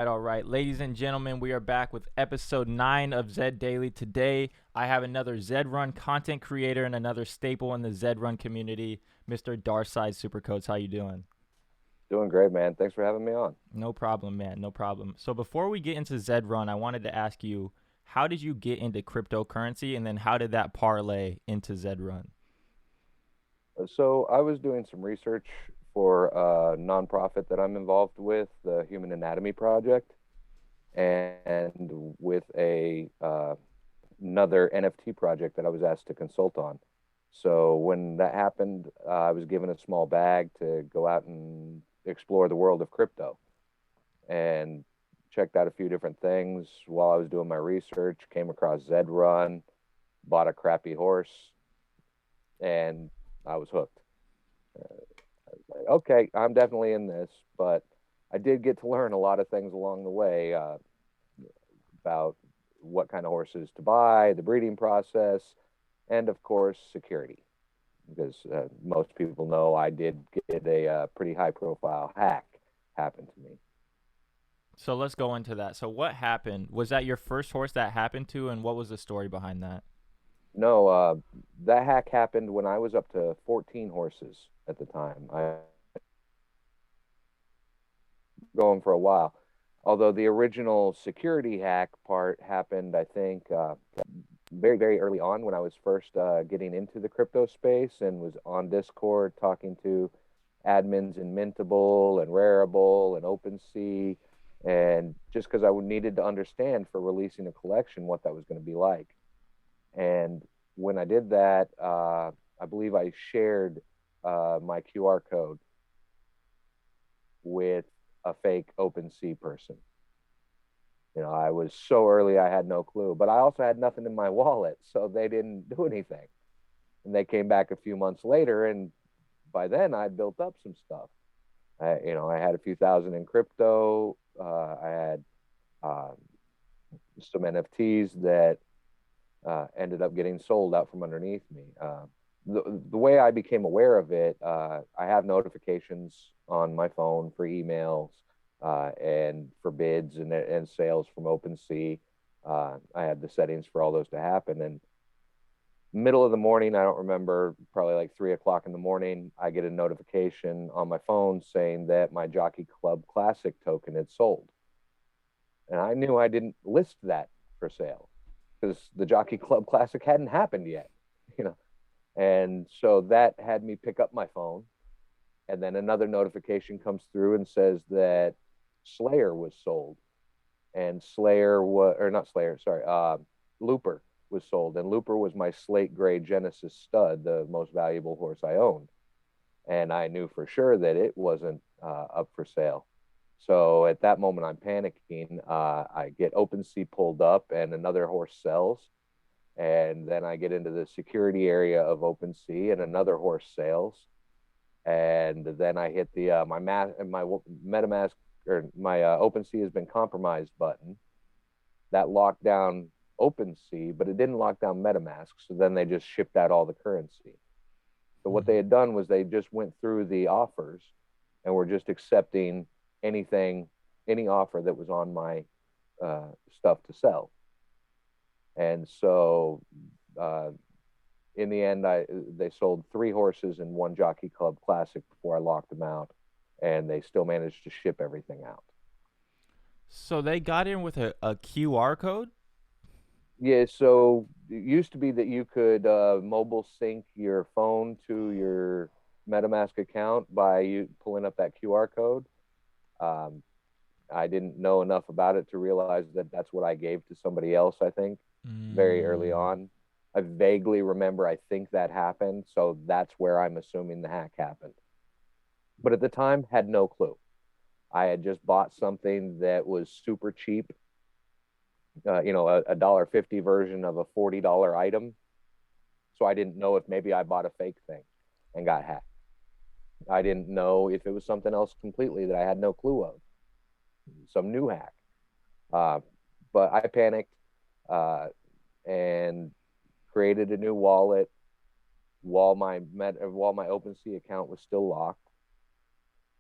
All right, ladies and gentlemen, we are back with episode 9 of Zed Daily. Today, I have another Zed Run content creator and another staple in the Zed Run community, Mr. Darthside Supercoats. How you doing? Doing great, man. Thanks for having me on. No problem, man. No problem. So before we get into Zed Run, I wanted to ask you, how did you get into cryptocurrency, and then how did that parlay into Zed Run? So I was doing some research for a nonprofit that I'm involved with, the Human Anatomy Project, and with a another NFT project that I was asked to consult on. So when that happened, I was given a small bag to go out and explore the world of crypto, and checked out a few different things while I was doing my research. Came across Zed Run, bought a crappy horse, and I was hooked. I was like, okay, I'm definitely in this, but I did get to learn a lot of things along the way about what kind of horses to buy, the breeding process, and of course, security. Because most people know I did get a pretty high profile hack happen to me. So let's go into that. So what happened? Was that your first horse that happened to, and what was the story behind that? No, that hack happened when I was up to 14 horses at the time. I going for a while. Although the original security hack part happened, I think, very, very early on when I was first getting into the crypto space and was on Discord talking to admins in Mintable and Rarible and OpenSea. And just because I needed to understand for releasing a collection what that was going to be like. And when I did that, I believe I shared my QR code with a fake OpenSea person. I was so early, I had no clue, but I also had nothing in my wallet, so they didn't do anything. And they came back a few months later, and by then I built up some stuff. I had a few thousand in crypto. I had uh, some NFTs that ended up getting sold out from underneath me. The way I became aware of it, I have notifications on my phone for emails and for bids and sales from OpenSea. I had the settings for all those to happen. And middle of the morning, I don't remember, probably like 3 o'clock in the morning, I get a notification on my phone saying that my Jockey Club Classic token had sold. And I knew I didn't list that for sale because the Jockey Club Classic hadn't happened yet, you know. And so that had me pick up my phone, and then another notification comes through and says that Slayer was sold, and Slayer was, or not Slayer, sorry, Looper was sold, and Looper was my slate gray Genesis stud, the most valuable horse I owned, and I knew for sure that it wasn't up for sale. So at that moment, I'm panicking. I get OpenSea pulled up, and another horse sells, and then I get into the security area of OpenSea, and another horse sales, and then I hit the my MetaMask or my OpenSea has been compromised button that locked down OpenSea, but it didn't lock down MetaMask. So then they just shipped out all the currency. So what they Mm-hmm. had done was they just went through the offers and were just accepting anything, any offer that was on my stuff to sell. And so uh, in the end, they sold three horses and one Jockey Club Classic before I locked them out, and they still managed to ship everything out. So they got in with a QR code? Yeah, so it used to be that you could mobile sync your phone to your MetaMask account by you pulling up that QR code. Um, I didn't know enough about it to realize that that's what I gave to somebody else, I think, very early Mm. on. I vaguely remember I think that happened, so that's where I'm assuming the hack happened. But at the time, had no clue. I had just bought something that was super cheap, a $1.50 version of a $40 item. So I didn't know if maybe I bought a fake thing and got hacked. I didn't know if it was something else completely that I had no clue of, some new hack. Uh, but I panicked uh, and created a new wallet while my OpenSea account was still locked.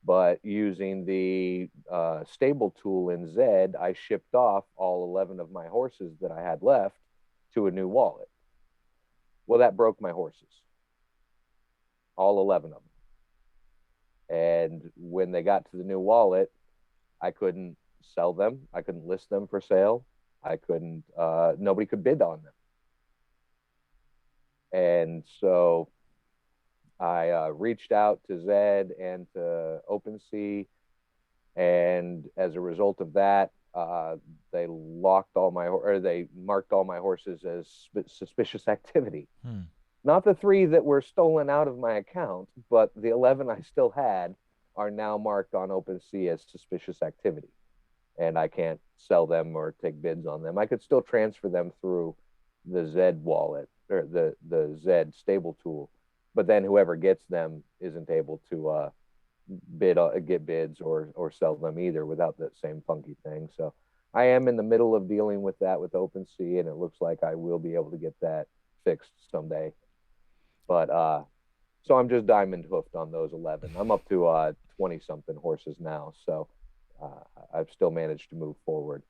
But using the stable tool in Zed, I shipped off all 11 of my horses that I had left to a new wallet. Well, that broke my horses, all 11 of them. And when they got to the new wallet, I couldn't sell them. I couldn't list them for sale. I couldn't, nobody could bid on them. And so I reached out to Zed and to OpenSea. And as a result of that, they locked all my, or they marked all my horses as suspicious activity. Not the 3 that were stolen out of my account, but the 11 I still had are now marked on OpenSea as suspicious activity. And I can't sell them or take bids on them. I could still transfer them through the Zed wallet or the Zed stable tool, but then whoever gets them isn't able to get bids or sell them either without that same funky thing. So I am in the middle of dealing with that with OpenSea, and it looks like I will be able to get that fixed someday. But so I'm just diamond hoofed on those 11. I'm up to 20 something horses now, so I've still managed to move forward.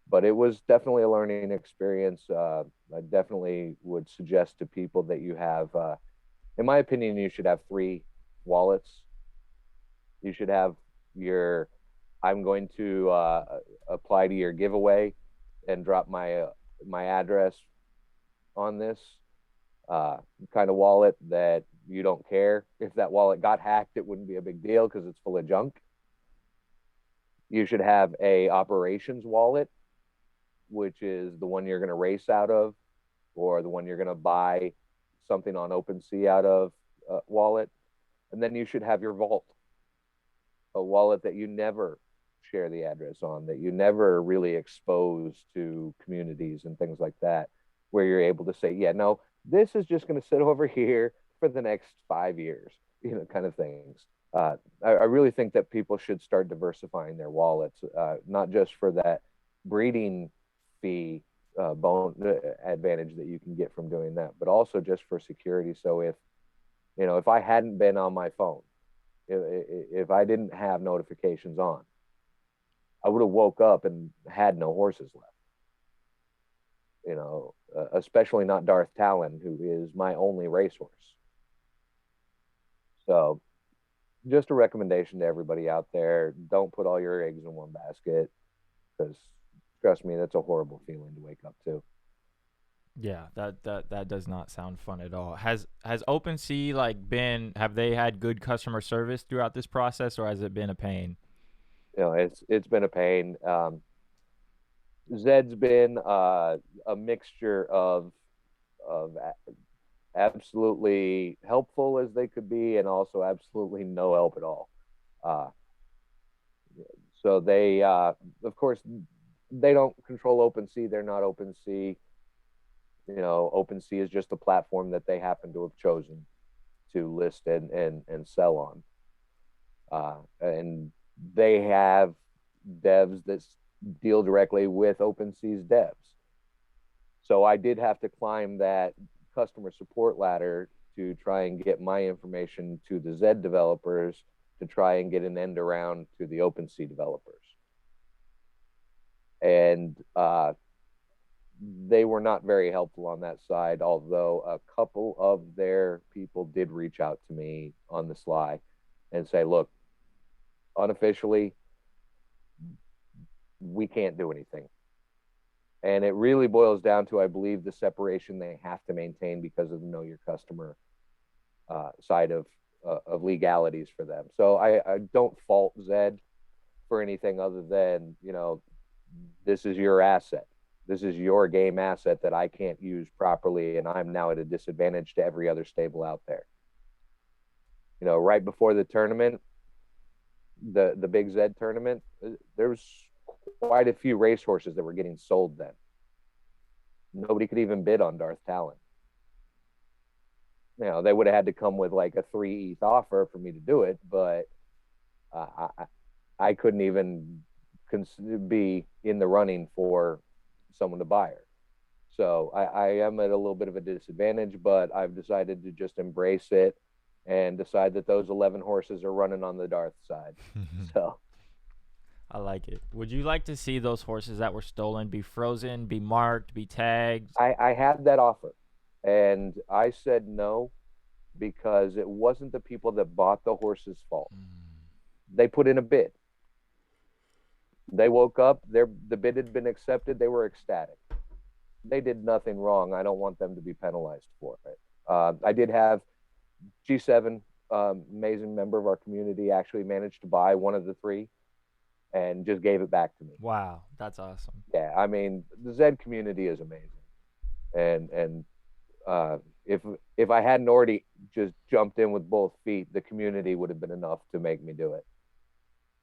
But it was definitely a learning experience. I definitely would suggest to people that you have, in my opinion, you should have 3 wallets. You should have your, I'm going to apply to your giveaway and drop my address on this kind of wallet that you don't care. If that wallet got hacked, it wouldn't be a big deal because it's full of junk. You should have a operations wallet, which is the one you're going to race out of, or the one you're going to buy something on OpenSea out of wallet. And then you should have your vault, a wallet that you never share the address on, that you never really expose to communities and things like that, where you're able to say, yeah, no, this is just going to sit over here for the next 5 years, kind of things. I really think that people should start diversifying their wallets, not just for that breeding fee bone advantage that you can get from doing that, but also just for security. So if I hadn't been on my phone, if I didn't have notifications on, I would have woke up and had no horses left. Especially not Darth Talon, who is my only racehorse. So just a recommendation to everybody out there, don't put all your eggs in one basket, because trust me, that's a horrible feeling to wake up to. Yeah, that does not sound fun at all. Has OpenSea have they had good customer service throughout this process, or has it been a pain? It's been a pain. Zed's been a mixture of absolutely helpful as they could be, and also absolutely no help at all. Uh, so they, of course, they don't control OpenSea. They're not OpenSea. OpenSea is just a platform that they happen to have chosen to list and sell on. And they have devs that deal directly with OpenSea's devs. So I did have to climb that customer support ladder to try and get my information to the Zed developers to try and get an end around to the OpenSea developers. And they were not very helpful on that side, although a couple of their people did reach out to me on the sly and say, look, unofficially, we can't do anything. And it really boils down to, I believe, the separation they have to maintain because of the know your customer side of legalities for them. So I don't fault Zed for anything other than, this is your asset. This is your game asset that I can't use properly, and I'm now at a disadvantage to every other stable out there. Right before the tournament, the big Zed tournament, there was quite a few racehorses that were getting sold then. Nobody could even bid on Darth Talon. They would have had to come with like a 3 ETH offer for me to do it, but I couldn't even be in the running for someone to buy her. So I am at a little bit of a disadvantage, but I've decided to just embrace it and decide that those 11 horses are running on the Darth side. So I like it. Would you like to see those horses that were stolen be frozen, be marked, be tagged? I had that offer, and I said no because it wasn't the people that bought the horses' fault. They put in a bid. They woke up, the bid had been accepted, they were ecstatic. They did nothing wrong. I don't want them to be penalized for it. I did have G7, amazing member of our community, actually managed to buy one of the three and just gave it back to me. Wow, that's awesome. Yeah, I mean, the Zed community is amazing, and uh, if if I hadn't already just jumped in with both feet, the community would have been enough to make me do it.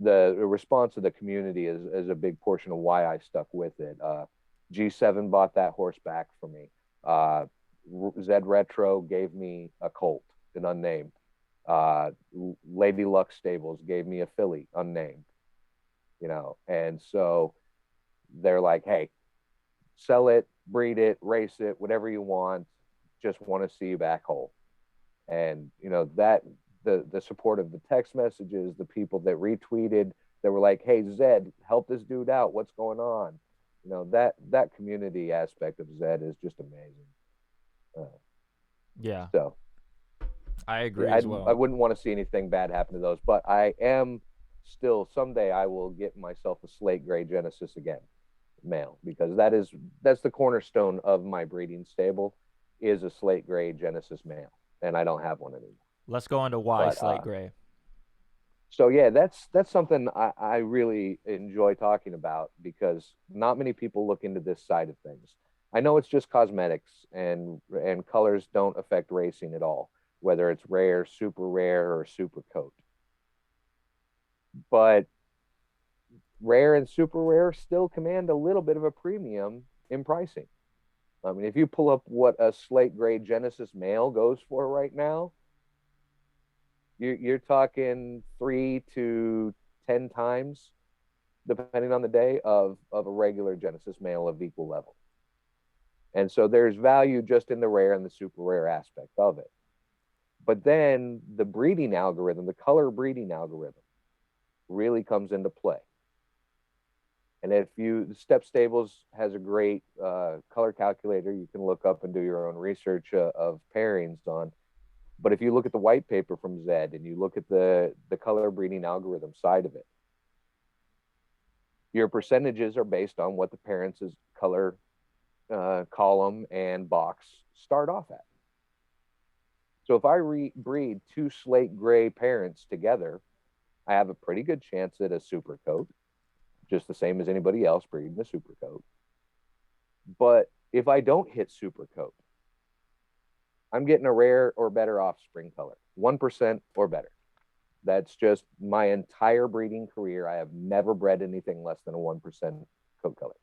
The response of the community is a big portion of why I stuck with it. G7 bought that horse back for me. Uh, Zed Retro gave me a colt, an unnamed. Uh, Lady Luck Stables gave me a filly, unnamed. And so they're like, hey, sell it, breed it, race it, whatever you want. Just want to see you back whole. And that the support of the text messages, the people that retweeted, that were like, hey, Zed, help this dude out, what's going on? That community aspect of Zed is just amazing. Yeah, So I agree I as well. I wouldn't want to see anything bad happen to those, but I am still, someday I will get myself a slate gray Genesis again, male, because that's the cornerstone of my breeding stable, is a slate gray Genesis male, and I don't have one anymore. Let's go into why But slate gray. so yeah, that's something I really enjoy talking about, because not many people look into this side of things. I know it's just cosmetics, and colors don't affect racing at all, whether it's rare, super rare, or super coat. But rare and super rare still command a little bit of a premium in pricing. I mean, if you pull up what a slate gray Genesis male goes for right now, you're talking 3 to 10 times, depending on the day, of a regular Genesis male of equal level. And so there's value just in the rare and the super rare aspect of it. But then the breeding algorithm, the color breeding algorithm, really comes into play. And if Step Stables has a great color calculator you can look up and do your own research of pairings on. But if you look at the white paper from Zed and you look at the color breeding algorithm side of it, your percentages are based on what the parents' color column and box start off at. So if I breed two slate gray parents together, I have a pretty good chance at a super coat, just the same as anybody else breeding a super coat. But if I don't hit super coat, I'm getting a rare or better offspring color, 1% or better. That's just my entire breeding career. I have never bred anything less than a 1% coat color.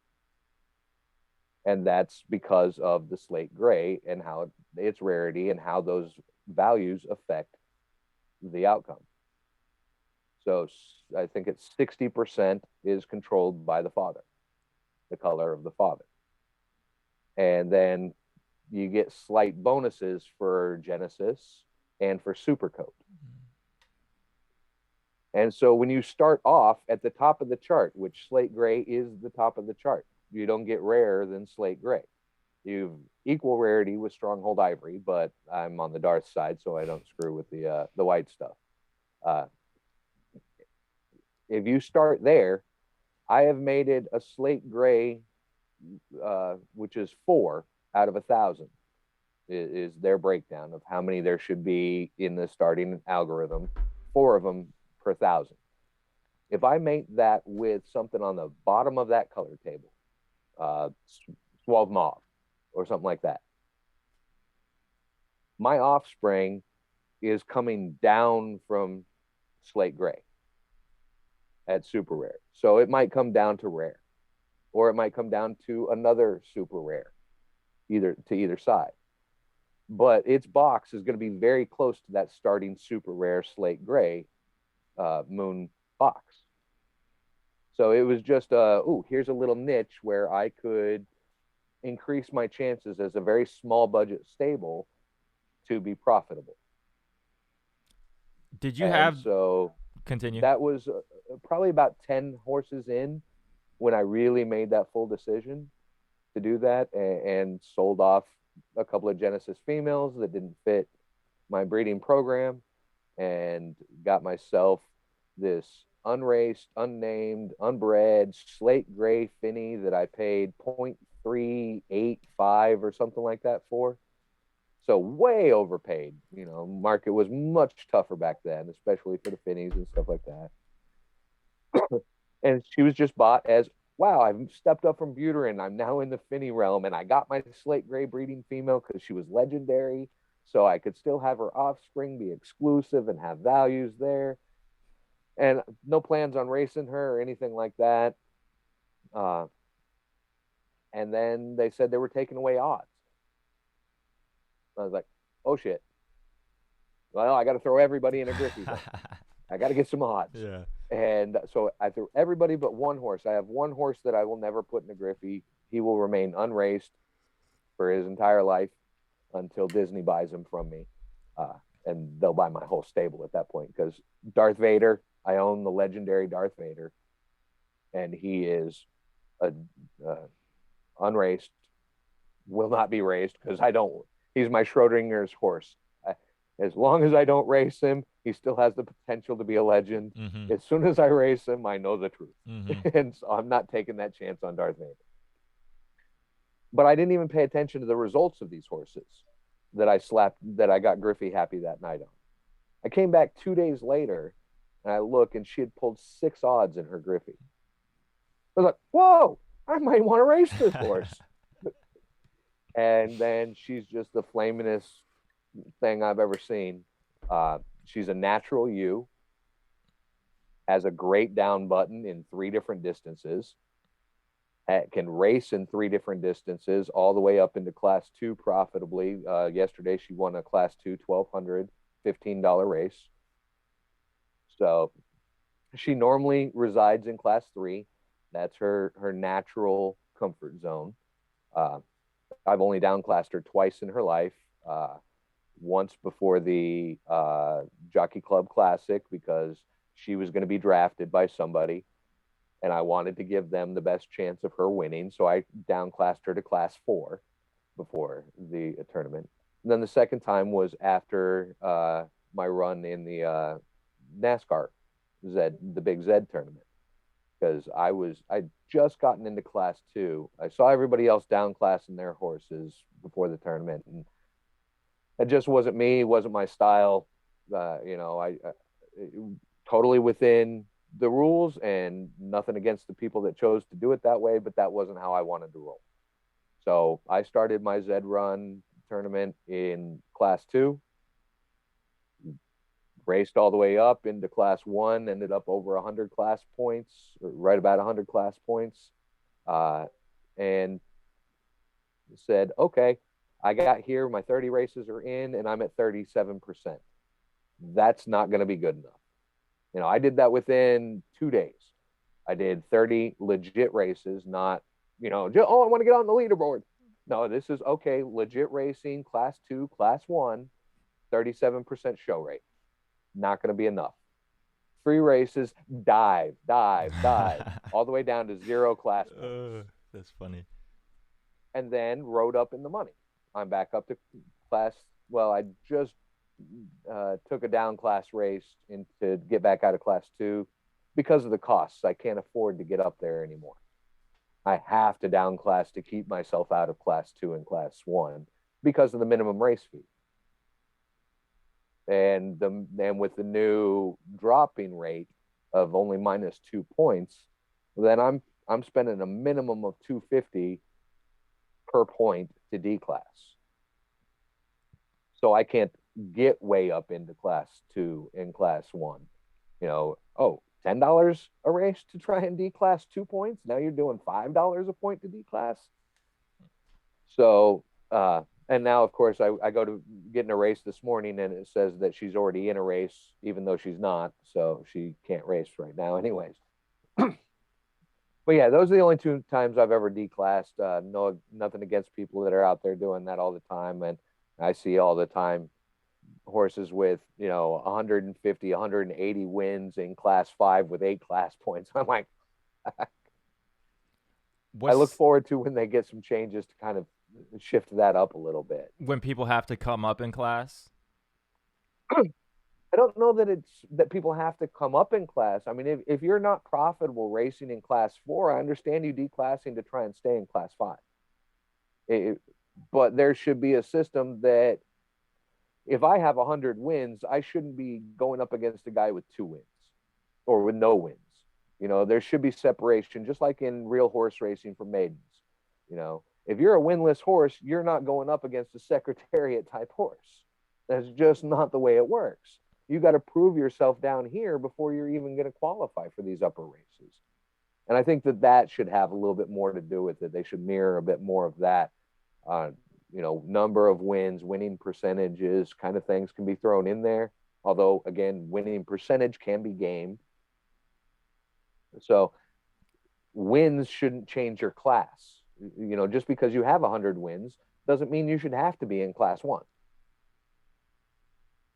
And that's because of the slate gray and how its rarity and how those values affect the outcome. So I think it's 60% is controlled by the father, the color of the father. And then you get slight bonuses for Genesis and for Supercoat. And so when you start off at the top of the chart, which slate gray is the top of the chart, you don't get rarer than slate gray. You've equal rarity with Stronghold Ivory, but I'm on the Darth side, so I don't screw with the white stuff. If you start there, I have made it a slate gray, which is 4 out of 1,000 is their breakdown of how many there should be in the starting algorithm, 4 of them per 1,000. If I mate that with something on the bottom of that color table, Suave Mauve or something like that, my offspring is coming down from slate gray at super rare. So it might come down to rare, or it might come down to another super rare, either side. But its box is going to be very close to that starting super rare slate gray moon box. So it was just here's a little niche where I could increase my chances as a very small budget stable to be profitable. Did you And have so continue? that was probably about 10 horses in when I really made that full decision to do that, and sold off a couple of Genesis females that didn't fit my breeding program, and got myself this unraced, unnamed, unbred, slate gray Finny that I paid 0.385 or something like that for. So way overpaid. Market was much tougher back then, especially for the Finnies and stuff like that. And she was just bought as, wow, I've stepped up from Buterin. I'm now in the Finny realm, and I got my slate gray breeding female because she was legendary. So I could still have her offspring be exclusive and have values there. And no plans on racing her or anything like that. Uh, and then they said they were taking away odds. I was like, oh shit. Well, I got to throw everybody in a Griffey then. I got to get some odds. Yeah. And so I threw everybody but one horse. I have one horse that I will never put in a Griffey. He will remain unraced for his entire life until Disney buys him from me. And they'll buy my whole stable at that point, because Darth Vader, I own the legendary Darth Vader, and he is a unraced, will not be raced because I don't. He's my Schrodinger's horse. As long as I don't race him, he still has the potential to be a legend. Mm-hmm. As soon as I race him, I know the truth. Mm-hmm. And so I'm not taking that chance on Darth Vader. But I didn't even pay attention to the results of these horses that I got Griffey happy that night on. I came back 2 days later and I look, and she had pulled 6 odds in her Griffey. I was like, whoa, I might want to race this horse. And then she's just the flamingest thing I've ever seen. She's a natural U, has a great down button in 3 different distances, can race in 3 different distances, all the way up into class 2 profitably. Yesterday, she won a class 2 $1,200 $15 race. So she normally resides in class 3. That's her natural comfort zone. I've only downclassed her twice in her life. Once before the Jockey Club Classic, because she was going to be drafted by somebody, and I wanted to give them the best chance of her winning. So I downclassed her to class 4 before the tournament. And then the second time was after my run in the NASCAR the big Zed tournament, because I'd just gotten into class 2. I saw everybody else downclassing their horses before the tournament, and it just wasn't me. It wasn't my style. I totally within the rules, and nothing against the people that chose to do it that way, but that wasn't how I wanted to roll. So I started my Zed Run tournament in class 2, raced all the way up into class 1, ended up over 100 class points, or right about 100 class points, and said, okay, I got here, my 30 races are in, and I'm at 37%. That's not going to be good enough. I did that within 2 days. I did 30 legit races, not, I want to get on the leaderboard. No, this is okay, legit racing, class 2, class 1, 37% show rate. Not going to be enough. 3 races, dive, all the way down to 0 class points. That's funny. And then rode up in the money. I'm back up to class. Well, I just took a down class race to get back out of class 2 because of the costs. I can't afford to get up there anymore. I have to down class to keep myself out of class 2 and class 1 because of the minimum race fee. And with the new dropping rate of only -2 points, then I'm spending a minimum of $250 per point to D class. So I can't get way up into class 2 and class 1. $10 a race to try and D class 2 points. Now you're doing $5 a point to D class. So, and now, of course, I go to get in a race this morning, and it says that she's already in a race, even though she's not. So she can't race right now anyways. But yeah, those are the only 2 times I've ever declassed. Nothing against people that are out there doing that all the time. And I see all the time horses with 150, 180 wins in class 5 with 8 class points. I'm like, I look What's forward to when they get some changes to kind of shift that up a little bit. when people have to come up in class? I don't know that it's that people have to come up in class. I mean, if you're not profitable racing in class 4, I understand you declassing to try and stay in class 5. It, but there should be a system that if I have 100 wins, I shouldn't be going up against a guy with 2 wins or with no wins. There should be separation, just like in real horse racing for maidens. If you're a winless horse, you're not going up against a secretariat type horse. That's just not the way it works. You got to prove yourself down here before you're even going to qualify for these upper races. And I think that should have a little bit more to do with it. They should mirror a bit more of that. Number of wins, winning percentages, kind of things can be thrown in there. Although, again, winning percentage can be gamed. So wins shouldn't change your class. Just because you have 100 wins doesn't mean you should have to be in class 1.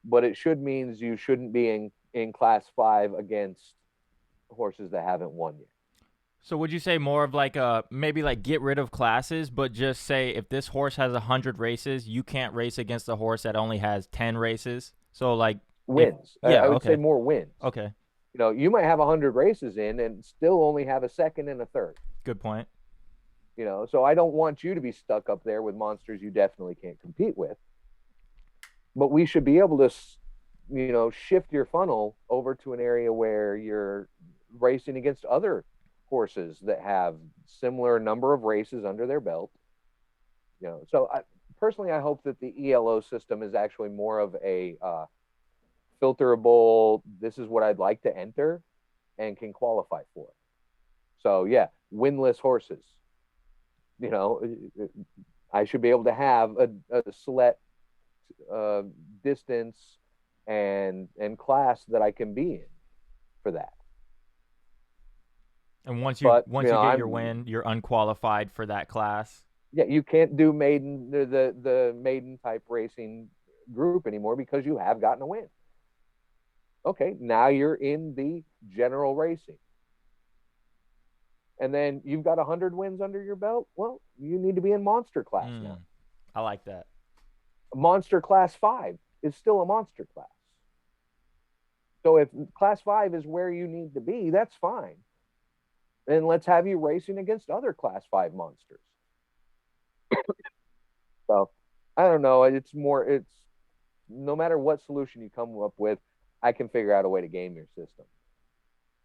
But it should means you shouldn't be in class 5 against horses that haven't won yet. So would you say more of like maybe like get rid of classes, but just say if this horse has 100 races, you can't race against a horse that only has 10 races? So like wins. I would say more wins. Okay. You might have 100 races in and still only have a second and a third. Good point. So I don't want you to be stuck up there with monsters you definitely can't compete with. But we should be able to, shift your funnel over to an area where you're racing against other horses that have similar number of races under their belt. So personally, I hope that the ELO system is actually more of a filterable, this is what I'd like to enter and can qualify for it. So yeah, winless horses. I should be able to have a select distance and class that I can be in for that. And once you get your win, you're unqualified for that class. Yeah, you can't do maiden the maiden type racing group anymore because you have gotten a win. Okay, now you're in the general racing. And then you've got 100 wins under your belt. Well, you need to be in monster class now. I like that. Monster class 5 is still a monster class. So if class 5 is where you need to be, that's fine. And let's have you racing against other class 5 monsters. So I don't know. It's no matter what solution you come up with, I can figure out a way to game your system.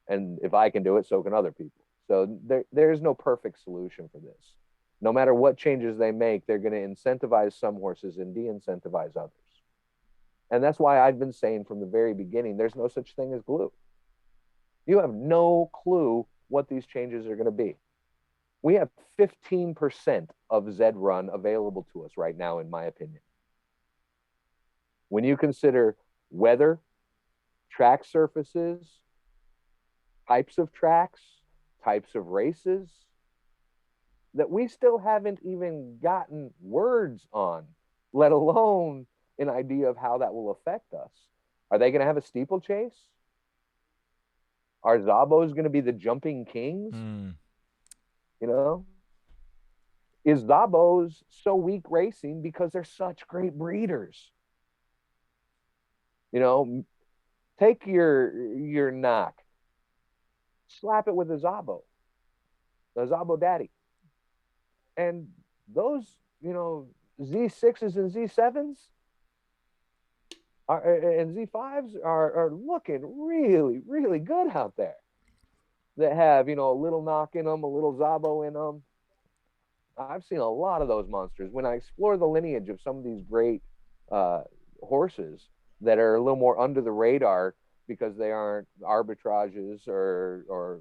And if I can do it, so can other people. So there's no perfect solution for this. No matter what changes they make, they're going to incentivize some horses and de-incentivize others. And that's why I've been saying from the very beginning, there's no such thing as glue. You have no clue what these changes are going to be. We have 15% of Zed Run available to us right now, in my opinion. When you consider weather, track surfaces, types of tracks, types of races, that we still haven't even gotten words on, let alone an idea of how that will affect us. Are they going to have a steeplechase? Are Zabos going to be the jumping kings? Is Zabos so weak racing because they're such great breeders? Take your knock, slap it with a Zabo daddy. And those, Z6s and Z7s and Z5s are looking really, really good out there. That have, a little knock in them, a little Zabo in them. I've seen a lot of those monsters. When I explore the lineage of some of these great horses that are a little more under the radar because they aren't arbitrages or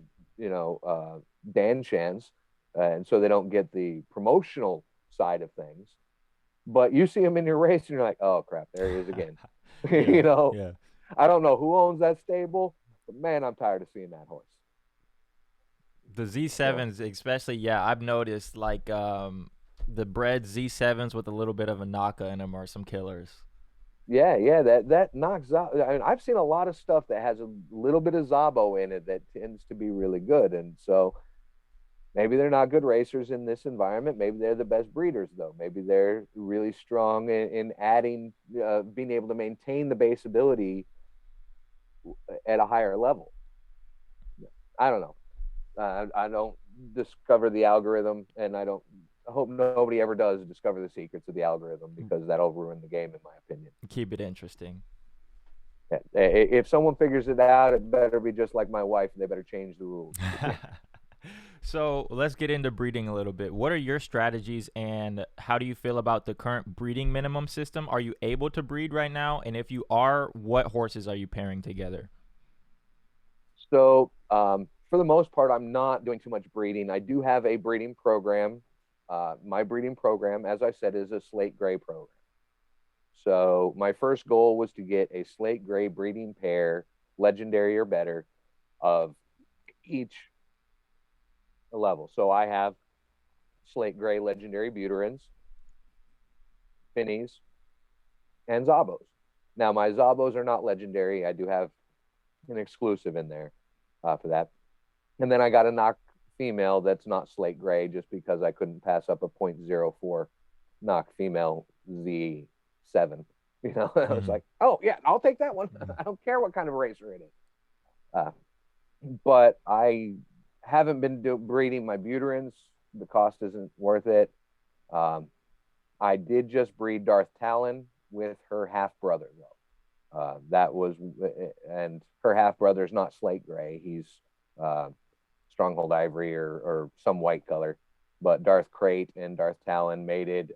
Danshans, and so they don't get the promotional side of things. But you see him in your race and you're like, oh crap, there he is again. Yeah. I don't know who owns that stable, but man, I'm tired of seeing that horse. The Z7s, especially, I've noticed like the bred Z7s with a little bit of a Naka in them are some killers. Yeah, that knocks out. I mean, I've seen a lot of stuff that has a little bit of Zabo in it that tends to be really good, and so maybe they're not good racers in this environment. Maybe they're the best breeders, though. Maybe they're really strong in adding, being able to maintain the base ability at a higher level. I don't know. I don't discover the algorithm, and I hope nobody ever does discover the secrets of the algorithm because that'll ruin the game, in my opinion. Keep it interesting. If someone figures it out, it better be just like my wife. They better change the rules. So let's get into breeding a little bit. What are your strategies and how do you feel about the current breeding minimum system? Are you able to breed right now? And if you are, what horses are you pairing together? So, for the most part, I'm not doing too much breeding. I do have a breeding program. My breeding program, as I said, is a slate gray program. So, my first goal was to get a slate gray breeding pair, legendary or better, of each level. So, I have slate gray legendary Buterins, Finnies, and Zabos. Now, my Zabos are not legendary. I do have an exclusive in there for that. And then I got a knock female that's not slate gray just because I couldn't pass up a .04 knock female Z7. I was Mm. like, oh, yeah, I'll take that one. I don't care what kind of racer it is. Uh, but I haven't been breeding my Buterins. The cost isn't worth it. Um, I did just breed Darth Talon with her half brother, though. That was, and her half brother is not slate gray. He's uh, Stronghold Ivory or some white color. But Darth Crate and Darth Talon mated.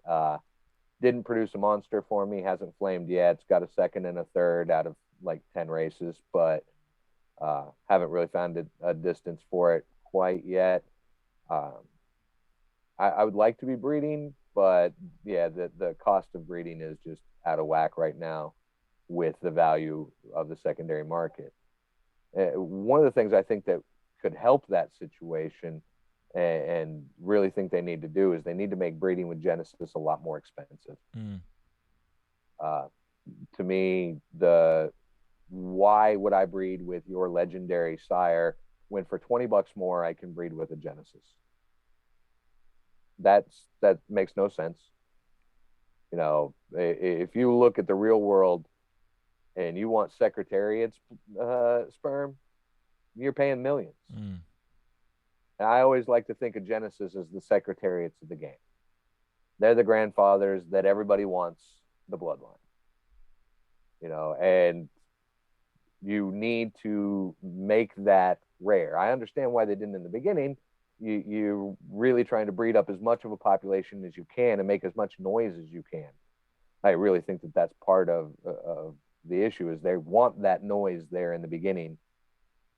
Didn't produce a monster for me. Hasn't flamed yet. It's got a second and a third out of like 10 races, but haven't really found a distance for it quite yet. Um, I would like to be breeding, but yeah, the cost of breeding is just out of whack right now with the value of the secondary market. One of the things I think that could help that situation and really think they need to do is they need to make breeding with Genesis a lot more expensive. Mm. Uh, to me, the why would I breed with your legendary sire when for 20 bucks more I can breed with a Genesis? That makes no sense. If you look at the real world and you want Secretariat's sperm, you're paying millions. Mm. And I always like to think of Genesis as the Secretariats of the game. They're the grandfathers that everybody wants the bloodline. And you need to make that rare. I understand why they didn't in the beginning. You're really trying to breed up as much of a population as you can and make as much noise as you can. I really think that that's part of the issue is they want that noise there in the beginning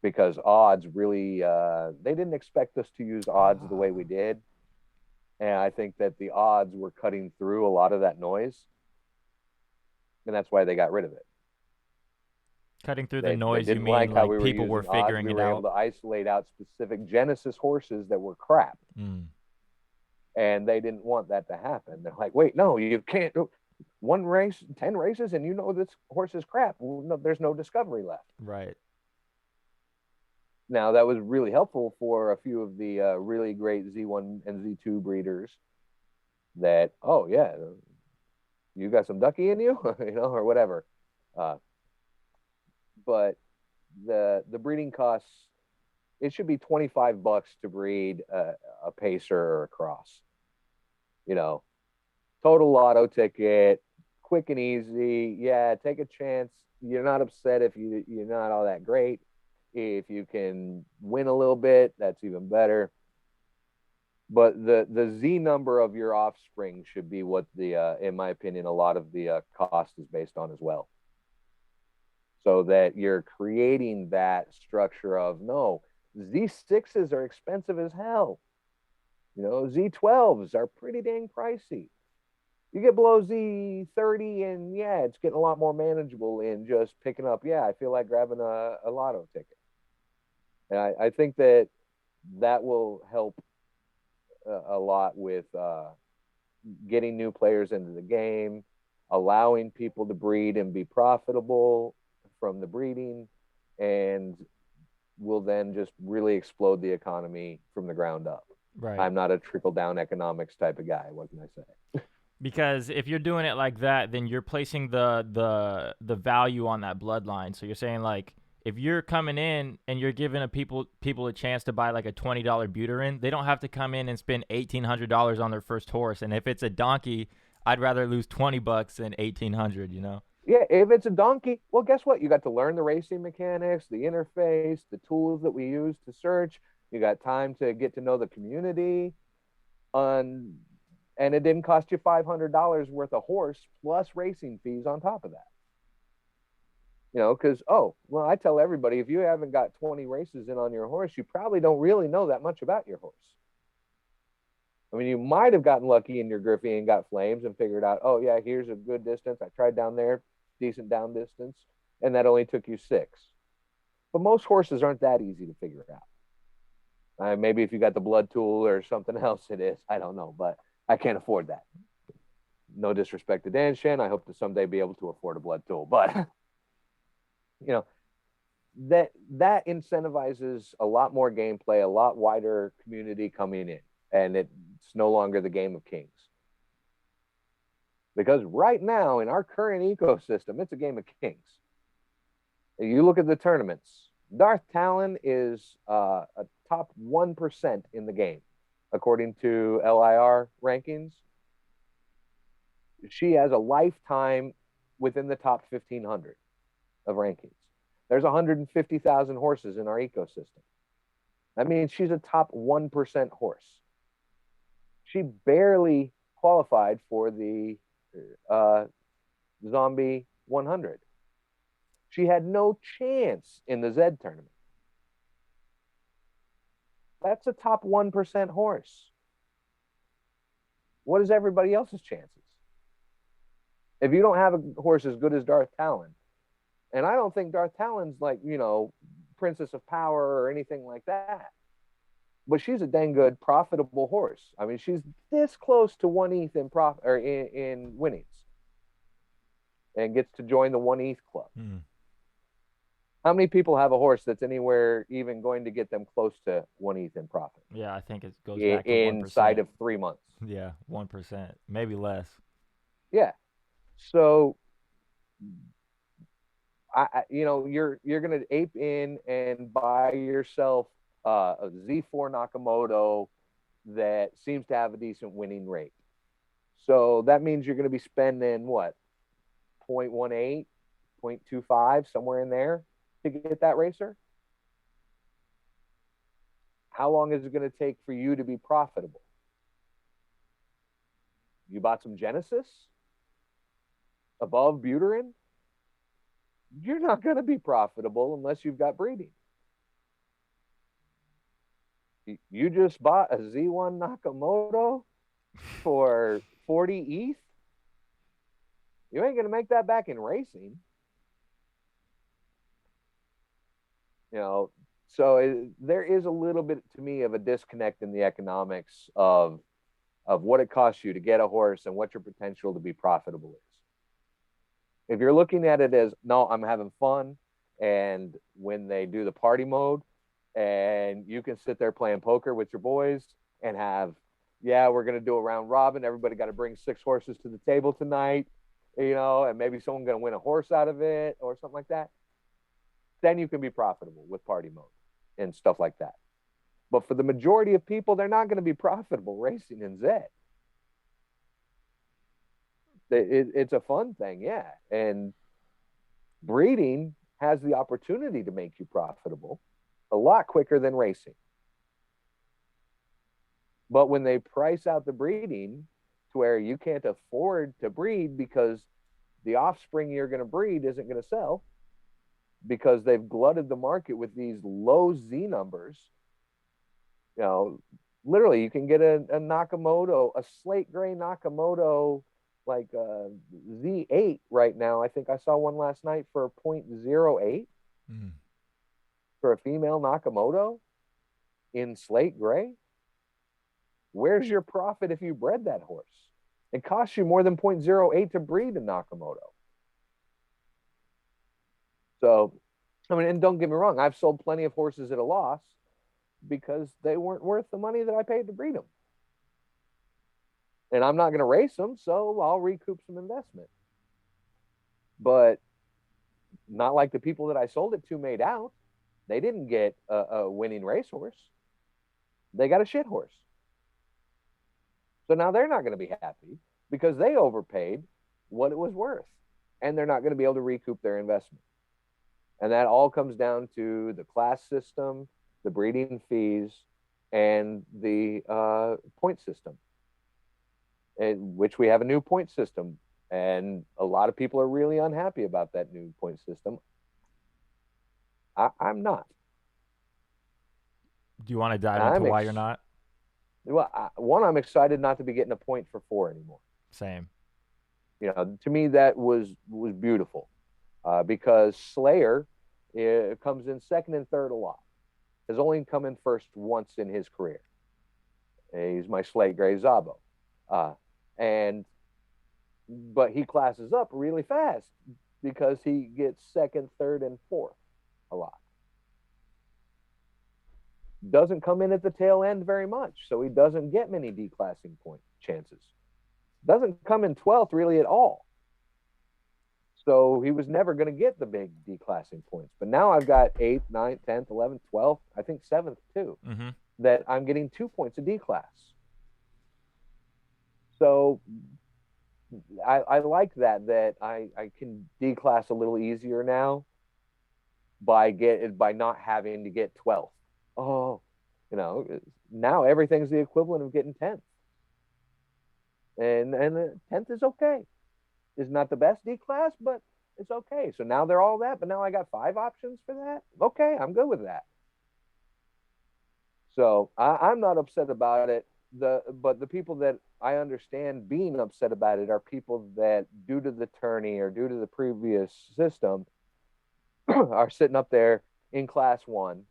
because odds really they didn't expect us to use odds the way we did, and I think that the odds were cutting through a lot of that noise, and that's why they got rid of it. Cutting through the They noise, you didn't mean like how we like were people were using odds. figuring We it were able out? to isolate out specific Genesis horses that were crap, Mm. and they didn't want that to happen. They're like, wait, no, you can't. One race, 10 races, and this horse is crap. Well, no, there's no discovery left. Right. Now, that was really helpful for a few of the really great Z1 and Z2 breeders that, oh, yeah, you got some ducky in you, or whatever. Uh, but the breeding costs, it should be 25 bucks to breed a pacer or a cross. You know, total lotto ticket, quick and easy. Yeah, take a chance. You're not upset if you're not all that great. If you can win a little bit, that's even better. But the Z number of your offspring should be what in my opinion, a lot of the cost is based on as well. So that you're creating that structure of no, Z6s are expensive as hell. Z12s are pretty dang pricey. You get below Z30 and yeah, it's getting a lot more manageable in just picking up. Yeah, I feel like grabbing a lotto ticket. And I think that will help a lot with getting new players into the game, allowing people to breed and be profitable from the breeding, and will then just really explode the economy from the ground up. Right. I'm not a trickle down economics type of guy. What can I say? Because if you're doing it like that, then you're placing the value on that bloodline. So you're saying like if you're coming in and you're giving people a chance to buy like a $20 Buterin, they don't have to come in and spend $1,800 on their first horse. And if it's a donkey, I'd rather lose $20 than 1,800. You know. Yeah, if it's a donkey, well, guess what? You got to learn the racing mechanics, the interface, the tools that we use to search. You got time to get to know the community. On And it didn't cost you $500 worth of horse plus racing fees on top of that. Because I tell everybody, if you haven't got 20 races in on your horse, you probably don't really know that much about your horse. I mean, you might have gotten lucky in your Griffey and got flames and figured out, oh yeah, here's a good distance. I tried down there, decent down distance, and that only took you 6. But most horses aren't that easy to figure out. Maybe if you got the blood tool or something else, it is. I don't know, but I can't afford that. No disrespect to Dan Shen. I hope to someday be able to afford a blood tool, but that incentivizes a lot more gameplay, a lot wider community coming in, and it's no longer the game of kings. Because right now in our current ecosystem, it's a game of kings. You look at the tournaments. Darth Talon is a top 1% in the game, according to LIR rankings. She has a lifetime within the top 1,500 of rankings. There's 150,000 horses in our ecosystem. That means she's a top 1% horse. She barely qualified for the Zombie 100. She had no chance in the Zed tournament. That's a top 1% horse. What is everybody else's chances? If you don't have a horse as good as Darth Talon, and I don't think Darth Talon's like, Princess of Power or anything like that, but she's a dang good, profitable horse. I mean, she's this close to 1 ETH in winnings, and gets to join the 1 ETH club. How many people have a horse that's anywhere even going to get them close to 1 ETH in profit? Yeah, I think it goes back to 1%. Inside of 3 months. Yeah, 1%, maybe less. Yeah. So, you're going to ape in and buy yourself a Z4 Nakamoto that seems to have a decent winning rate. So that means you're going to be spending what? 0.18, 0.25, somewhere in there to get that racer. How long is it going to take for you to be profitable? You bought some Genesis above Buterin? You're not going to be profitable unless you've got breeding. You just bought a Z1 Nakamoto for 40 ETH? You ain't going to make that back in racing. So there is a little bit, to me, of a disconnect in the economics of what it costs you to get a horse and what your potential to be profitable is. If you're looking at it as, no, I'm having fun, and when they do the party mode and you can sit there playing poker with your boys and have, we're going to do a round robin. Everybody got to bring 6 horses to the table tonight, and maybe someone's going to win a horse out of it or something like that. Then you can be profitable with party mode and stuff like that. But for the majority of people, they're not going to be profitable racing in Zed. It's a fun thing, yeah. And breeding has the opportunity to make you profitable a lot quicker than racing. But when they price out the breeding to where you can't afford to breed because the offspring you're going to breed isn't going to sell, because they've glutted the market with these low Z numbers, literally you can get a Nakamoto, a slate gray Nakamoto, like Z8 right now. I think I saw one last night for 0.08 for a female Nakamoto in slate gray. Where's your profit if you bred that horse? It costs you more than 0.08 to breed a Nakamoto. So, I mean, and don't get me wrong, I've sold plenty of horses at a loss because they weren't worth the money that I paid to breed them. And I'm not going to race them, so I'll recoup some investment. But not like the people that I sold it to made out. They didn't get a winning racehorse. They got a shit horse. So now they're not going to be happy because they overpaid what it was worth. And they're not going to be able to recoup their investment. And that all comes down to the class system, the breeding fees, and the point system, in which we have a new point system. And a lot of people are really unhappy about that new point system. I'm not. Do you want to dive into I'm why you're not? Well, one, I'm excited not to be getting a point for 4 anymore. Same. You know, to me that was beautiful, because Slayer comes in second and third a lot. Has only come in first once in his career. He's my Slate Gray Zabo, but he classes up really fast because he gets second, third, and fourth a lot. Doesn't come in at the tail end very much, so he doesn't get many declassing point chances. Doesn't come in 12th really at all. So he was never going to get the big declassing points. But now I've got 8th, 9th, 10th, 11th, 12th, I think 7th too, that I'm getting 2 points of declass. So I like that I can declass a little easier now by not having to get 12th. Oh, you know, now everything's the equivalent of getting 10th. And 10th is okay. It's not the best declass, but it's okay. So now they're all that, but now I got 5 options for that. Okay, I'm good with that. So I'm not upset about it. But the people that I understand being upset about it are people that, due to the tourney or due to the previous system, are sitting up there in class 1,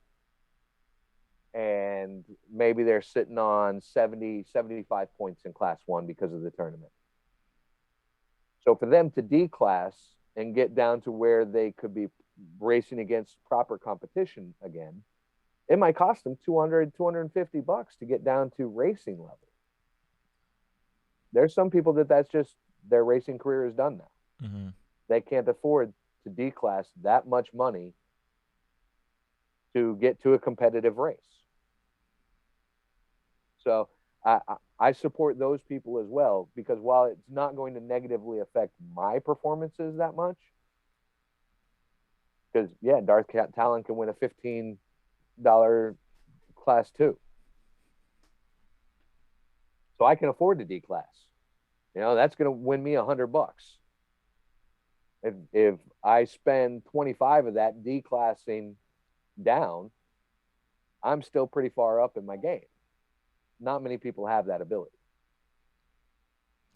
and maybe they're sitting on 70, 75 points in class 1 because of the tournament. So for them to declass and get down to where they could be racing against proper competition again, it might cost them $200, $250 to get down to racing level. There's some people that's just their racing career is done now. They can't afford to declass that much money to get to a competitive race. So I support those people as well, because while it's not going to negatively affect my performances that much, because yeah, Darth Talon can win a $15 class 2. So I can afford to declass. You know, that's going to win me $100. If I spend 25 of that declassing down, I'm still pretty far up in my game. Not many people have that ability.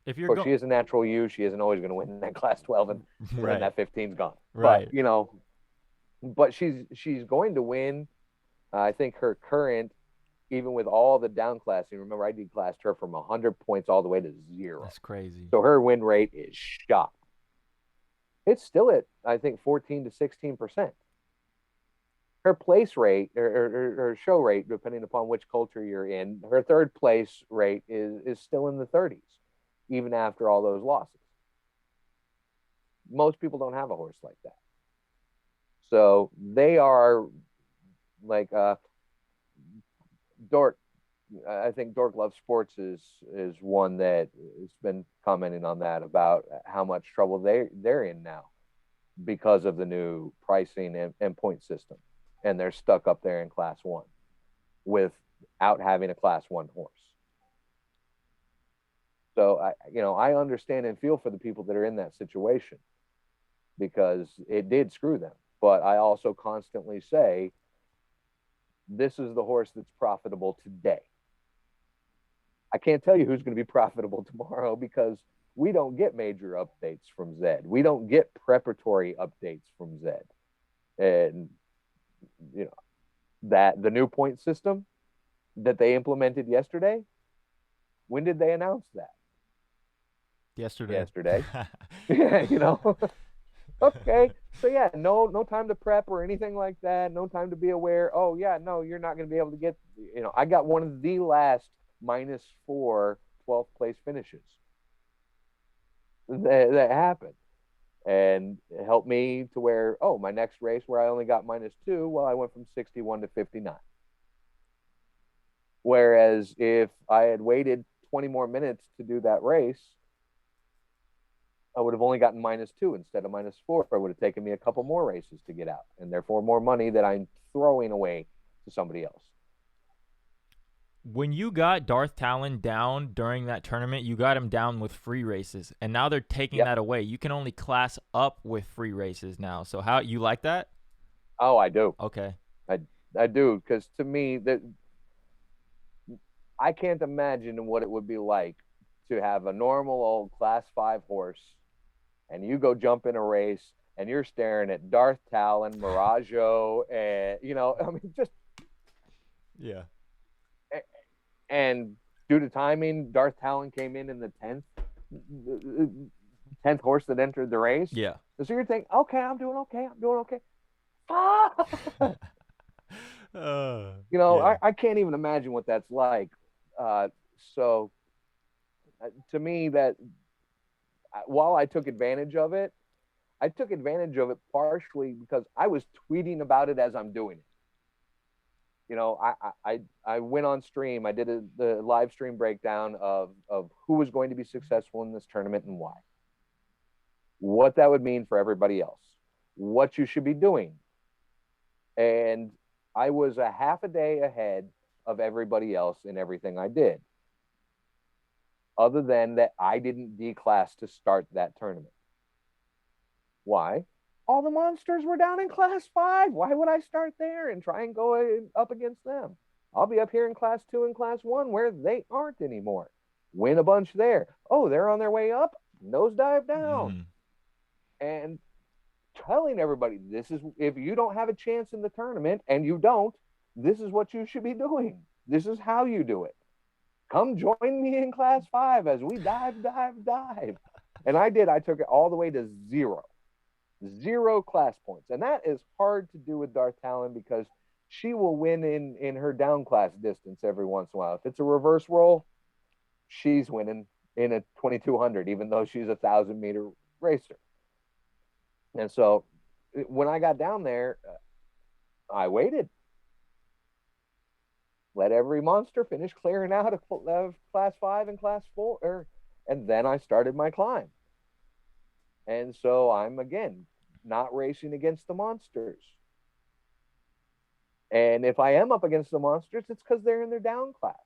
If you're of course, she is a natural U. She isn't always going to win that class 12, and right. that 15's gone. Right. But, you know, but she's going to win. I think her current, even with all the downclassing, remember I declassed her from 100 points all the way to 0. That's crazy. So her win rate is shot. It's still at, I think, 14 to 16%. Her place rate or show rate, depending upon which culture you're in, her third place rate is still in the 30s, even after all those losses. Most people don't have a horse like that. So they are like Dork. I think Dork Love Sports is one that has been commenting on that, about how much trouble they're in now because of the new pricing and point system. And they're stuck up there in class 1 without having a class 1 horse. So I understand and feel for the people that are in that situation, because it did screw them. But I also constantly say, this is the horse that's profitable today. I can't tell you who's going to be profitable tomorrow, because we don't get major updates from Zed. We don't get preparatory updates from Zed. And you know, that the new point system that they implemented yesterday, when did they announce that? Yesterday. yesterday. you know, okay. So yeah, no time to prep or anything like that. No time to be aware. Oh yeah, no, you're not going to be able to get. I got one of the last -4 12th place finishes that happened, and it helped me to where my next race where I only got -2, well, I went from 61 to 59. Whereas if I had waited 20 more minutes to do that race, I would have only gotten -2 instead of -4. It would have taken me a couple more races to get out, and therefore more money that I'm throwing away to somebody else. When you got Darth Talon down during that tournament, you got him down with free races, and now they're taking Yep. that away. You can only class up with free races now. So how you like that? Oh, I do. Okay. I do, because to me that I can't imagine what it would be like to have a normal old class 5 horse and you go jump in a race and you're staring at Darth Talon, Miraggio, and I mean, just Yeah. and due to timing, Darth Talon came in the 10th horse that entered the race. Yeah. So you're thinking, okay, I'm doing okay. Yeah. I can't even imagine what that's like. So to me, that while I took advantage of it, I took advantage of it partially because I was tweeting about it as I'm doing it. I went on stream. I did the live stream breakdown of who was going to be successful in this tournament and why, what that would mean for everybody else, what you should be doing. And I was a half a day ahead of everybody else in everything I did, other than that I didn't declass to start that tournament. Why? All the monsters were down in class 5. Why would I start there and try and go up against them? I'll be up here in class 2 and class 1 where they aren't anymore. Win a bunch there. Oh, they're on their way up. Nosedive down. And telling everybody, this is, if you don't have a chance in the tournament, and you don't, this is what you should be doing. This is how you do it. Come join me in class 5 as we dive. And I did. I took it all the way to 0 class points. And that is hard to do with Darth Talon because she will win in her down class distance every once in a while. If it's a reverse roll, she's winning in a 2200, even though she's a 1,000-meter racer. And so when I got down there, I waited. Let every monster finish clearing out of class 5 and class 4, and then I started my climb. And so I'm, again, not racing against the monsters. And if I am up against the monsters, it's because they're in their down class.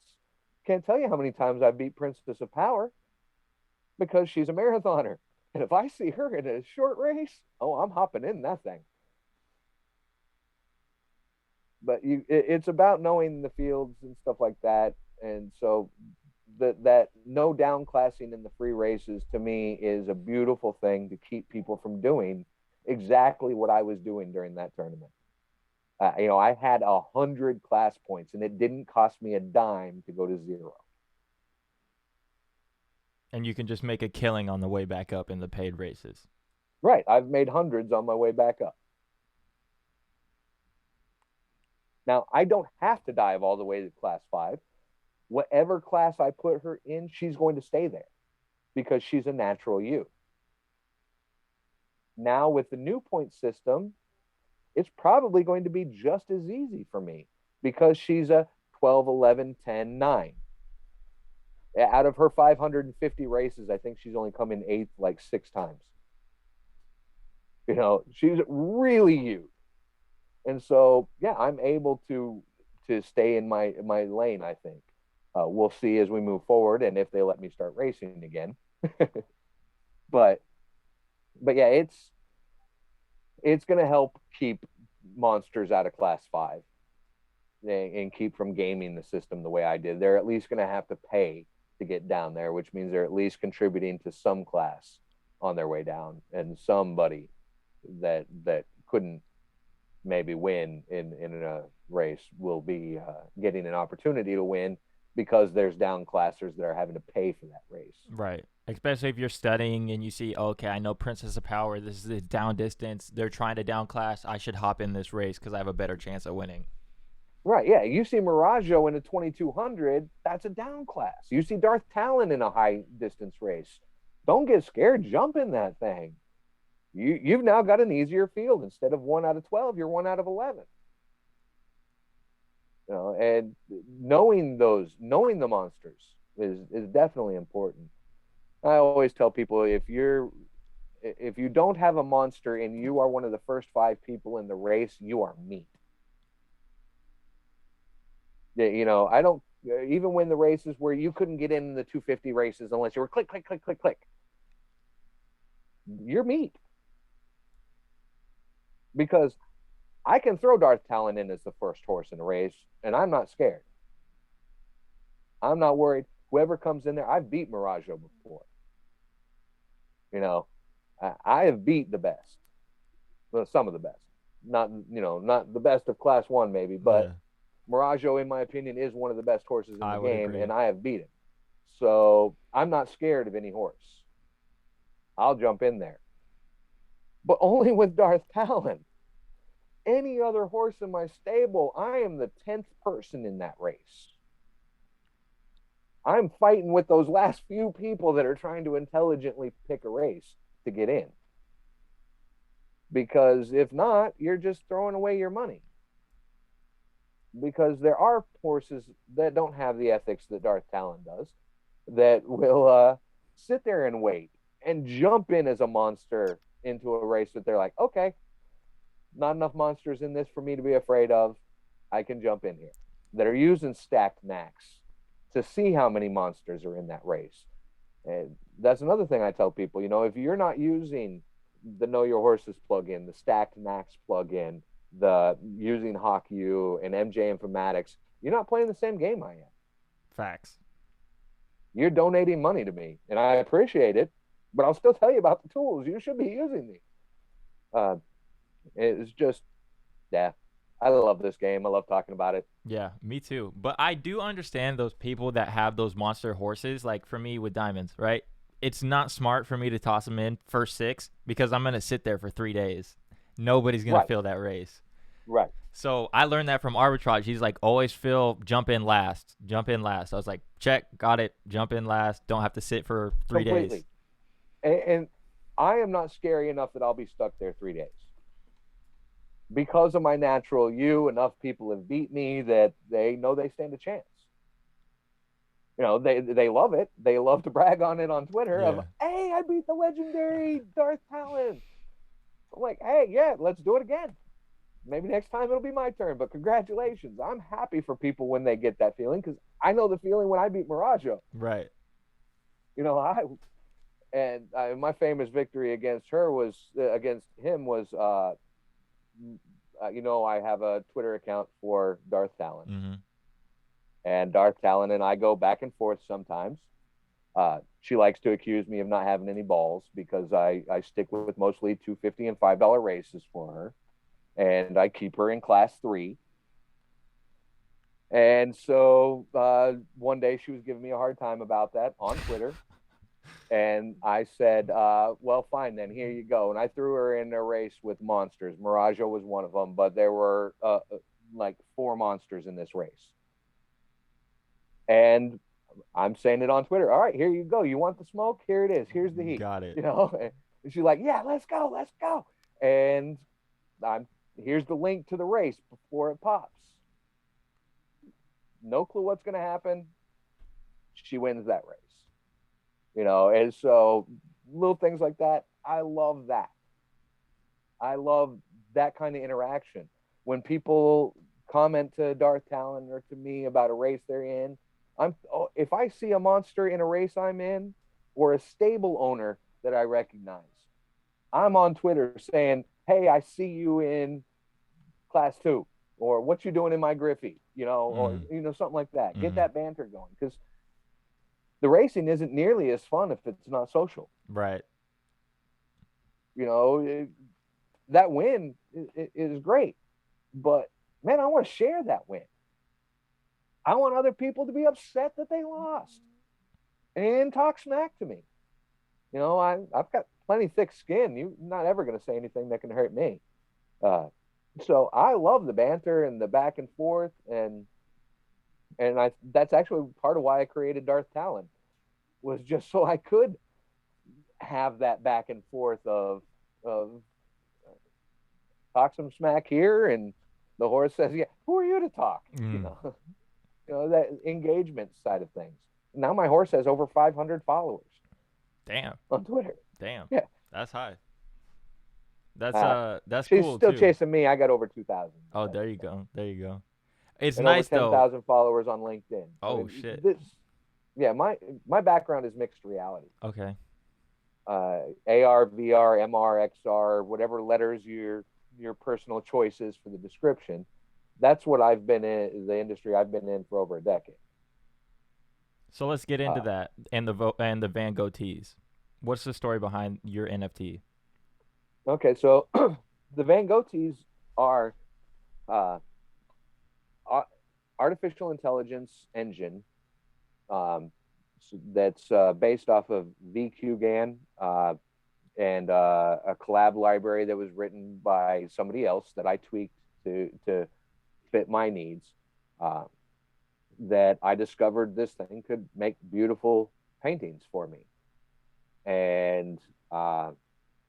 Can't tell you how many times I beat Princess of Power because she's a marathoner. And if I see her in a short race, I'm hopping in that thing. But it's about knowing the fields and stuff like that. And so that no down classing in the free races to me is a beautiful thing to keep people from doing exactly what I was doing during that tournament. I had 100 class points and it didn't cost me a dime to go to 0. And you can just make a killing on the way back up in the paid races. Right. I've made hundreds on my way back up. Now, I don't have to dive all the way to class 5. Whatever class I put her in, she's going to stay there because she's a natural U. Now, with the new point system, it's probably going to be just as easy for me because she's a 12, 11, 10, 9. Out of her 550 races, I think she's only come in 8th like 6 times. She's really huge. And so, yeah, I'm able to stay in my lane, I think. We'll see as we move forward and if they let me start racing again. but yeah, it's going to help keep monsters out of class 5 and keep from gaming the system the way I did. They're at least going to have to pay to get down there, which means they're at least contributing to some class on their way down, and somebody that couldn't maybe win in a race will be getting an opportunity to win because there's downclassers that are having to pay for that race. Right. Especially if you're studying and you see, okay, I know Princess of Power, this is the down distance. They're trying to down class. I should hop in this race because I have a better chance of winning. Right, yeah. You see Miraggio in a 2200, that's a down class. You see Darth Talon in a high distance race. Don't get scared. Jump in that thing. You've now got an easier field. Instead of 1 out of 12, you're 1 out of 11. You know, and knowing the monsters is definitely important. I always tell people, if you don't have a monster and you are one of the first 5 people in the race, you are meat. You know, I don't even win the races where you couldn't get in the 250 races unless you were click, click, click, click, click. You're meat. Because I can throw Darth Talon in as the first horse in a race, and I'm not scared. I'm not worried. Whoever comes in there, I've beat Miraggio before. You know, I have beat the best. Well, some of the best. Not the best of class 1 maybe, but yeah. Miraggio, in my opinion, is one of the best horses in the game, and I have beat him. So I'm not scared of any horse. I'll jump in there. But only with Darth Talon. Any other horse in my stable, I am the 10th person in that race. I'm fighting with those last few people that are trying to intelligently pick a race to get in. Because if not, you're just throwing away your money. Because there are horses that don't have the ethics that Darth Talon does, that will sit there and wait and jump in as a monster into a race that they're like, okay, not enough monsters in this for me to be afraid of. I can jump in here. That are using stacked knacks to see how many monsters are in that race. And that's another thing I tell people, you know, if you're not using the Know Your Horses plugin, the stacked knacks plugin, the using HawkU and MJ Informatics, you're not playing the same game I am. Facts. You're donating money to me, and I appreciate it, but I'll still tell you about the tools. You should be using these. It's just, yeah, I love this game. I love talking about it. Yeah, me too. But I do understand those people that have those monster horses, like for me with diamonds, right? It's not smart for me to toss them in first 6 because I'm going to sit there for 3 days. Nobody's going to fill that race. Right. So I learned that from arbitrage. He's like, always jump in last. Jump in last. I was like, check, got it. Jump in last. Don't have to sit for 3 days. And I am not scary enough that I'll be stuck there 3 days. Because of my natural enough people have beat me that they know they stand a chance. You know, they love it. They love to brag on it on Twitter. Of, hey, I beat the legendary Darth Talon. I'm like, hey, yeah, let's do it again. Maybe next time it'll be my turn, but congratulations. I'm happy for people when they get that feeling, because I know the feeling when I beat Miraggio. Right. You know, my famous victory against him was you know, I have a Twitter account for Darth Talon. Mm-hmm. And Darth Talon and I go back and forth sometimes. She likes to accuse me of not having any balls because I stick with mostly $250 and $5 races for her. And I keep her in class 3. And so one day she was giving me a hard time about that on Twitter. And I said, well, fine, then here you go. And I threw her in a race with monsters. Miraggio was one of them, but there were like 4 monsters in this race. And I'm saying it on Twitter. All right, here you go. You want the smoke? Here it is. Here's the heat. Got it. You know, and she's like, yeah, let's go. And here's the link to the race before it pops. No clue what's going to happen. She wins that race. You know, and so little things like that, I love that. I love that kind of interaction. When people comment to Darth Talon or to me about a race they're in, if I see a monster in a race I'm in, or a stable owner that I recognize, I'm on Twitter saying, hey, I see you in class 2, or what you doing in my Griffey, you know, or, you know, something like that. Get that banter going, because the racing isn't nearly as fun if it's not social. Right. You know, that win is great, but man, I want to share that win. I want other people to be upset that they lost and talk smack to me. I've got plenty thick skin. You're not ever going to say anything that can hurt me. Uh, so I love the banter and the back and forth, and I that's actually part of why I created Darth Talon, was just so I could have that back and forth of talk some smack here, and the horse says, "Yeah, who are you to talk?" You Mm. know, that engagement side of things. Now my horse has over 500 followers Damn. on Twitter. Damn. Yeah, That's high. That's uh, that's she's cool still too. chasing me. I got over 2,000, Oh, there you go. There you go. It's and over nice though. 10,000 followers on LinkedIn. I Oh mean, shit. this, yeah, my background is mixed reality. Okay. AR, VR, MR, XR, whatever letters your personal choice is for the description. That's what I've been in, the industry I've been in for over a decade. So let's get into Uh, that and the Van Gogh tees. What's the story behind your NFT? okay, so the Van Gogh tees are uh, artificial intelligence engine, that's based off of VQGAN, and a collab library that was written by somebody else that I tweaked to fit my needs. Uh, that I discovered this thing could make beautiful paintings for me, and a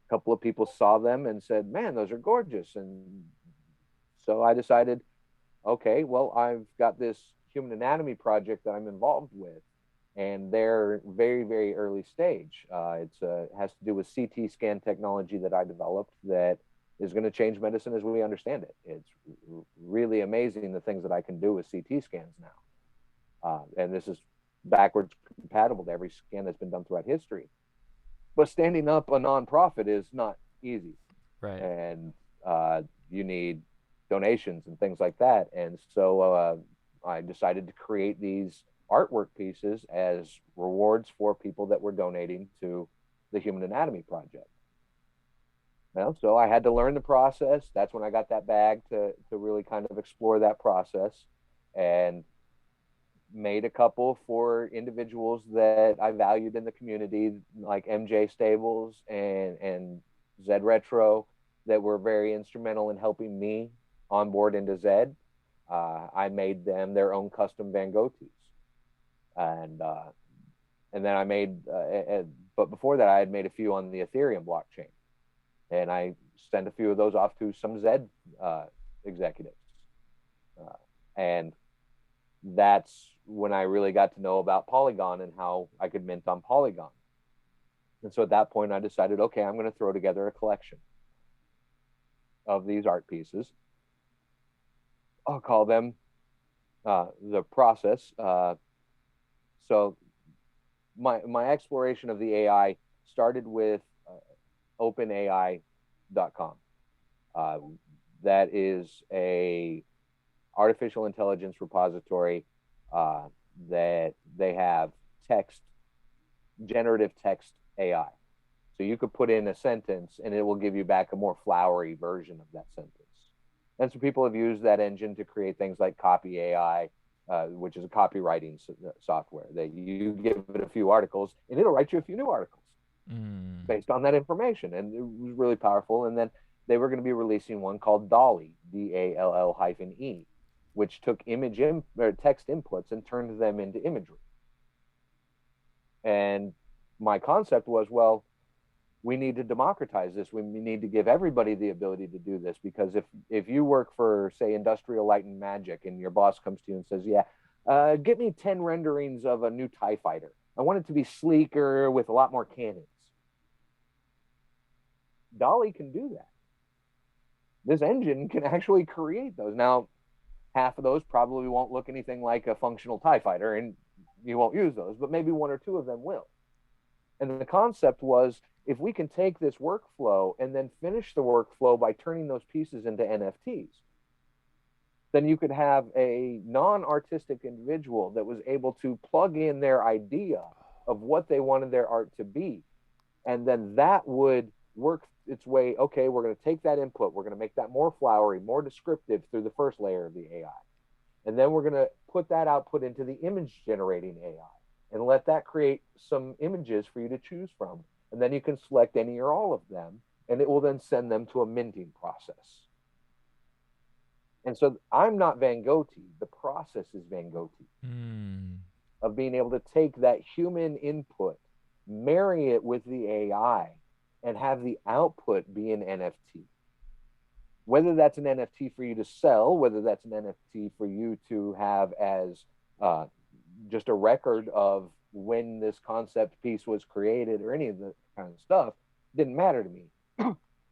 couple of people saw them and said, "Man, those are gorgeous." And so I decided, okay, well, I've got this human anatomy project that I'm involved with, and they're very, very early stage. Has to do with CT scan technology that I developed that is going to change medicine as we understand it. It's really amazing the things that I can do with CT scans now, and this is backwards compatible to every scan that's been done throughout history. But standing up a nonprofit is not easy, Right. and you need donations and things like that. And so I decided to create these artwork pieces as rewards for people that were donating to the Human Anatomy Project. Well, so I had to learn the process. That's when I got that bag to really kind of explore that process, and made a couple for individuals that I valued in the community, like MJ Stables and Zed Retro, that were very instrumental in helping me on board into Zed. I made them their own custom Van Gogh tees, and then I made, but before that, I had made a few on the Ethereum blockchain, and I sent a few of those off to some Zed executives, and that's when I really got to know about Polygon and how I could mint on Polygon. And so at that point, I decided, okay, I'm going to throw together a collection of these art pieces. I'll call them the process. So my exploration of the AI started with OpenAI.com. Uh, that is a artificial intelligence repository uh, that they have generative text AI. So you could put in a sentence and it will give you back a more flowery version of that sentence. And so people have used that engine to create things like Copy AI, which is a copywriting software that you give it a few articles and it'll write you a few new articles based on that information. And it was really powerful. And then they were going to be releasing one called Dolly, DALL-E, which took or text inputs and turned them into imagery. And my concept was, well, we need to democratize this. We need to give everybody the ability to do this, because if you work for, say, Industrial Light and Magic, and your boss comes to you and says, yeah, get me 10 renderings of a new TIE fighter. I want it to be sleeker with a lot more cannons. Dolly can do that. This engine can actually create those. Now, half of those probably won't look anything like a functional TIE fighter, and you won't use those, but maybe one or two of them will. And the concept was, if we can take this workflow and then finish the workflow by turning those pieces into NFTs, then you could have a non-artistic individual that was able to plug in their idea of what they wanted their art to be. And then that would work its way. Okay, we're going to take that input. We're going to make that more flowery, more descriptive through the first layer of the AI. And then we're going to put that output into the image generating AI and let that create some images for you to choose from. And then you can select any or all of them, and it will then send them to a minting process. And so I'm not Van Gogh. The process is Van Gogh of being able to take that human input, marry it with the AI, and have the output be an NFT. Whether that's an NFT for you to sell, whether that's an NFT for you to have as just a record of when this concept piece was created or any of the kind of stuff, didn't matter to me.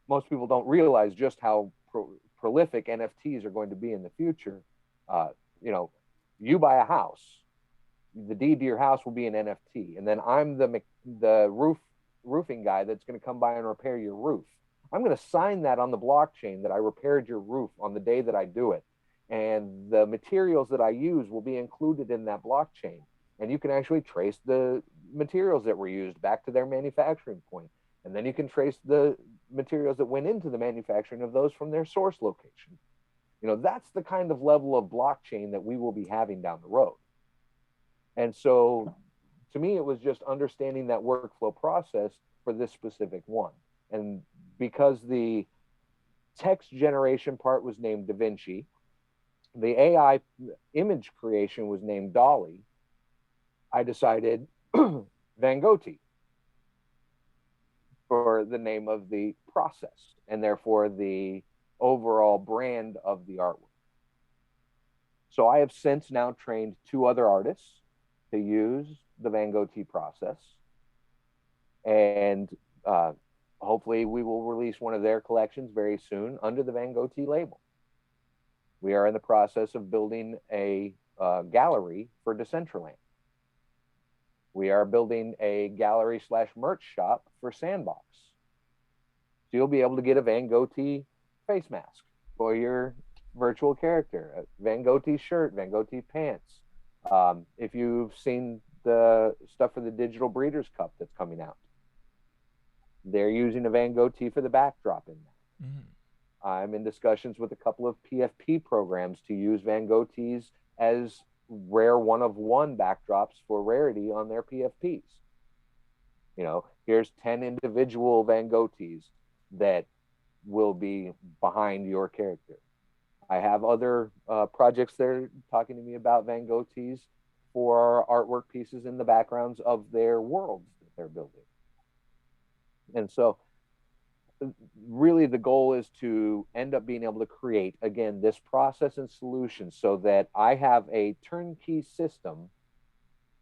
Most people don't realize just how prolific NFTs are going to be in the future. You know, you buy a house, the deed to your house will be an NFT, and then I'm the roofing guy that's going to come by and repair your roof. I'm going to sign that on the blockchain that I repaired your roof on the day that I do it, and the materials that I use will be included in that blockchain. And you can actually trace the materials that were used back to their manufacturing point. And then you can trace the materials that went into the manufacturing of those from their source location. You know, that's the kind of level of blockchain that we will be having down the road. And so to me, it was just understanding that workflow process for this specific one. And because the text generation part was named Da Vinci, the AI image creation was named Dolly, I decided Van Gogh for the name of the process and therefore the overall brand of the artwork. So I have since now trained 2 other artists to use the Van Gogh process, and hopefully we will release one of their collections very soon under the Van Gogh label. We are in the process of building a gallery for Decentraland. We are building a gallery / merch shop for Sandbox. So you'll be able to get a Van Gogh face mask for your virtual character, a Van Gogh shirt, Van Gogh pants. If you've seen the stuff for the Digital Breeders' Cup that's coming out, they're using a Van Gogh for the backdrop in that. I'm in discussions with a couple of PFP programs to use Van Gogh as rare one-of-one backdrops for rarity on their PFPs. You know, here's 10 individual Van Gogh that will be behind your character. I have other projects they're talking to me about Van Gogh for artwork pieces in the backgrounds of their worlds that they're building. And so really the goal is to end up being able to create, again, this process and solution so that I have a turnkey system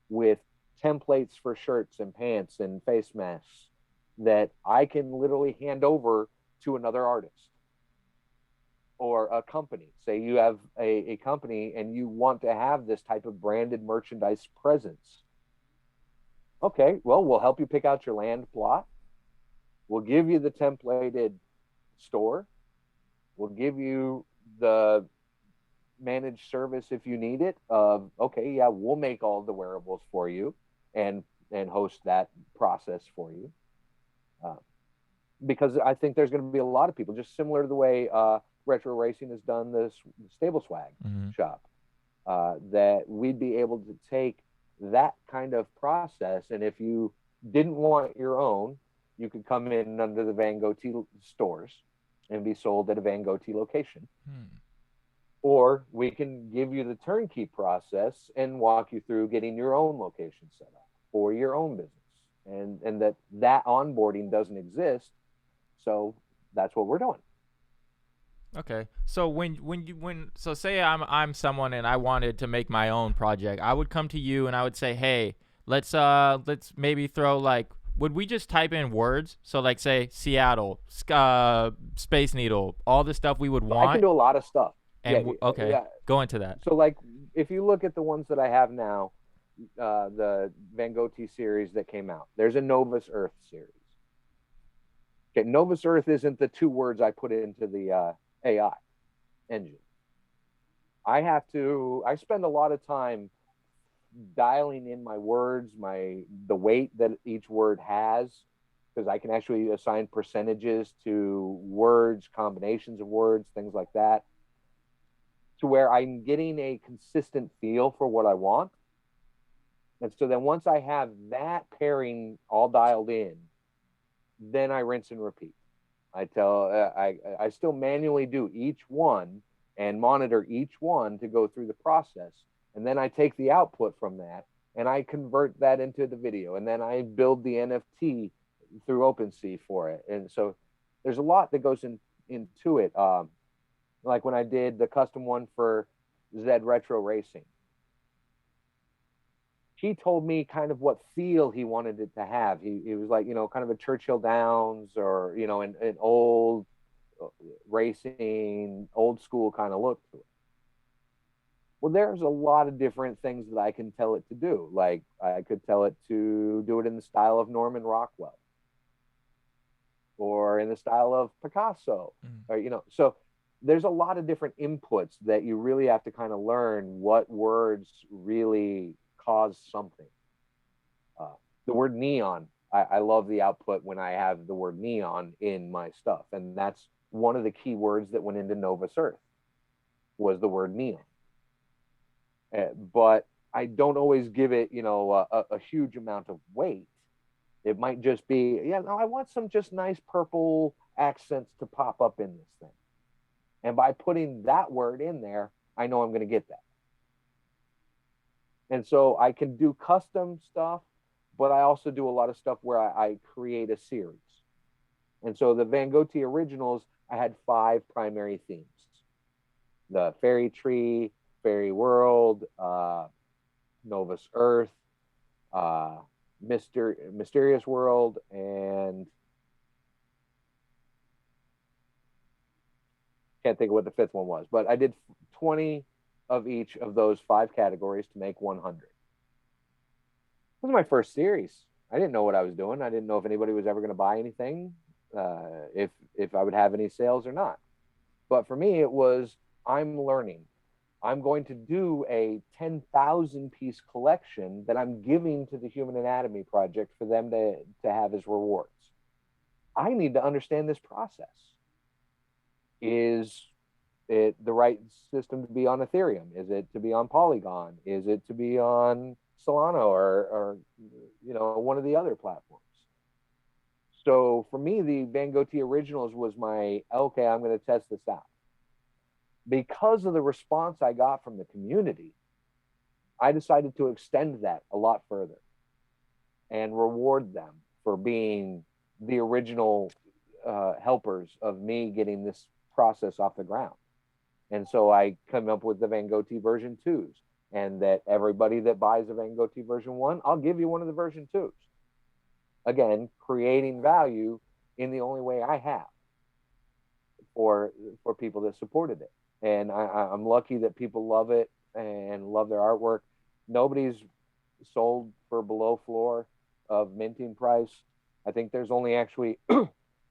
with templates for shirts and pants and face masks that I can literally hand over to another artist or a company. Say you have a company and you want to have this type of branded merchandise presence. Okay, well, we'll help you pick out your land plot. We'll give you the templated store. We'll give you the managed service if you need it. Okay, yeah, we'll make all the wearables for you and host that process for you. Because I think there's going to be a lot of people, just similar to the way Retro Racing has done this Stable Swag shop, that we'd be able to take that kind of process. And if you didn't want your own, you could come in under the Van Gogh stores and be sold at a Van Gogh location. Or we can give you the turnkey process and walk you through getting your own location set up for your own business. And that onboarding doesn't exist. So that's what we're doing. Okay. So so say I'm someone and I wanted to make my own project, I would come to you and I would say, hey, let's maybe throw would we just type in words? So say Seattle, Space Needle, all the stuff we would want. I can do a lot of stuff. And go into that. So if you look at the ones that I have now, the Van Gogh series that came out, there's a Novus Earth series. Okay, Novus Earth isn't the 2 words I put into the AI engine. I spend a lot of time dialing in my words, the weight that each word has, because I can actually assign percentages to words, combinations of words, things like that. to where I'm getting a consistent feel for what I want. And so then once I have that pairing all dialed in, then I rinse and repeat. I still manually do each one and monitor each one to go through the process. And then I take the output from that and I convert that into the video. And then I build the NFT through OpenSea for it. And so there's a lot that goes into it. Like when I did the custom one for Zed Retro Racing, he told me kind of what feel he wanted it to have. He was like, kind of a Churchill Downs or, an old racing, old school kind of look to it. Well, there's a lot of different things that I can tell it to do. Like I could tell it to do it in the style of Norman Rockwell or in the style of Picasso, or, so there's a lot of different inputs that you really have to kind of learn what words really cause something. The word neon, I love the output when I have the word neon in my stuff. And that's one of the key words that went into Novus Earth was the word neon. But I don't always give it, a huge amount of weight. It might just be, I want some just nice purple accents to pop up in this thing. And by putting that word in there, I know I'm going to get that. And so I can do custom stuff, but I also do a lot of stuff where I create a series. And so the Van Gogh Originals, I had 5 primary themes. The Fairy Tree, Fairy World, Novus Earth, Mysterious World, and can't think of what the 5th one was, but I did 20 of each of those 5 categories to make 100. This was my first series. I didn't know what I was doing. I didn't know if anybody was ever going to buy anything, if I would have any sales or not. But for me, it was, I'm learning. I'm going to do a 10,000 piece collection that I'm giving to the Human Anatomy Project for them to have as rewards. I need to understand this process. Is it the right system to be on Ethereum? Is it to be on Polygon? Is it to be on Solana or one of the other platforms? So for me, the Van Gogh Originals was my, okay, I'm going to test this out. Because of the response I got from the community, I decided to extend that a lot further and reward them for being the original helpers of me getting this process off the ground. And so I come up with the Van Gogh version 2s, and that everybody that buys a Van Gogh version 1, I'll give you one of the version 2s. Again, creating value in the only way I have for people that supported it. And I'm lucky that people love it and love their artwork. Nobody's sold for below floor of minting price. I think there's only actually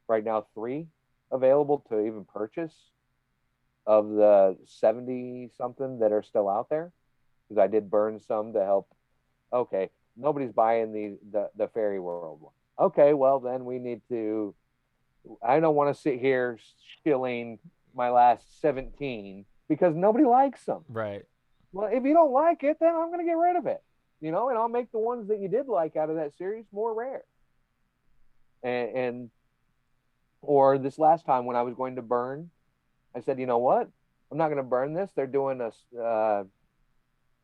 right now 3 available to even purchase of the 70 something that are still out there, because I did burn some to help. Okay, nobody's buying the Fairy World one. Okay, well then we need to, I don't want to sit here shilling my last 17 because nobody likes them. Right. Well, if you don't like it, then I'm going to get rid of it, and I'll make the ones that you did like out of that series more rare. And or this last time when I was going to burn, I said, you know what? I'm not going to burn this. They're doing a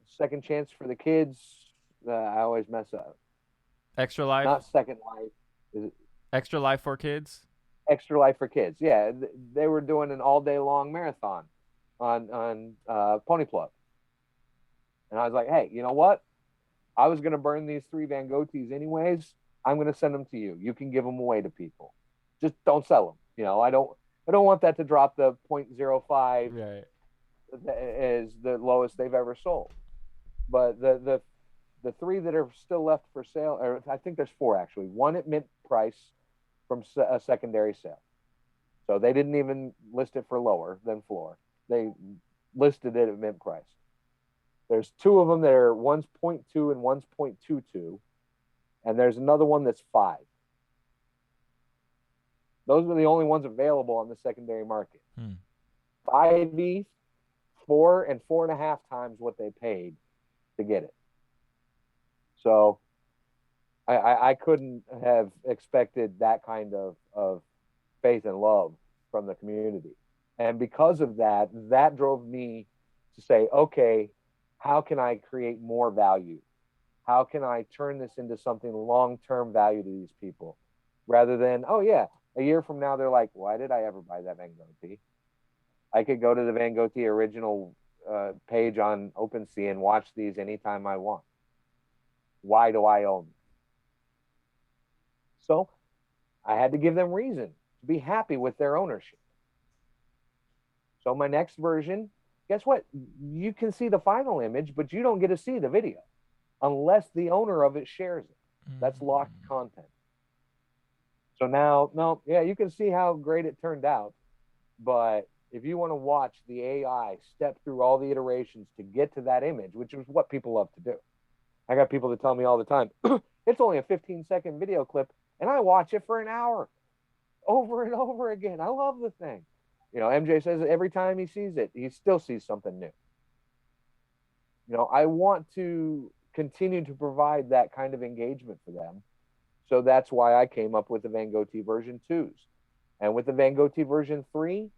second chance for the kids. I always mess up. Extra life? Not Second Life. Is it Extra life for kids? Extra Life for Kids. Yeah, they were doing an all-day long marathon on Pony Club. And I was like, hey, you know what? I was going to burn these 3 Van Gogh anyways. I'm going to send them to you. You can give them away to people. Just don't sell them. I don't want that to drop the 0.05 right. as the lowest they've ever sold. But the 3 that are still left for sale, or I think there's 4 actually. 1 at mint price from a secondary sale. So they didn't even list it for lower than floor. They listed it at mint price. There's 2 of them that are 1.2 and 1.22, and there's another one that's 5. Those are the only ones available on the secondary market. 5 ETH, four and a half times what they paid to get it. So I couldn't have expected that kind of faith and love from the community. And because of that, that drove me to say, okay, how can I create more value? How can I turn this into something long-term value to these people? Rather than, oh yeah, a year from now, they're like, why did I ever buy that Van Gogh? I could go to the Van Gogh original page on OpenSea and watch these anytime I want. Why do I own them? So I had to give them reason to be happy with their ownership. So my next version, guess what? You can see the final image, but you don't get to see the video unless the owner of it shares it. That's locked content. So now, no, yeah, you can see how great it turned out. But if you want to watch the AI step through all the iterations to get to that image, which is what people love to do. I got people that tell me all the time, it's only a 15-second video clip, and I watch it for an hour over and over again. I love the thing. You know, MJ says that every time he sees it, he still sees something new. You know, I want to continue to provide that kind of engagement for them. So that's why I came up with the Van Gogh version 2s. And with the Van Gogh version 3,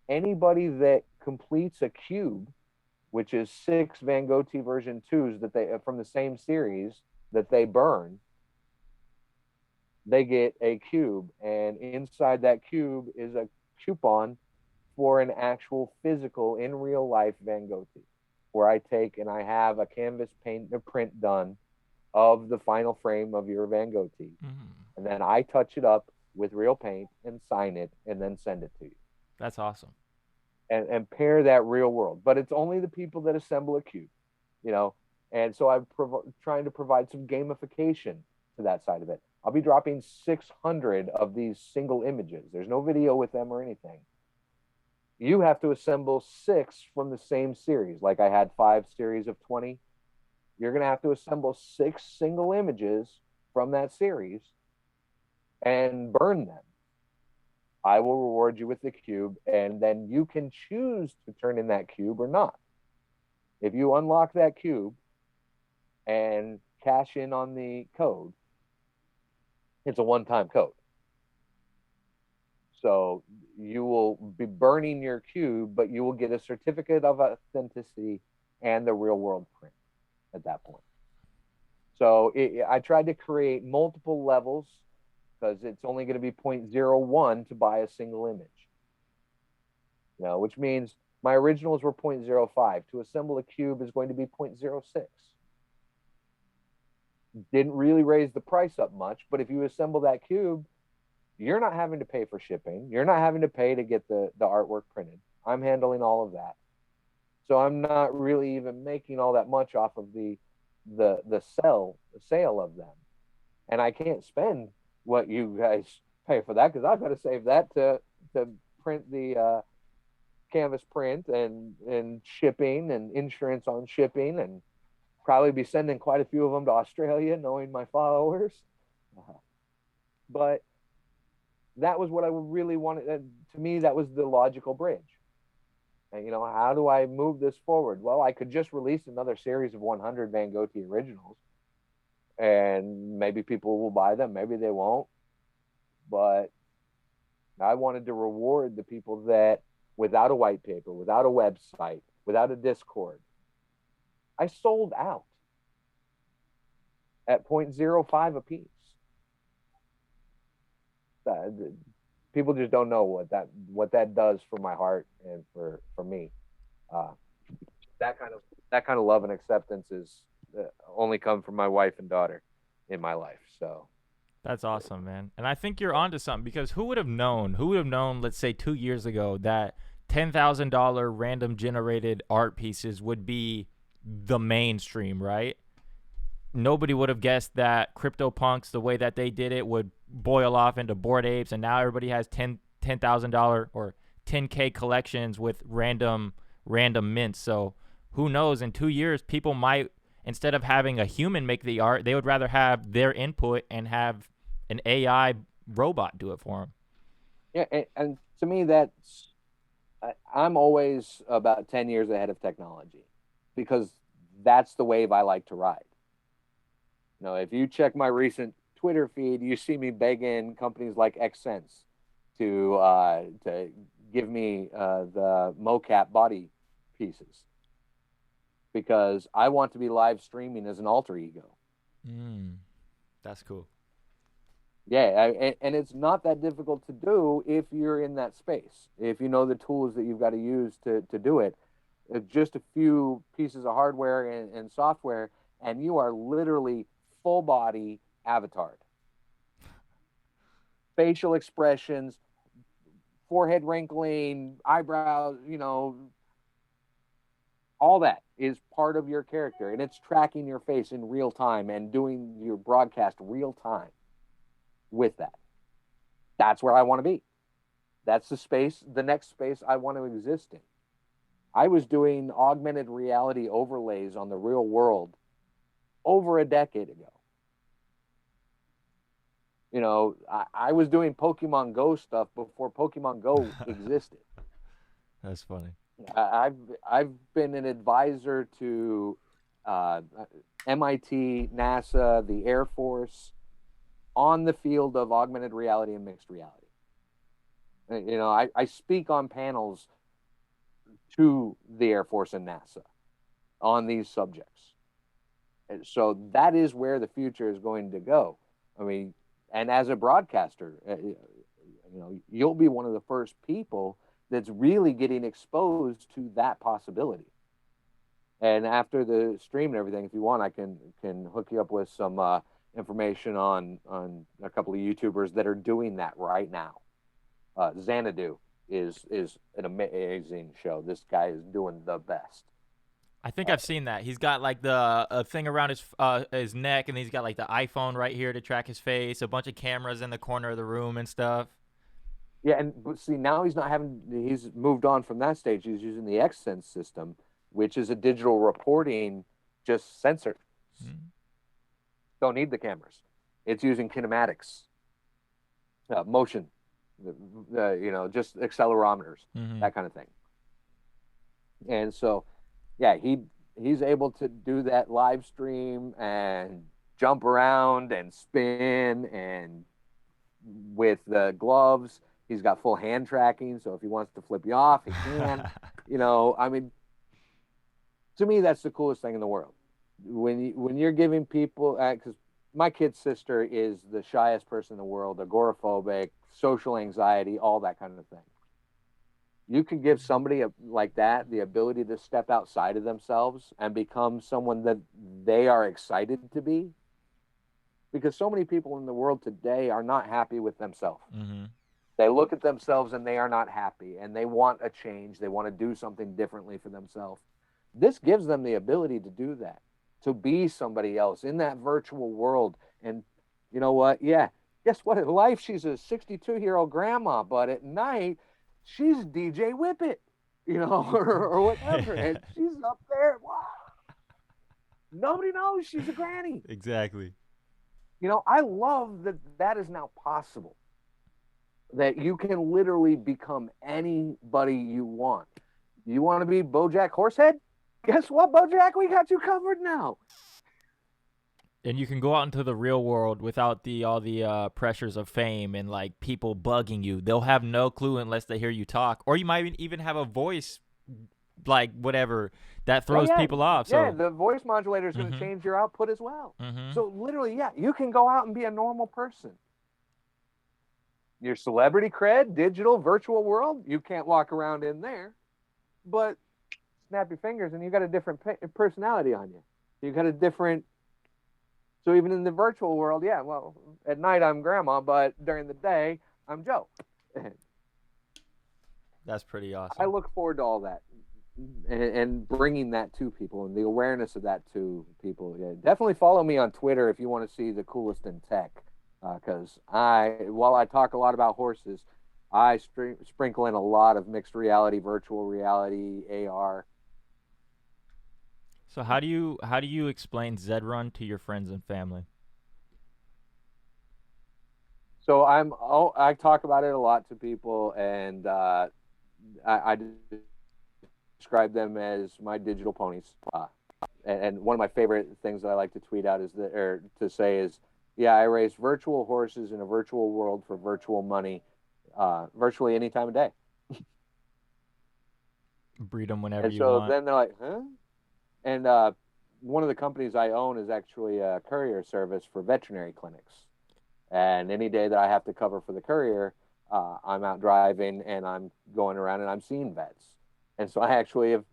anybody that completes a cube, which is 6 Van Gogh version 2s that they from the same series that they burn, they get a cube, and inside that cube is a coupon for an actual physical in real life Van Gogh, where I take and I have a canvas paint a print done of the final frame of your Van Gogh, and then I touch it up with real paint and sign it and then send it to you. That's awesome. And pair that real world, but it's only the people that assemble a cube, you know. And so I'm trying to provide some gamification to that side of it. I'll be dropping 600 of these single images. There's no video with them or anything. You have to assemble 6 from the same series. Like I had 5 series of 20. You're going to have to assemble 6 single images from that series and burn them. I will reward you with the cube, and then you can choose to turn in that cube or not. If you unlock that cube and cash in on the code, it's a one-time code. So you will be burning your cube, but you will get a certificate of authenticity and the real world print at that point. So I tried to create multiple levels because it's only going to be 0.01 to buy a single image. You know, which means my originals were 0.05. To assemble a cube is going to be 0.06. Didn't really raise the price up much, but if you assemble that cube, you're not having to pay for shipping. You're not having to pay to get the artwork printed. I'm handling all of that. So I'm not really even making all that much off of the sale of them. And I can't spend what you guys pay for that because I've got to save that to print the canvas print and shipping and insurance on shipping, and probably be sending quite a few of them to Australia, knowing my followers. But that was what I really wanted. To me, that was the logical bridge. And, you know, how do I move this forward? Well, I could just release another series of 100 Van Gogh originals, and maybe people will buy them. Maybe they won't. But I wanted to reward the people that, without a white paper, without a website, without a Discord, I sold out at 0.05 a piece. People just don't know what that does for my heart and for me. That kind of love and acceptance is only come from my wife and daughter in my life. So that's awesome, man. And I think you're onto something, because who would have known, let's say 2 years ago, that $10,000 random generated art pieces would be the mainstream, right? Nobody would have guessed that CryptoPunks, the way that they did it, would boil off into Bored Apes, and now everybody has $10,000 or 10K collections with random mints. So who knows? In 2 years, people might, instead of having a human make the art, they would rather have their input and have an AI robot do it for them. Yeah, and to me, that's I'm always about 10 years ahead of technology because that's the wave I like to ride. If you check my recent Twitter feed, you see me begging companies like XSense to give me the mocap body pieces because I want to be live streaming as an alter ego. That's cool. Yeah, and it's not that difficult to do if you're in that space. If you know the tools that you've got to use to do it, just a few pieces of hardware and software, and you are literally full body avatared. Facial expressions, forehead wrinkling, eyebrows, all that is part of your character, and it's tracking your face in real time and doing your broadcast real time with that. That's where I want to be. That's the next space I want to exist in. I was doing augmented reality overlays on the real world over a decade ago. I was doing Pokemon Go stuff before Pokemon Go existed. That's funny. I've been an advisor to MIT, NASA, the Air Force on the field of augmented reality and mixed reality. I speak on panels to the Air Force and NASA on these subjects. And so that is where the future is going to go. I mean, and as a broadcaster, you'll be one of the first people that's really getting exposed to that possibility. And after the stream and everything, if you want, I can hook you up with some information on a couple of YouTubers that are doing that right now. Xanadu is an amazing show. This guy is doing the best. I think I've seen that. He's got like the thing around his neck, and he's got like the iPhone right here to track his face. A bunch of cameras in the corner of the room and stuff. Yeah, but see, now he's moved on from that stage. He's using the XSense system, which is a digital reporting just sensor. Don't need the cameras. It's using kinematics, motion, just accelerometers, that kind of thing. And so, yeah, he's able to do that live stream and jump around and spin, and with the gloves, he's got full hand tracking. So if he wants to flip you off, he can. I mean, to me, that's the coolest thing in the world. When you're giving people, because my kid's sister is the shyest person in the world, agoraphobic, social anxiety, all that kind of thing. You can give somebody like that the ability to step outside of themselves and become someone that they are excited to be. Because so many people in the world today are not happy with themselves. They look at themselves and they are not happy, and they want a change. They want to do something differently for themselves. This gives them the ability to do that, to be somebody else in that virtual world. And you know what? Yeah, guess what? In life, she's a 62-year-old grandma, but at night, she's DJ Whippet, or whatever. And she's up there. Wow. Nobody knows she's a granny. Exactly. I love that is now possible. That you can literally become anybody you want. You want to be BoJack Horsehead? Guess what, BoJack? We got you covered now. And you can go out into the real world without all the pressures of fame and like people bugging you. They'll have no clue unless they hear you talk, or you might even have a voice, like whatever, that throws people off. Yeah, the voice modulator is going to change your output as well. So literally, yeah, you can go out and be a normal person. Your celebrity cred, digital, virtual world, you can't walk around in there, but snap your fingers and you got a different personality on you. You got a different. So even in the virtual world, yeah, well, at night I'm grandma, but during the day I'm Joe. That's pretty awesome. I look forward to all that and bringing that to people and the awareness of that to people. Yeah, definitely follow me on Twitter if you want to see the coolest in tech. Because while I talk a lot about horses, I sprinkle in a lot of mixed reality, virtual reality, AR. So how do you explain Zed Run to your friends and family? So I talk about it a lot to people, and I describe them as my digital ponies. And one of my favorite things that I like to tweet out is that, or to say is, yeah, I race virtual horses in a virtual world for virtual money, virtually any time of day. Breed them whenever And you so want. then they're like, huh? And one of the companies I own is actually a courier service for veterinary clinics. And any day that I have to cover for the courier, I'm out driving and I'm going around and I'm seeing vets. And so I actually have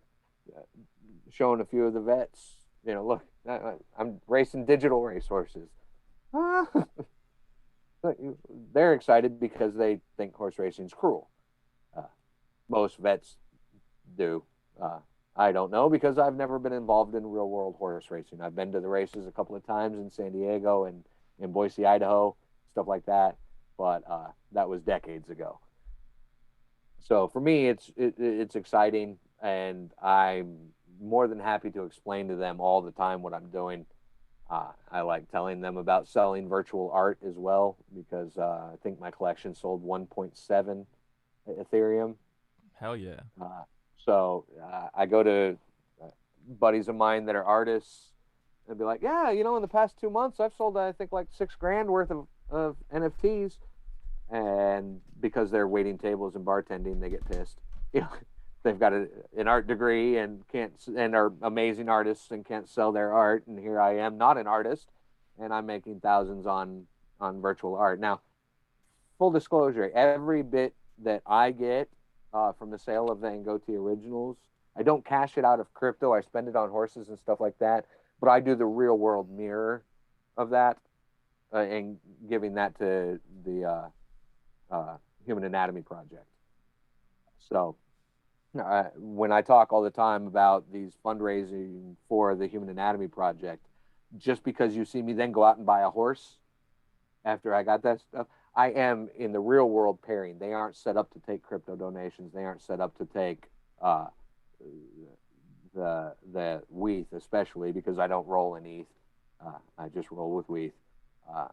shown a few of the vets, look, I'm racing digital racehorses. They're excited because they think horse racing is cruel. Uh, Most vets do. Uh, I don't know because I've never been involved in real world horse racing. I've been to the races a couple of times in San Diego and in Boise, Idaho, stuff like that. But that was decades ago. So for me, it's exciting, and I'm more than happy to explain to them all the time what I'm doing. I like telling them about selling virtual art as well because I think my collection sold 1.7 Ethereum. Hell yeah. I go to buddies of mine that are artists and be like, yeah, in the past 2 months, I've sold, I think, like 6 grand worth of NFTs. And because they're waiting tables and bartending, they get pissed. You know, they've got an art degree and can't, and are amazing artists and can't sell their art. And here I am, not an artist, and I'm making thousands on virtual art. Now, full disclosure, every bit that I get from the sale of Van Gogh originals, I don't cash it out of crypto. I spend it on horses and stuff like that. But I do the real world mirror of that and giving that to the Human Anatomy Project. So when I talk all the time about these fundraising for the Human Anatomy Project, just because you see me then go out and buy a horse after I got that stuff, I am in the real world pairing. They aren't set up to take crypto donations. They aren't set up to take uh, the WETH, especially because I don't roll in ETH. I just roll with WETH. Uh,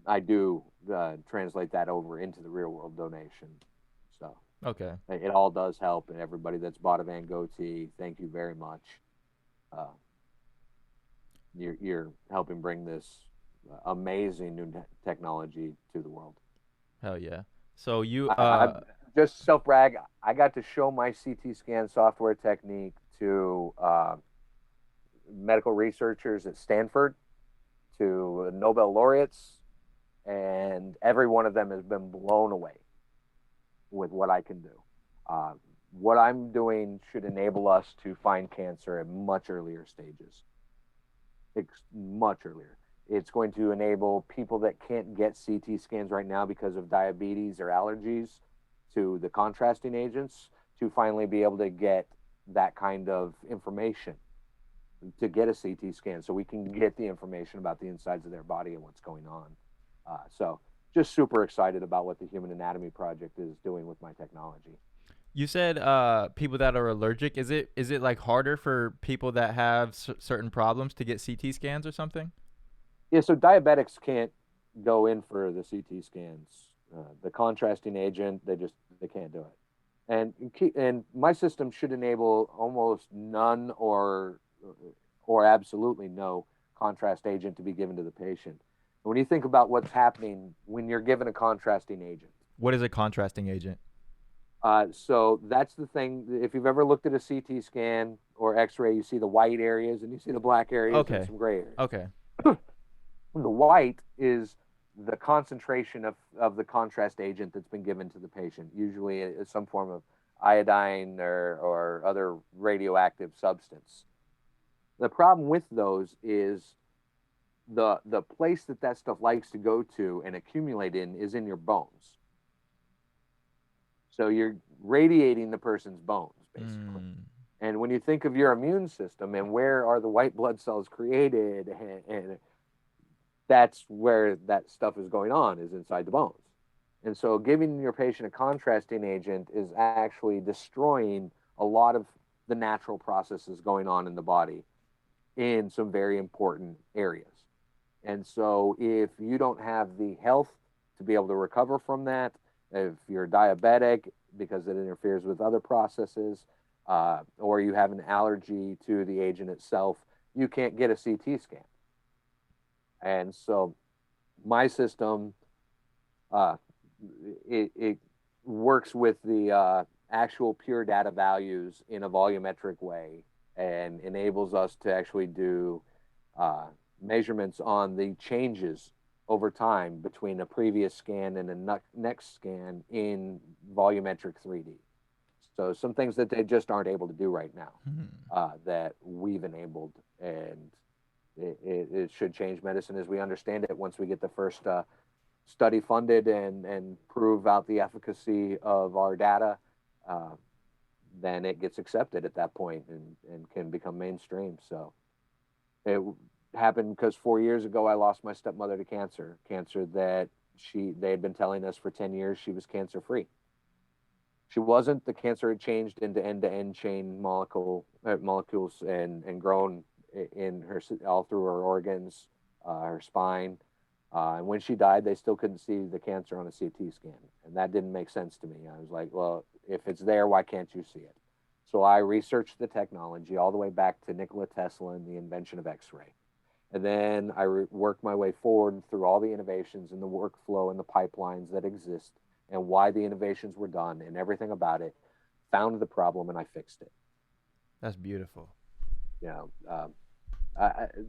I do translate that over into the real world donation. So Okay. it all does help. And everybody that's bought a Van Gogh tee, thank you very much. Uh, you're helping bring this amazing new technology to the world. Hell yeah. So you I just self brag. I got to show my CT scan software technique to medical researchers at Stanford, to Nobel laureates, and every one of them has been blown away with what I can do. Uh, what I'm doing should enable us to find cancer at much earlier stages, much earlier. It's going to enable people that can't get CT scans right now because of diabetes or allergies to the contrasting agents to finally be able to get that kind of information to get a CT scan so we can get the information about the insides of their body and what's going on. So just super excited about what the Human Anatomy Project is doing with my technology. you said people that are allergic. Is it like harder for people that have certain problems to get CT scans or something? Yeah, so diabetics can't go in for the CT scans. The contrasting agent, they can't do it. And my system should enable almost none or absolutely no contrast agent to be given to the patient. And when you think about what's happening when you're given a contrasting agent, What is a contrasting agent? so that's the thing. If you've ever looked at a CT scan or X-ray, you see the white areas and you see the black areas and Okay. some gray areas. Okay. The white is the concentration of the contrast agent that's been given to the patient, usually some form of iodine or other radioactive substance. The problem with those is the place that stuff likes to go to and accumulate in is in your bones. So you're radiating the person's bones, basically. Mm, And when you think of your immune system and where are the white blood cells created, and that's where that stuff is going on, is inside the bones. And so giving your patient a contrasting agent is actually destroying a lot of the natural processes going on in the body in some very important areas. And so if you don't have the health to be able to recover from that, If you're diabetic, because it interferes with other processes, or you have an allergy to the agent itself, you can't get a CT scan. And so my system, uh, it works with the actual pure data values in a volumetric way and enables us to actually do uh, measurements on the changes over time between a previous scan and a next scan in volumetric 3D. So some things that they just aren't able to do right now that we've enabled, and it should change medicine as we understand it once we get the first study funded and prove out the efficacy of our data. Then it gets accepted at that point and can become mainstream. So it happened because 4 years ago I lost my stepmother to cancer that they had been telling us for 10 years she was cancer free. She wasn't. The cancer had changed into end-to-end chain molecules and grown in her all through her organs, her spine. And when she died, they still couldn't see the cancer on a CT scan, and that didn't make sense to me. I was like, well, if it's there, why can't you see it? So I researched the technology all the way back to Nikola Tesla and the invention of X-ray. And then I worked my way forward through all the innovations and the workflow and the pipelines that exist and why the innovations were done and everything about it, found the problem, and I fixed it. That's beautiful. You know,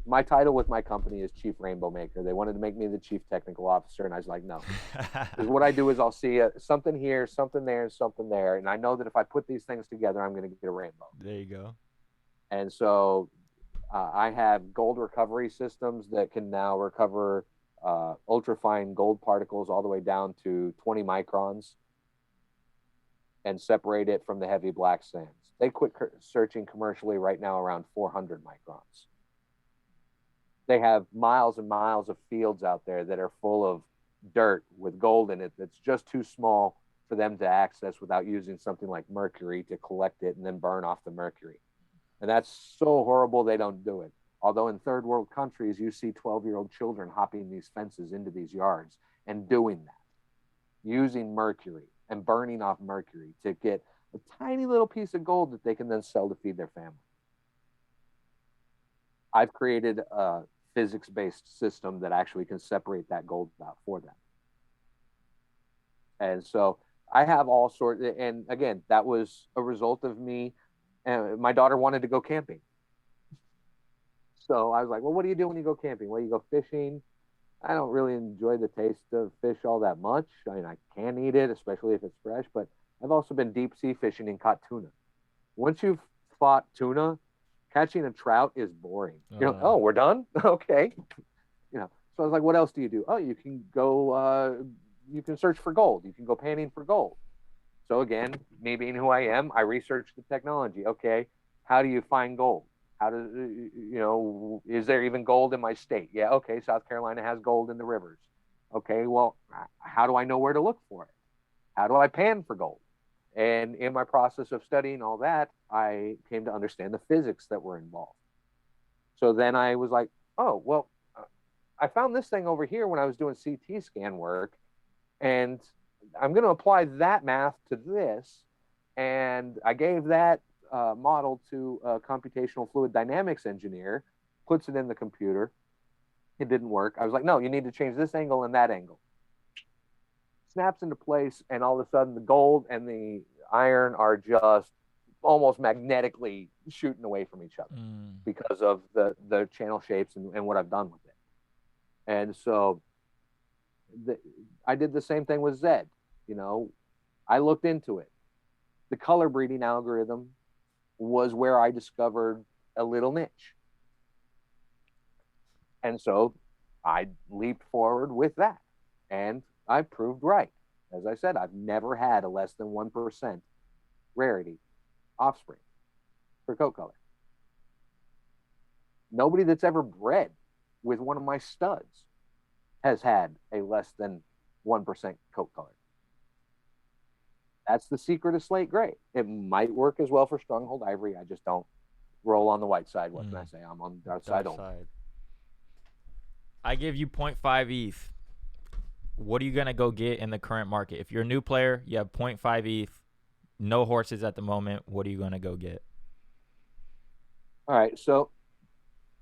my title with my company is Chief Rainbow Maker. They wanted to make me the Chief Technical Officer, and I was like, no. Because what I do is I'll see something here, something there, and something there, and I know that if I put these things together, I'm going to get a rainbow. There you go. And so I have gold recovery systems that can now recover ultrafine gold particles all the way down to 20 microns and separate it from the heavy black sands. They quit searching commercially right now around 400 microns. They have miles and miles of fields out there that are full of dirt with gold in it that's just too small for them to access without using something like mercury to collect it and then burn off the mercury. And that's so horrible they don't do it. Although in third world countries, you see 12-year-old children hopping these fences into these yards and doing that, using mercury and burning off mercury to get a tiny little piece of gold that they can then sell to feed their family. I've created a physics-based system that actually can separate that gold out for them. And so I have all sorts, and again, that was a result of me. My daughter wanted to go camping. So I was like, well, what do you do when you go camping? Well, you go fishing. I don't really enjoy the taste of fish all that much. I mean, I can eat it, especially if it's fresh, but I've also been deep sea fishing and caught tuna. Once you've fought tuna, catching a trout is boring. You know, oh, we're done? Okay. You know, so I was like, what else do you do? Oh, you can go, you can search for gold. You can go panning for gold. So again, me being who I am, I researched the technology. Okay, how do you find gold? How does, you know, is there even gold in my state? Yeah, okay, South Carolina has gold in the rivers. Okay, well, how do I know where to look for it? How do I pan for gold? And in my process of studying all that, I came to understand the physics that were involved. So then I was like, oh, well, I found this thing over here when I was doing CT scan work, and I'm going to apply that math to this. And I gave that model to a computational fluid dynamics engineer, puts it in the computer. It didn't work. I was like, no, you need to change this angle and that angle. Snaps into place, and all of a sudden the gold and the iron are just almost magnetically shooting away from each other because of the channel shapes and what I've done with it. And so I did the same thing with Zed. You know, I looked into it. The color breeding algorithm was where I discovered a little niche. And so I leaped forward with that. And I proved right. As I said, I've never had a less than 1% rarity offspring for coat color. Nobody that's ever bred with one of my studs has had a less than 1% coat color. That's the secret of slate gray. It might work as well for stronghold ivory. I just don't roll on the white side. What can I say? I'm on the dark side only. I give you 0.5 ETH. what are you gonna go get in the current market? If you're a new player, you have 0.5 ETH, no horses at the moment. What are you gonna go get? All right. So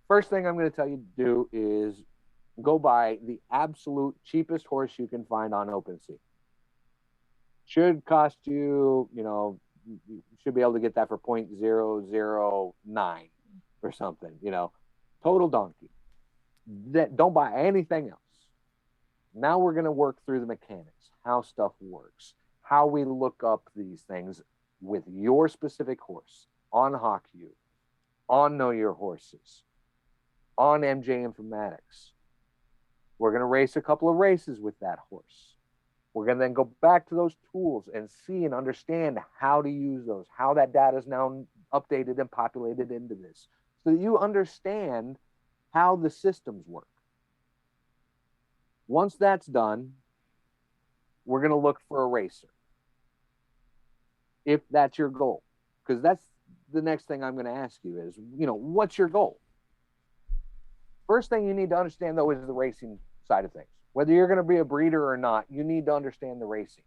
first thing I'm going to tell you to do is go buy the absolute cheapest horse you can find on OpenSea. Should cost you, you should be able to get that for 0.009 or something, total donkey. Don't buy anything else. Now we're going to work through the mechanics, how stuff works, how we look up these things with your specific horse on HawkU, on Know Your Horses, on MJ Informatics. We're going to race a couple of races with that horse. We're going to then go back to those tools and see and understand how to use those, how that data is now updated and populated into this, so that you understand how the systems work. Once that's done, we're going to look for a racer, if that's your goal, because that's the next thing I'm going to ask you is, what's your goal? First thing you need to understand, though, is the racing side of things. Whether you're going to be a breeder or not, you need to understand the racing.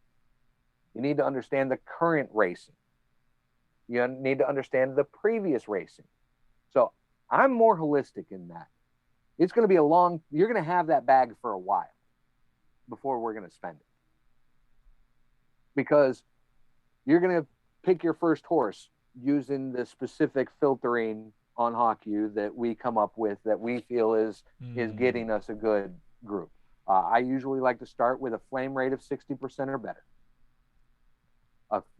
You need to understand the current racing. You need to understand the previous racing. So I'm more holistic in that. It's going to be you're going to have that bag for a while before we're going to spend it. Because you're going to pick your first horse using the specific filtering on HawkU that we come up with that we feel is getting us a good group. I usually like to start with a flame rate of 60% or better,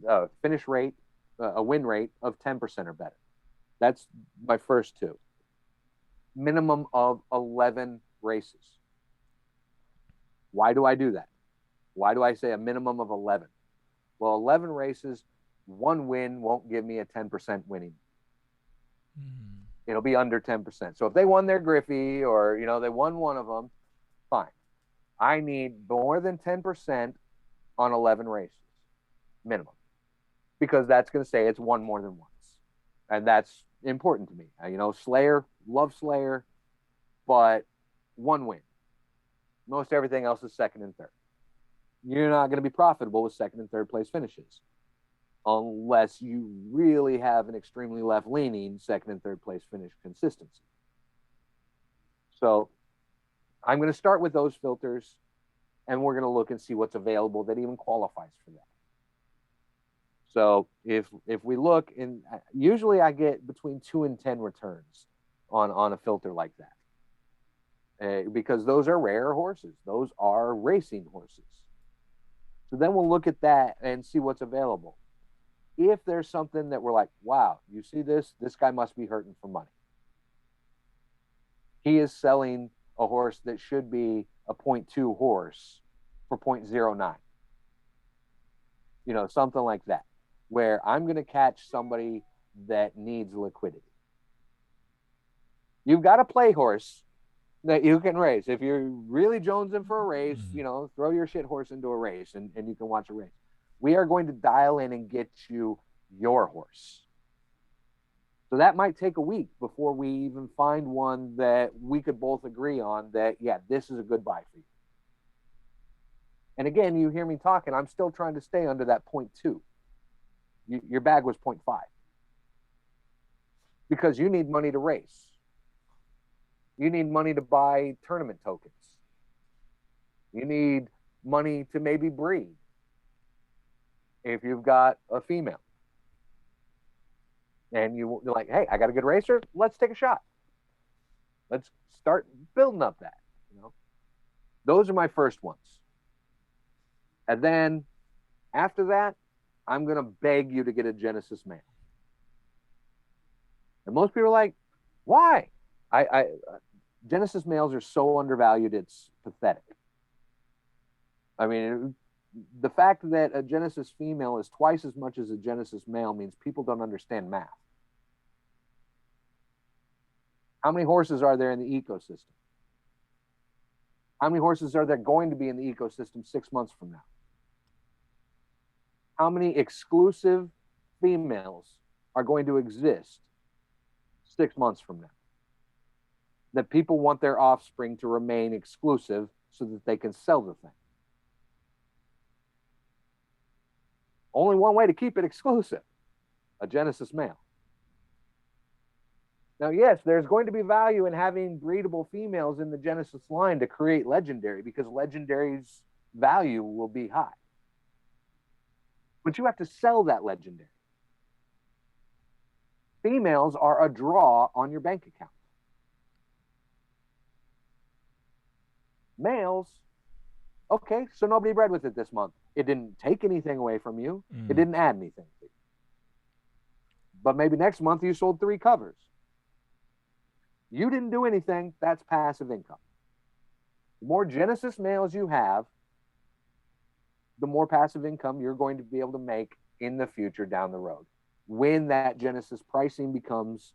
a finish rate, a win rate of 10% or better. That's my first two. Minimum of 11 races. Why do I do that? Why do I say a minimum of 11? Well, 11 races, one win won't give me a 10% winning. It'll be under 10%. So if they won their Griffey or, they won one of them, fine. I need more than 10% on 11 races, minimum, because that's going to say it's won more than once. And that's important to me. Slayer, love Slayer, but one win. Most everything else is second and third. You're not going to be profitable with second and third place finishes unless you really have an extremely left-leaning second and third place finish consistency. So I'm going to start with those filters, and we're going to look and see what's available that even qualifies for that. So if we look, usually I get between 2 and 10 returns on a filter like that, because those are rare horses. Those are racing horses. So then we'll look at that and see what's available. If there's something that we're like, wow, you see this guy must be hurting for money. He is selling a horse that should be a 0.2 horse for 0.09. Something like that, where I'm going to catch somebody that needs liquidity. You've got a play horse that you can race. If you're really jonesing for a race, throw your shit horse into a race and you can watch a race. We are going to dial in and get you your horse. So that might take a week before we even find one that we could both agree on that, yeah, this is a good buy for you. And again, you hear me talking, I'm still trying to stay under that 0.2. Your bag was 0.5. Because you need money to race. You need money to buy tournament tokens. You need money to maybe breed. If you've got a female and you're like, hey, I got a good racer, let's take a shot. Let's start building up that. Those are my first ones. And then after that, I'm going to beg you to get a Genesis male. And most people are like, why? Genesis males are so undervalued, it's pathetic. I mean, the fact that a Genesis female is twice as much as a Genesis male means people don't understand math. How many horses are there in the ecosystem? How many horses are there going to be in the ecosystem 6 months from now? How many exclusive females are going to exist 6 months from now? That people want their offspring to remain exclusive so that they can sell the thing. Only one way to keep it exclusive, a Genesis male. Now, yes, there's going to be value in having breedable females in the Genesis line to create legendary, because legendary's value will be high. But you have to sell that legendary. Females are a draw on your bank account. Males, okay, so nobody bred with it this month. It didn't take anything away from you. It didn't add anything to you. But maybe next month you sold 3 covers. You didn't do anything. That's passive income. The more Genesis males you have, the more passive income you're going to be able to make in the future down the road, when that Genesis pricing becomes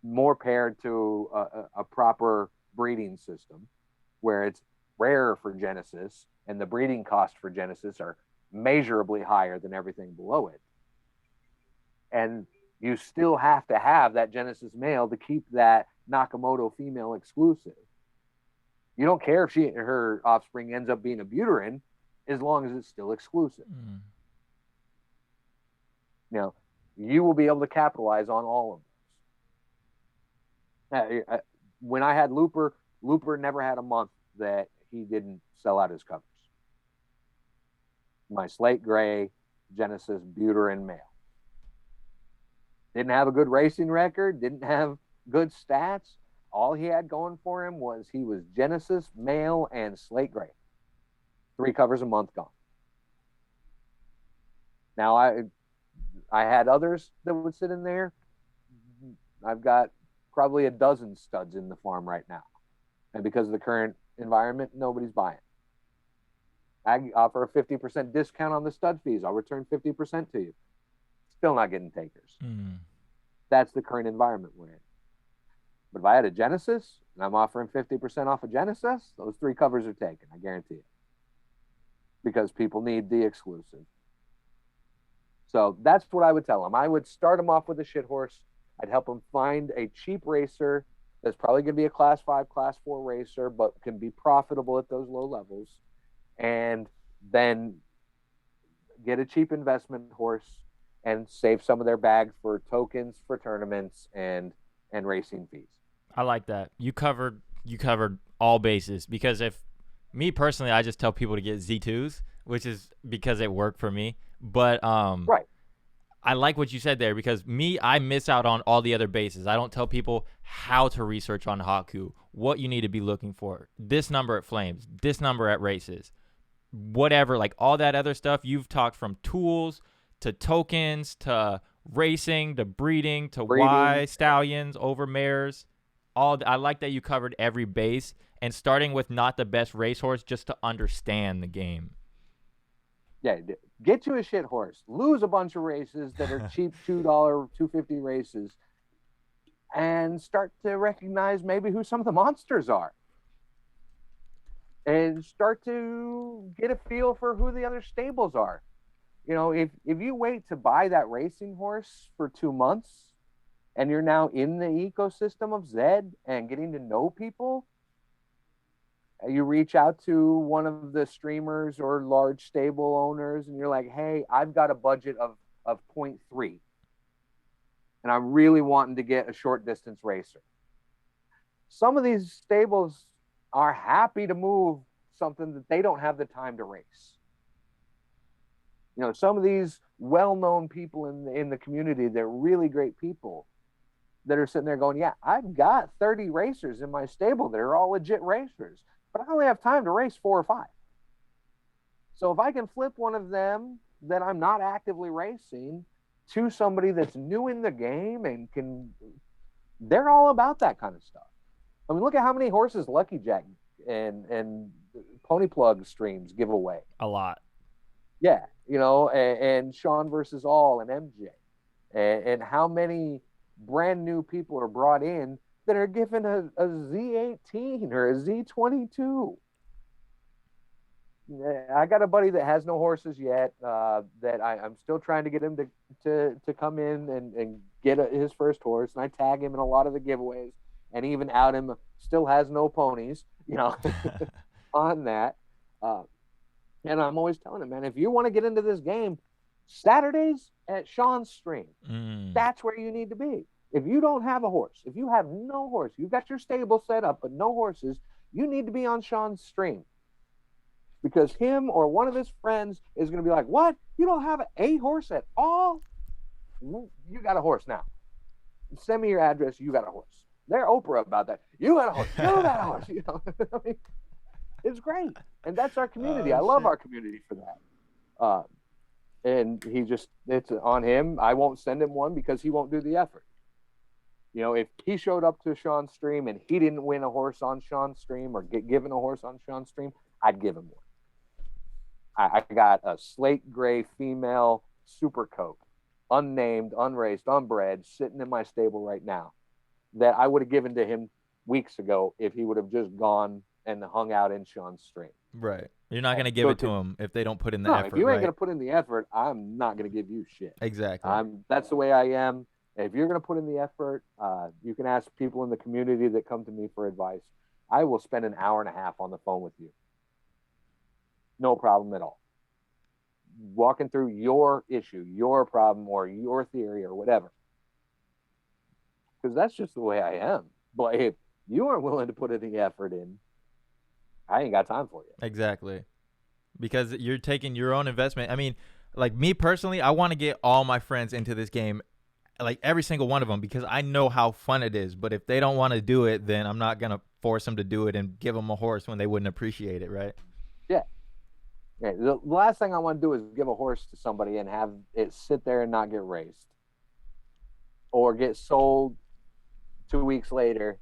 more paired to a proper breeding system, where it's rare for Genesis and the breeding costs for Genesis are measurably higher than everything below it. And you still have to have that Genesis male to keep that Nakamoto female exclusive. You don't care if her offspring ends up being a Buterin, as long as it's still exclusive. Now, you will be able to capitalize on all of those. When I had Looper never had a month that he didn't sell out his covers. My slate gray Genesis Buterin male. Didn't have a good racing record, didn't have good stats. All he had going for him was he was Genesis, male, and slate gray. 3 covers a month gone. Now, I had others that would sit in there. I've got probably a dozen studs in the farm right now. And because of the current environment, nobody's buying. I offer a 50% discount on the stud fees. I'll return 50% to you. Still not getting takers. That's the current environment we're in. But if I had a Genesis and I'm offering 50% off a Genesis, those 3 covers are taken. I guarantee it. Because people need the exclusive. So that's what I would tell them. I would start them off with a shit horse. I'd help them find a cheap racer that's probably going to be a class 5, class 4 racer, but can be profitable at those low levels. And then get a cheap investment horse and save some of their bag for tokens for tournaments and racing fees. I like that. You covered all bases, because if me personally, I just tell people to get Z2s, which is because it worked for me. But right. I like what you said there, because I miss out on all the other bases. I don't tell people how to research on Haku, what you need to be looking for, this number at Flames, this number at races, whatever, like all that other stuff. You've talked from tools to tokens to racing to breeding to Y stallions over mares. I like that you covered every base, and starting with not the best racehorse, just to understand the game. Yeah, get you a shit horse, lose a bunch of races that are cheap $2, $2.50 races, and start to recognize maybe who some of the monsters are, and start to get a feel for who the other stables are. You know, if you wait to buy that racing horse for 2 months and you're now in the ecosystem of Zed and getting to know people, you reach out to one of the streamers or large stable owners and you're like, hey, I've got a budget of 0.3 and I'm really wanting to get a short distance racer. Some of these stables are happy to move something that they don't have the time to race. You know, some of these well-known people in the community, they're really great people that are sitting there going, yeah, I've got 30 racers in my stable that are all legit racers, but I only have time to race 4 or 5. So if I can flip one of them that I'm not actively racing to somebody that's new in the game and they're all about that kind of stuff. I mean, look at how many horses Lucky Jack and Pony Plug streams give away. A lot. Yeah, you know, and Sean versus All and MJ, and how many brand new people are brought in that are given a Z18 or a Z22. I got a buddy that has no horses yet that I'm still trying to get him to come in and get his first horse, and I tag him in a lot of the giveaways and even out him, still has no ponies, you know, on that. And I'm always telling him, man, if you want to get into this game, Saturdays at Sean's stream, that's where you need to be. If you don't have a horse, if you have no horse, you've got your stable set up, but no horses, you need to be on Sean's stream. Because him or one of his friends is going to be like, what? You don't have a horse at all? You got a horse now. Send me your address. You got a horse. They're Oprah about that. You got a horse. You got a horse. You know, I mean, it's great. And that's our community. I love our community for that. And it's on him. I won't send him one because he won't do the effort. You know, if he showed up to Sean's stream and he didn't win a horse on Sean's stream or get given a horse on Sean's stream, I'd give him one. I got a slate gray female Supercoat, unnamed, unraced, unbred, sitting in my stable right now that I would have given to him weeks ago if he would have just gone and hung out in Sean's stream. Right. You're not going to give it to them if they don't put in the effort. If you ain't right? going to put in the effort, I'm not going to give you shit. Exactly. That's the way I am. If you're going to put in the effort, you can ask people in the community that come to me for advice. I will spend an hour and a half on the phone with you. No problem at all. Walking through your issue, your problem, or your theory, or whatever. Because that's just the way I am. But if you aren't willing to put any effort in, I ain't got time for you. Exactly. Because you're taking your own investment. I mean, like me personally, I want to get all my friends into this game, like every single one of them, because I know how fun it is. But if they don't want to do it, then I'm not going to force them to do it and give them a horse when they wouldn't appreciate it, right? Yeah. The last thing I want to do is give a horse to somebody and have it sit there and not get raced or get sold 2 weeks later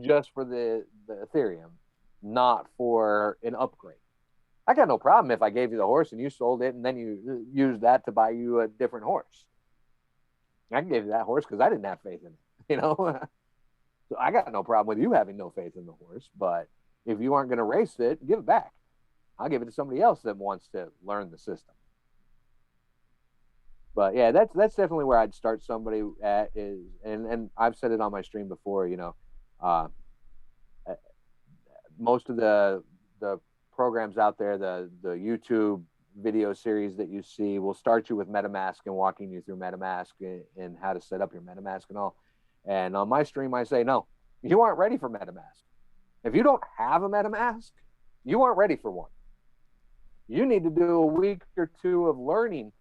just for the Ethereum, not for an upgrade. I got no problem if I gave you the horse and you sold it and then you used that to buy you a different horse. I gave you that horse because I didn't have faith in it, you know? So I got no problem with you having no faith in the horse, but if you aren't going to race it, give it back. I'll give it to somebody else that wants to learn the system. But yeah, that's definitely where I'd start somebody at is, and I've said it on my stream before, you know, most of the programs out there, the YouTube video series that you see will start you with MetaMask and walking you through MetaMask and how to set up your MetaMask and all. And on my stream, I say, no, you aren't ready for MetaMask. If you don't have a MetaMask, you aren't ready for one. You need to do a week or two of learning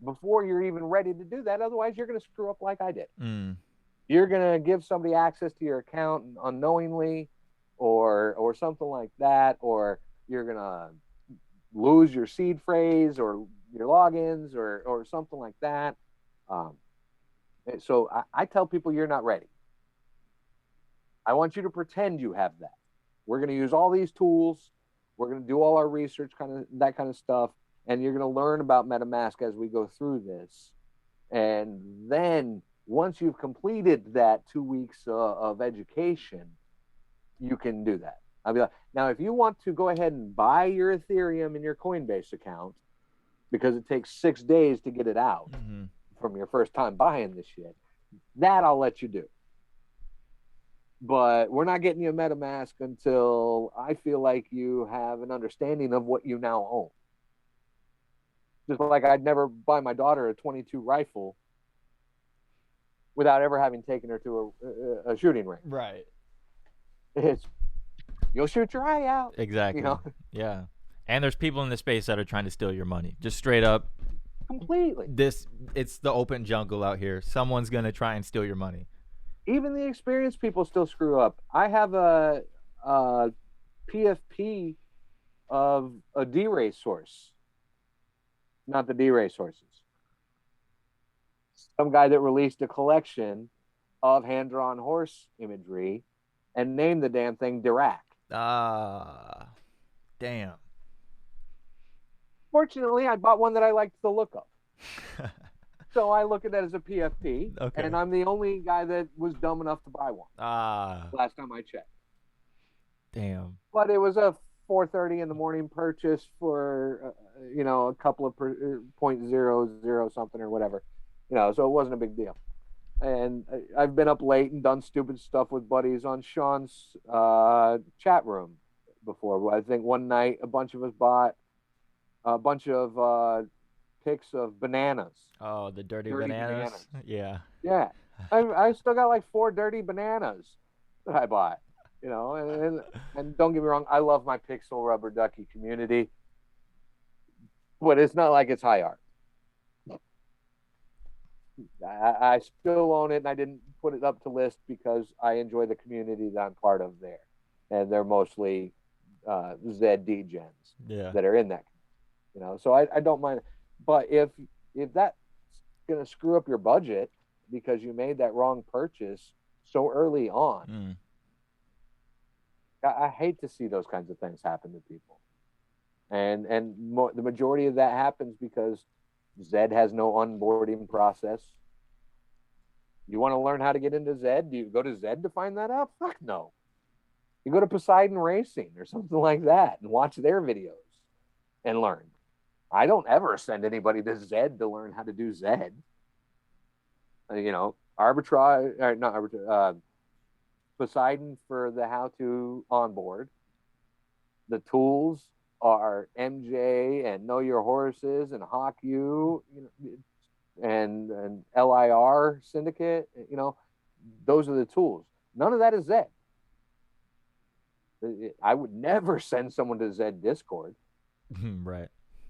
before you're even ready to do that. Otherwise, you're going to screw up like I did. You're going to give somebody access to your account unknowingly or something like that, or you're going to lose your seed phrase or your logins or something like that. So I tell people you're not ready. I want you to pretend you have that. We're going to use all these tools. We're going to do all our research, that kind of stuff. And you're going to learn about MetaMask as we go through this. And then once you've completed that 2 weeks of education, you can do that. I'll be like, now, if you want to go ahead and buy your Ethereum in your Coinbase account, because it takes 6 days to get it out from your first time buying this shit, that I'll let you do. But we're not getting you a MetaMask until I feel like you have an understanding of what you now own. Just like I'd never buy my daughter a 22 rifle without ever having taken her to a shooting range. Right. You'll shoot your eye out. Exactly. You know? Yeah. And there's people in the space that are trying to steal your money. Just straight up. Completely. It's the open jungle out here. Someone's going to try and steal your money. Even the experienced people still screw up. I have a PFP of a D-race horse. Not the D-race horses. Some guy that released a collection of hand-drawn horse imagery and named the damn thing Dirac. Damn. Fortunately, I bought one that I liked the look of. So I look at that as a PFP, okay. And I'm the only guy that was dumb enough to buy one. Last time I checked. Damn. But it was a 4:30 in the morning purchase for, a couple of .00 something or whatever, so it wasn't a big deal. And I've been up late and done stupid stuff with buddies on Sean's chat room, before. I think one night a bunch of us bought a bunch of picks of bananas, Oh, the dirty dirty bananas. bananas. Yeah. Yeah, I still got like 4 dirty bananas that I bought. And don't get me wrong, I love my pixel rubber ducky community, but it's not like it's high art. I still own it, and I didn't put it up to list because I enjoy the community that I'm part of there, and they're mostly Zed gens Yeah. that are in that. So I don't mind. But if that's going to screw up your budget because you made that wrong purchase so early on, Mm. I hate to see those kinds of things happen to people. The majority of that happens because Zed has no onboarding process. You want to learn how to get into Zed? Do you go to Zed to find that out? Fuck no. You go to Poseidon Racing or something like that and watch their videos and learn. I don't ever send anybody to Zed to learn how to do Zed. Arbitrage, or not arbitrage, Poseidon for the how to onboard. The tools are MJ and Know Your Horses and Hawk U, and LIR Syndicate. Those are the tools. None of that is Zed. I would never send someone to Zed Discord. Right.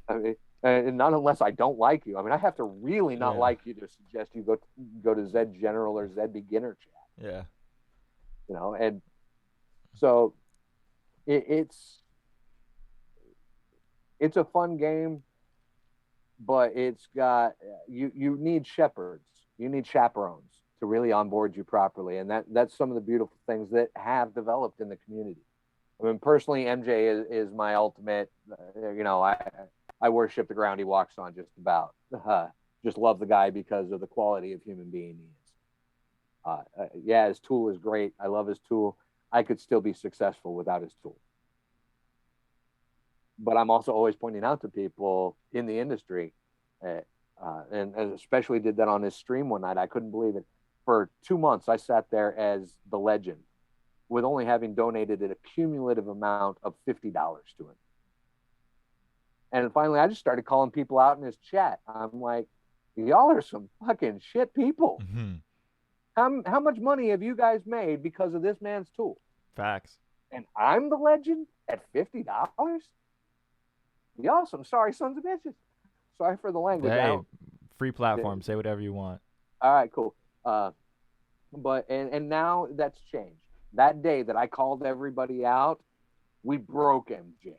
I mean, and not unless I don't like you. I mean, I have to really not Yeah. like you to suggest you go to Zed General or Zed Beginner chat. Yeah. And so it's a fun game, but it's got you need shepherds, you need chaperones to really onboard you properly, and that's some of the beautiful things that have developed in the community. I mean, personally, MJ is my ultimate. I worship the ground he walks on just about. Just love the guy because of the quality of human being he is. Yeah, his tool is great. I love his tool. I could still be successful without his tool. But I'm also always pointing out to people in the industry, and especially did that on his stream one night. I couldn't believe it. For 2 months, I sat there as the legend with only having donated a cumulative amount of $50 to him. And finally, I just started calling people out in his chat. I'm like, y'all are some fucking shit people. Mm-hmm. How much money have you guys made because of this man's tool? Facts. And I'm the legend at $50? Y'all some sorry sons of bitches. Sorry for the language. Hey, free platform. Say whatever you want. All right, cool. But now that's changed. That day that I called everybody out, we broke MJ.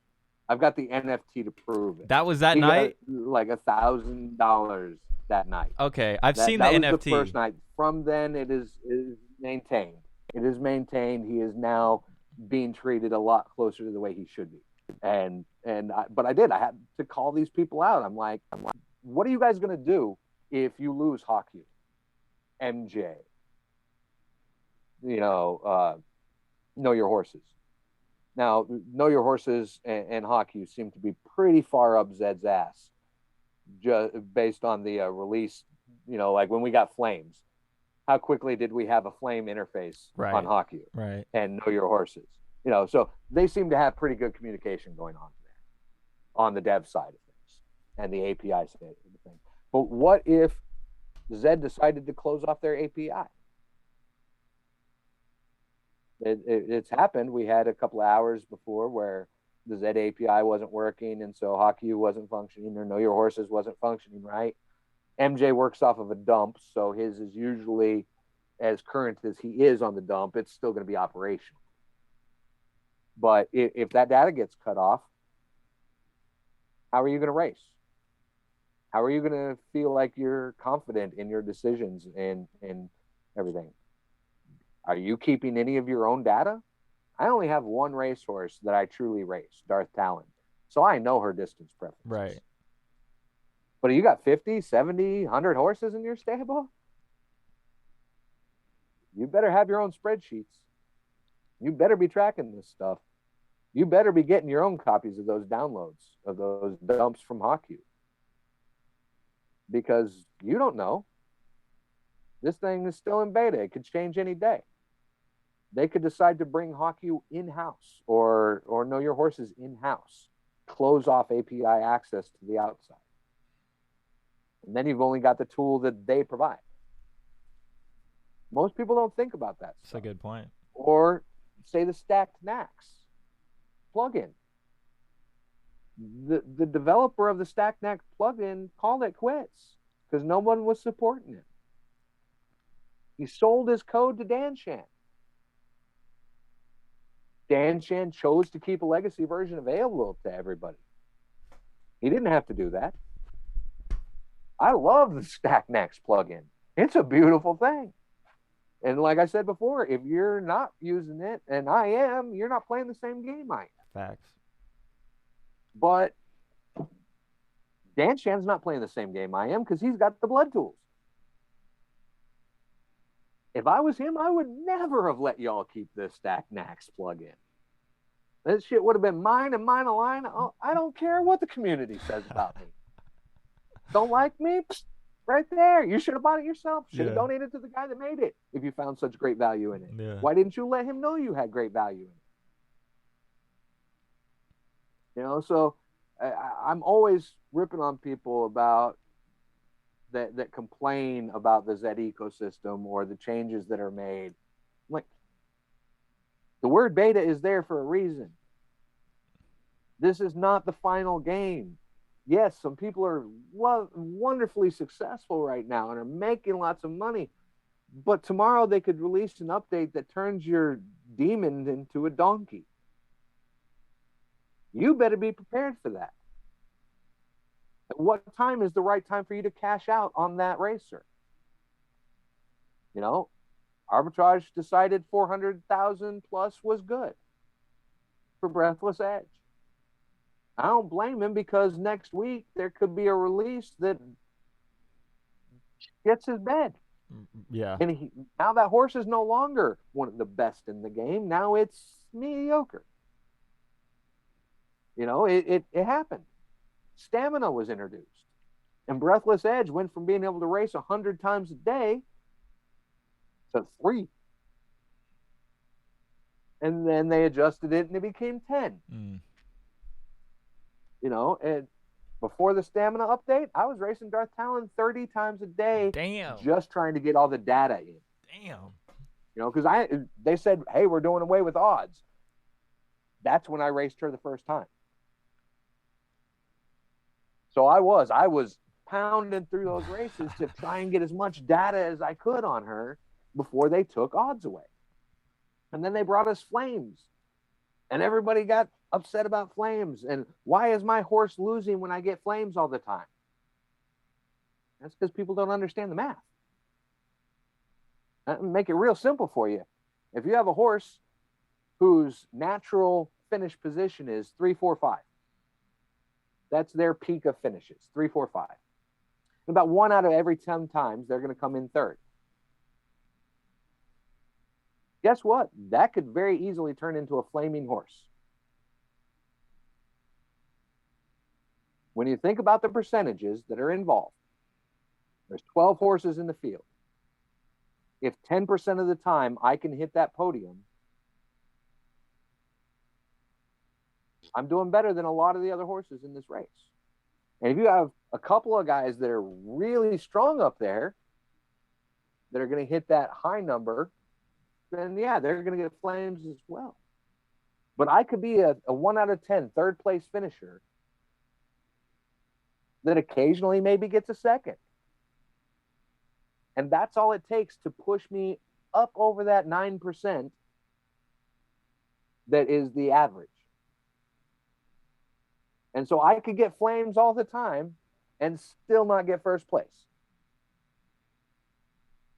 I've got the NFT to prove it. That was that night? Like $1,000 that night. Okay, I've seen the NFT. That was the first night. From then, it is maintained. It is maintained. He is now being treated a lot closer to the way he should be. But I had to call these people out. I'm like, what are you guys going to do if you lose Hawkeye, MJ? Know Your Horses. Now, Know Your Horses and Hawkeye seem to be pretty far up Zed's ass, just based on the release. Like when we got Flames, how quickly did we have a Flame interface on Hawkeye? Right. And Know Your Horses. So they seem to have pretty good communication going on there on the dev side of things and the API side of the thing. But what if Zed decided to close off their API? It's happened. We had a couple of hours before where the Zed API wasn't working, and so Hawkeye wasn't functioning, or Know Your Horses wasn't functioning right. MJ works off of a dump, so his is usually as current as he is on the dump. It's still going to be operational. But if that data gets cut off, how are you going to race? How are you going to feel like you're confident in your decisions and everything? Are you keeping any of your own data? I only have one racehorse that I truly race, Darth Talon. So I know her distance preferences. Right. But you got 50, 70, 100 horses in your stable? You better have your own spreadsheets. You better be tracking this stuff. You better be getting your own copies of those downloads, of those dumps from Hawkeye. Because you don't know. This thing is still in beta. It could change any day. They could decide to bring hockey in-house or know your horses in-house, close off API access to the outside. And then you've only got the tool that they provide. Most people don't think about that That's stuff. a good point. Or say the stacked NACS plugin. The developer of the stacked NACS plugin called it quits because no one was supporting it. He sold his code to Danshan. Danshan chose to keep a legacy version available to everybody. He didn't have to do that. I love the stacked NACS plugin. It's a beautiful thing. And like I said before, if you're not using it, and I am, you're not playing the same game I am. Facts. But Danshan's not playing the same game I am because he's got the blood tools. If I was him, I would never have let y'all keep this stacked NACS plugin. That shit would have been mine and mine alone. Oh, I don't care what the community says about me. Don't like me? Right there. You should have bought it yourself. Should have donated to the guy that made it if you found such great value in it. Yeah. Why didn't you let him know you had great value in it? So I'm always ripping on people about that complain about the Zed ecosystem or the changes that are made. Like, the word beta is there for a reason. This is not the final game. Yes, some people are wonderfully successful right now and are making lots of money. But tomorrow they could release an update that turns your demon into a donkey. You better be prepared for that. At what time is the right time for you to cash out on that racer? Arbitrage decided 400,000 plus was good for Breathless Edge. I don't blame him because next week there could be a release that gets his bed. Yeah. And now that horse is no longer one of the best in the game. Now it's mediocre. It happened. Stamina was introduced. And Breathless Edge went from being able to race 100 times a day to 3. And then they adjusted it and it became 10. And before the stamina update, I was racing Darth Talon 30 times a day. Damn. Just trying to get all the data in. Damn. Because they said, hey, we're doing away with odds. That's when I raced her the first time. So I was pounding through those races to try and get as much data as I could on her before they took odds away. And then they brought us flames. And everybody got upset about flames. And why is my horse losing when I get flames all the time? That's because people don't understand the math. I'll make it real simple for you. If you have a horse whose natural finish position is 3, 4, 5, that's their peak of finishes, 3, 4, 5. About 1 out of every 10 times, they're going to come in third. Guess what? That could very easily turn into a flaming horse. When you think about the percentages that are involved, there's 12 horses in the field. If 10% of the time I can hit that podium, I'm doing better than a lot of the other horses in this race. And if you have a couple of guys that are really strong up there that are going to hit that high number, then yeah, they're going to get flames as well. But I could be a 1 out of 10 third place finisher that occasionally maybe gets a second. And that's all it takes to push me up over that 9% that is the average. And so I could get flames all the time and still not get first place.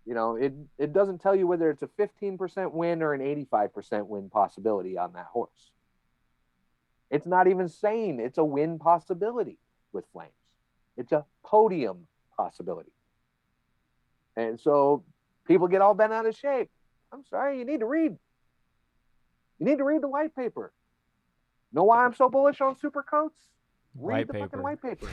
It doesn't tell you whether it's a 15% win or an 85% win possibility on that horse. It's not even saying it's a win possibility with flames. It's a podium possibility. And so people get all bent out of shape. I'm sorry, you need to read. You need to read the white paper. Know why I'm so bullish on Supercoats? Read the fucking white paper.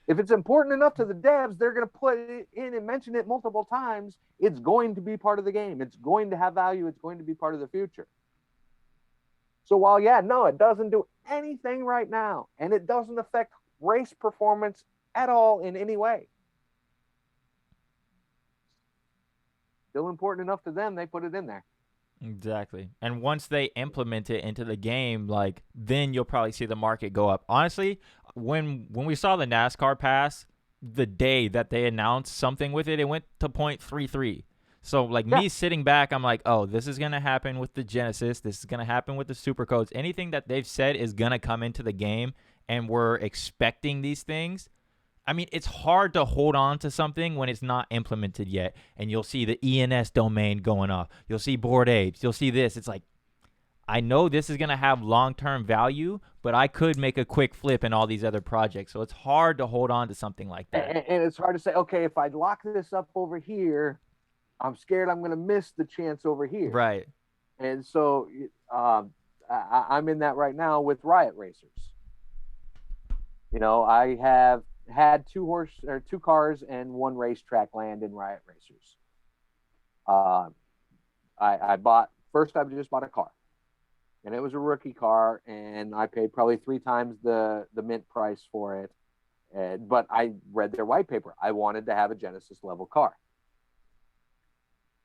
If it's important enough to the devs, they're going to put it in and mention it multiple times. It's going to be part of the game. It's going to have value. It's going to be part of the future. So while, yeah, no, it doesn't do anything right now, and it doesn't affect race performance at all in any way. Still important enough to them, they put it in there. Exactly. And once they implement it into the game, like, then you'll probably see the market go up. Honestly, when we saw the NASCAR pass, the day that they announced something with it, it went to 0.33. So, like, Yeah. me sitting back, I'm like, oh, this is going to happen with the Genesis. This is going to happen with the Supercoats. Anything that they've said is going to come into the game, and we're expecting these things. I mean, it's hard to hold on to something when it's not implemented yet. And you'll see the ENS domain going off. You'll see Bored Apes. You'll see this. It's like, I know this is going to have long-term value, but I could make a quick flip in all these other projects. So it's hard to hold on to something like that. And it's hard to say, okay, if I lock this up over here, I'm scared I'm going to miss the chance over here. Right. And so I'm in that right now with Riot Racers. You know, I have had two cars and one racetrack land in Riot Racers. I just bought a car, and it was a rookie car, and I paid probably 3 times the mint price for it. But I read their white paper. I wanted to have a Genesis level car.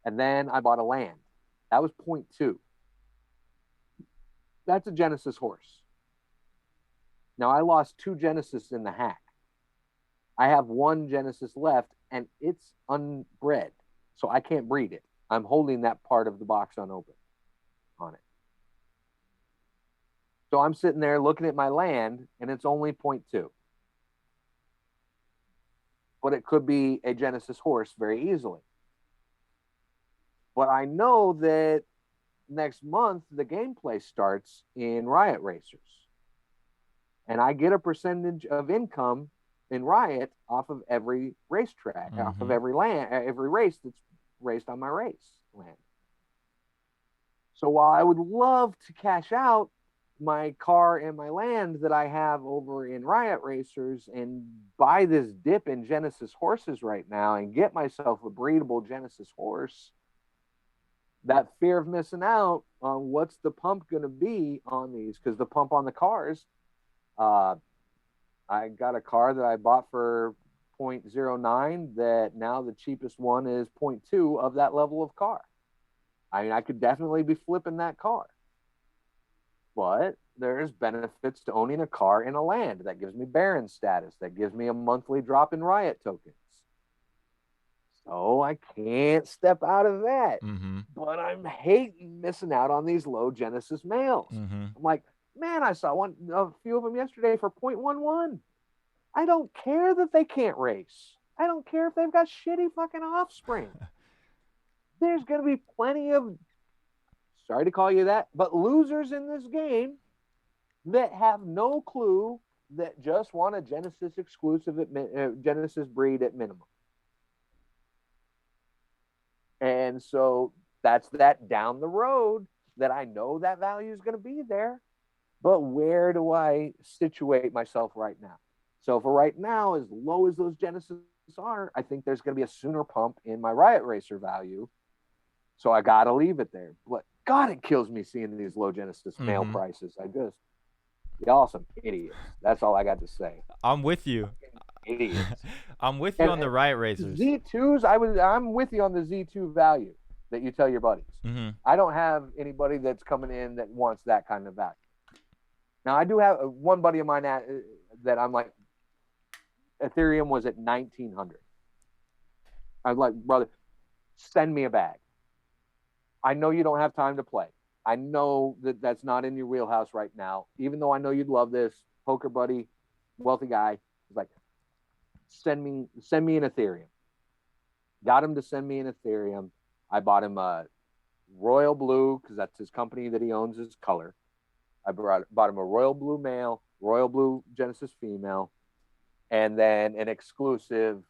And then I bought a land. That was 0.2. That's a Genesis horse. Now, I lost 2 Genesis in the hack. I have 1 Genesis left, and it's unbred, so I can't breed it. I'm holding that part of the box unopened on it. So I'm sitting there looking at my land, and it's only 0.2. But it could be a Genesis horse very easily. But I know that next month, the gameplay starts in Riot Racers. And I get a percentage of income in Riot off of every racetrack, off of every race that's raced on my race land. So while I would love to cash out my car and my land that I have over in Riot Racers and buy this dip in Genesis horses right now and get myself a breedable Genesis horse, that fear of missing out on what's the pump going to be on these, because the pump on the cars, I got a car that I bought for 0.09 that now the cheapest one is 0.2 of that level of car. I mean, I could definitely be flipping that car. But there's benefits to owning a car in a land. That gives me Baron status. That gives me a monthly drop in Riot tokens. So I can't step out of that. But I'm hating missing out on these low Genesis males. I'm like, man, I saw a few of them yesterday for 0.11. I don't care that they can't race. I don't care if they've got shitty fucking offspring. There's going to be plenty of, sorry to call you that, but losers in this game that have no clue, that just want a Genesis exclusive, Genesis breed at minimum. And so that's that down the road that I know that value is going to be there. But where do I situate myself right now? So for right now, as low as those Genesis are, I think there's going to be a sooner pump in my Riot Racer value. So I got to leave it there. But God, it kills me seeing these low Genesis male prices. Y'all some idiots. That's all I got to say. I'm with you. Idiots. I'm with you on the Riot Racers. Z2s, I'm with you on the Z2 value that you tell your buddies. I don't have anybody that's coming in that wants that kind of value. Now, I do have one buddy of mine that I'm like, Ethereum was at 1,900. I was like, brother, send me a bag. I know you don't have time to play. I know that that's not in your wheelhouse right now, even though I know you'd love this. Poker buddy, wealthy guy, was like, send me an Ethereum. Got him to send me an Ethereum. I bought him a royal blue, because that's his company that he owns, his color. I bought him a royal blue male, royal blue Genesis female, and then an exclusive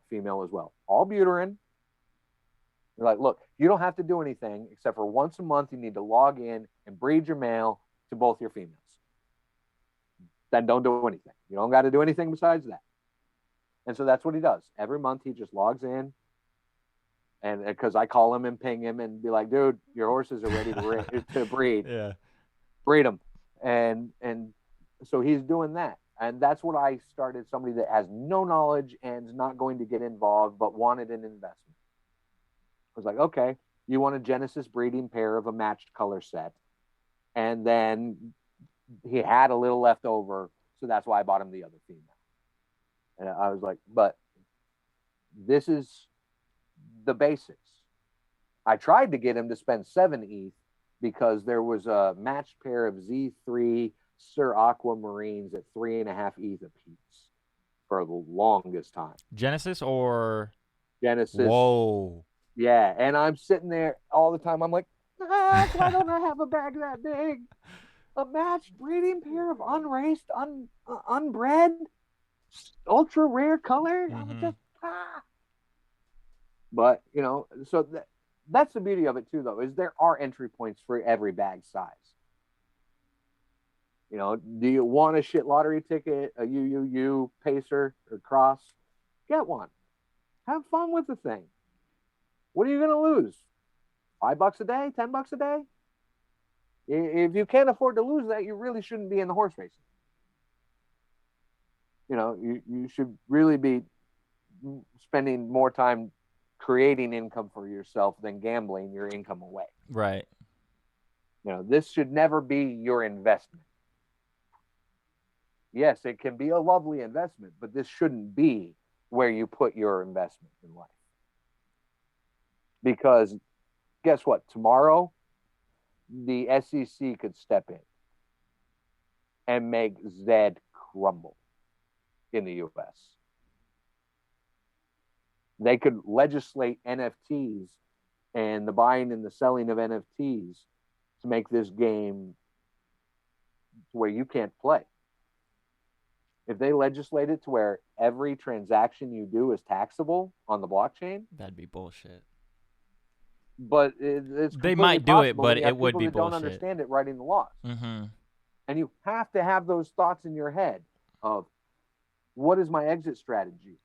female as well. All Buterin. You're like, look, you don't have to do anything except for once a month you need to log in and breed your male to both your females. Then don't do anything. You don't got to do anything besides that. And so that's what he does. Every month he just logs in, and because I call him and ping him and be like, dude, your horses are ready to breed. Yeah. Breed them. And so he's doing that. And that's what I started, somebody that has no knowledge and is not going to get involved, but wanted an investment. I was like, okay, you want a Genesis breeding pair of a matched color set. And then he had a little left over. So that's why I bought him the other female. And I was like, but this is the basics. I tried to get him to spend 7 ETH because there was a matched pair of Z3 Sir Aquamarines at 3.5 ETH a piece for the longest time. Genesis or Genesis. Whoa. Yeah, and I'm sitting there all the time. I'm like, why don't I have a bag that big? A matched breeding pair of unraced, unbred, ultra rare color. Mm-hmm. I was just But so that's the beauty of it too, though, is there are entry points for every bag size. Do you want a shit lottery ticket, a UUU pacer or cross? Get one. Have fun with the thing. What are you going to lose? $5 a day, $10 a day? If you can't afford to lose that, you really shouldn't be in the horse racing. You should really be spending more time creating income for yourself than gambling your income away. Right. This should never be your investment. Yes, it can be a lovely investment, but this shouldn't be where you put your investment in life. Because guess what? Tomorrow, the SEC could step in and make Zed crumble in the US. They could legislate NFTs and the buying and the selling of NFTs to make this game where you can't play. If they legislate it to where every transaction you do is taxable on the blockchain, that'd be bullshit. But it's they might do it, but it would be bullshit. Don't understand it writing the laws. Mm-hmm. And you have to have those thoughts in your head of, what is my exit strategy?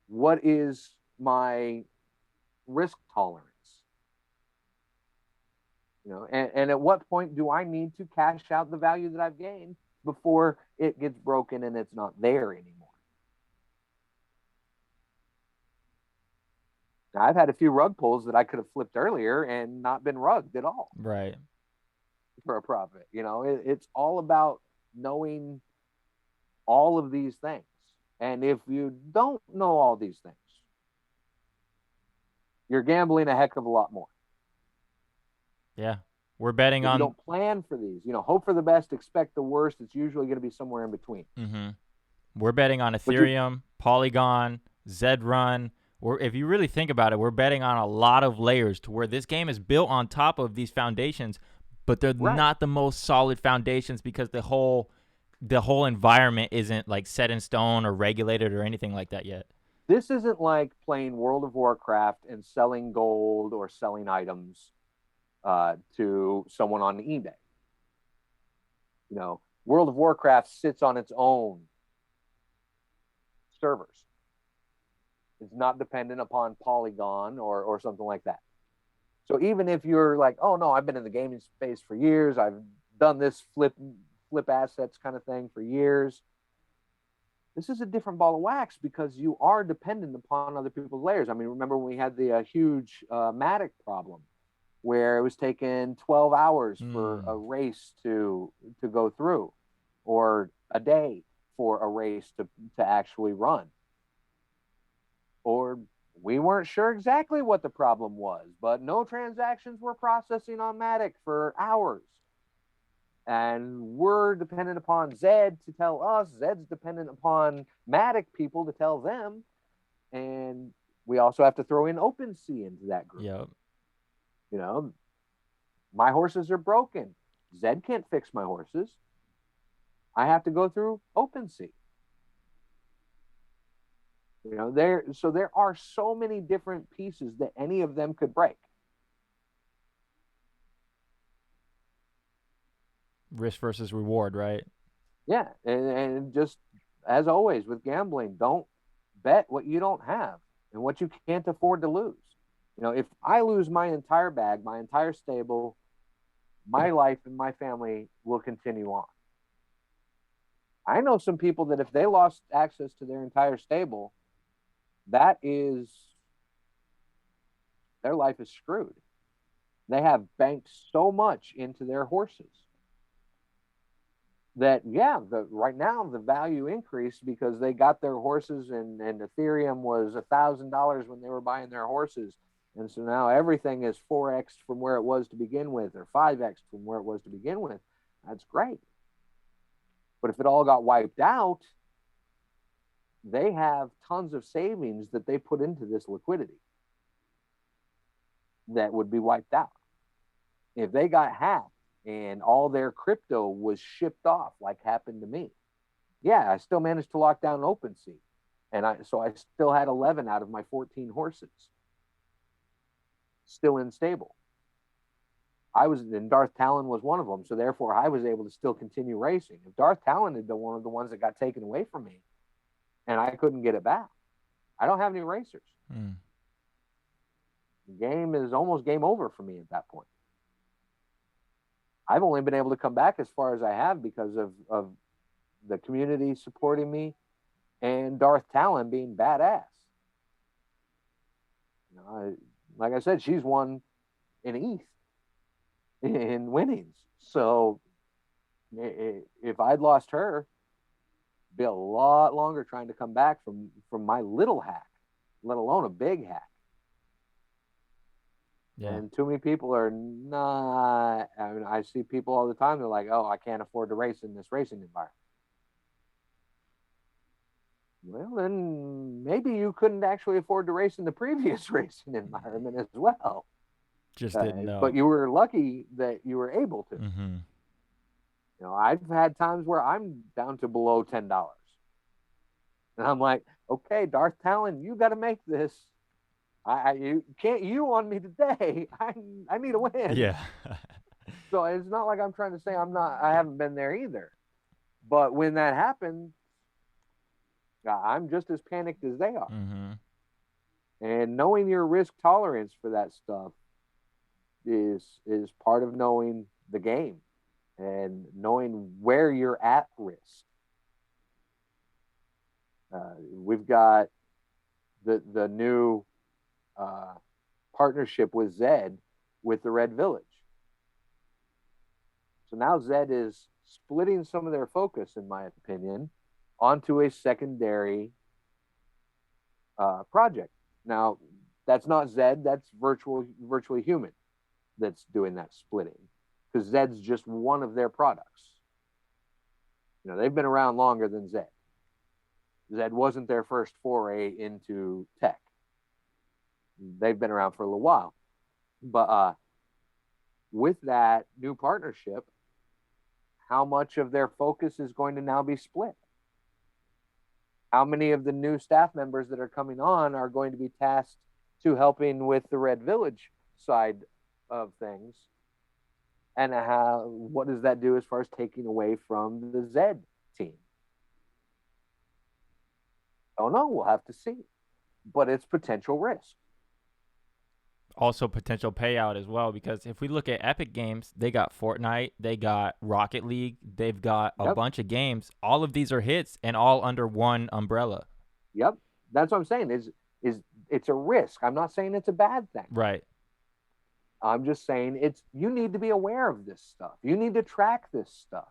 What is my risk tolerance? And at what point do I need to cash out the value that I've gained before it gets broken and it's not there anymore? Now, I've had a few rug pulls that I could have flipped earlier and not been rugged at all. Right. For a profit. It's all about knowing all of these things. And if you don't know all these things, you're gambling a heck of a lot more. Yeah. We're betting on. You don't plan for these. Hope for the best, expect the worst. It's usually going to be somewhere in between. Mm-hmm. We're betting on Ethereum, Polygon, Zed Run. If you really think about it, we're betting on a lot of layers to where this game is built on top of these foundations, but they're not the most solid foundations because the whole environment isn't like set in stone or regulated or anything like that yet. This isn't like playing World of Warcraft and selling gold or selling items to someone on eBay. World of Warcraft sits on its own servers. It's not dependent upon Polygon or something like that. So even if you're like, oh no, I've been in the gaming space for years, I've done this flip assets kind of thing for years, this is a different ball of wax because you are dependent upon other people's layers. I mean, remember when we had the huge Matic problem where it was taking 12 hours for a race to go through, or a day for a race to actually run. Or we weren't sure exactly what the problem was, but no transactions were processing on Matic for hours. And we're dependent upon Zed to tell us. Zed's dependent upon Matic people to tell them. And we also have to throw in OpenSea into that group. Yep. My horses are broken. Zed can't fix my horses. I have to go through OpenSea. There are so many different pieces that any of them could break. Risk versus reward, right? Yeah, and just as always with gambling, don't bet what you don't have and what you can't afford to lose. If I lose my entire bag, my entire stable, my life and my family will continue on. I know some people that if they lost access to their entire stable, their life is screwed. They have banked so much into their horses that, right now the value increased because they got their horses and Ethereum was $1,000 when they were buying their horses. And so now everything is 4x from where it was to begin with, or 5x from where it was to begin with. That's great. But if it all got wiped out, they have tons of savings that they put into this liquidity that would be wiped out. If they got hacked and all their crypto was shipped off, like happened to me, I still managed to lock down OpenSea. And I still had 11 out of my 14 horses still in stable. And Darth Talon was one of them. So therefore I was able to still continue racing. If Darth Talon had been one of the ones that got taken away from me and I couldn't get it back, I don't have any racers. The game is almost game over for me at that point. I've only been able to come back as far as I have because of the community supporting me and Darth Talon being badass. Like I said, she's won an ETH in winnings. So if I'd lost her, it'd be a lot longer trying to come back from my little hack, let alone a big hack. Yeah. And too many people are not. I mean, I see people all the time. They're like, "Oh, I can't afford to race in this racing environment." Well, then maybe you couldn't actually afford to race in the previous racing environment as well. Just didn't know. But you were lucky that you were able to. I've had times where I'm down to below $10, and I'm like, "Okay, Darth Talon, you got to make this. You can't on me today. I need a win." Yeah. So it's not like I'm trying to say I haven't been there either. But when that happens, I'm just as panicked as they are. And knowing your risk tolerance for that stuff is part of knowing the game and knowing where you're at risk. We've got the new partnership with Zed with the Red Village. So now Zed is splitting some of their focus, in my opinion, onto a secondary project. Now, that's not Zed, that's virtually human that's doing that splitting, because Zed's just one of their products. They've been around longer than Zed. Zed wasn't their first foray into tech. They've been around for a little while. But with that new partnership, how much of their focus is going to now be split? How many of the new staff members that are coming on are going to be tasked to helping with the Red Village side of things? And what does that do as far as taking away from the Zed team? Oh no, we'll have to see. But it's potential risk. Also potential payout as well, because if we look at Epic Games, they got Fortnite, they got Rocket League, they've got a bunch of games. All of these are hits and all under one umbrella. Yep. That's what I'm saying. Is it's a risk. I'm not saying it's a bad thing. Right. I'm just saying you need to be aware of this stuff. You need to track this stuff.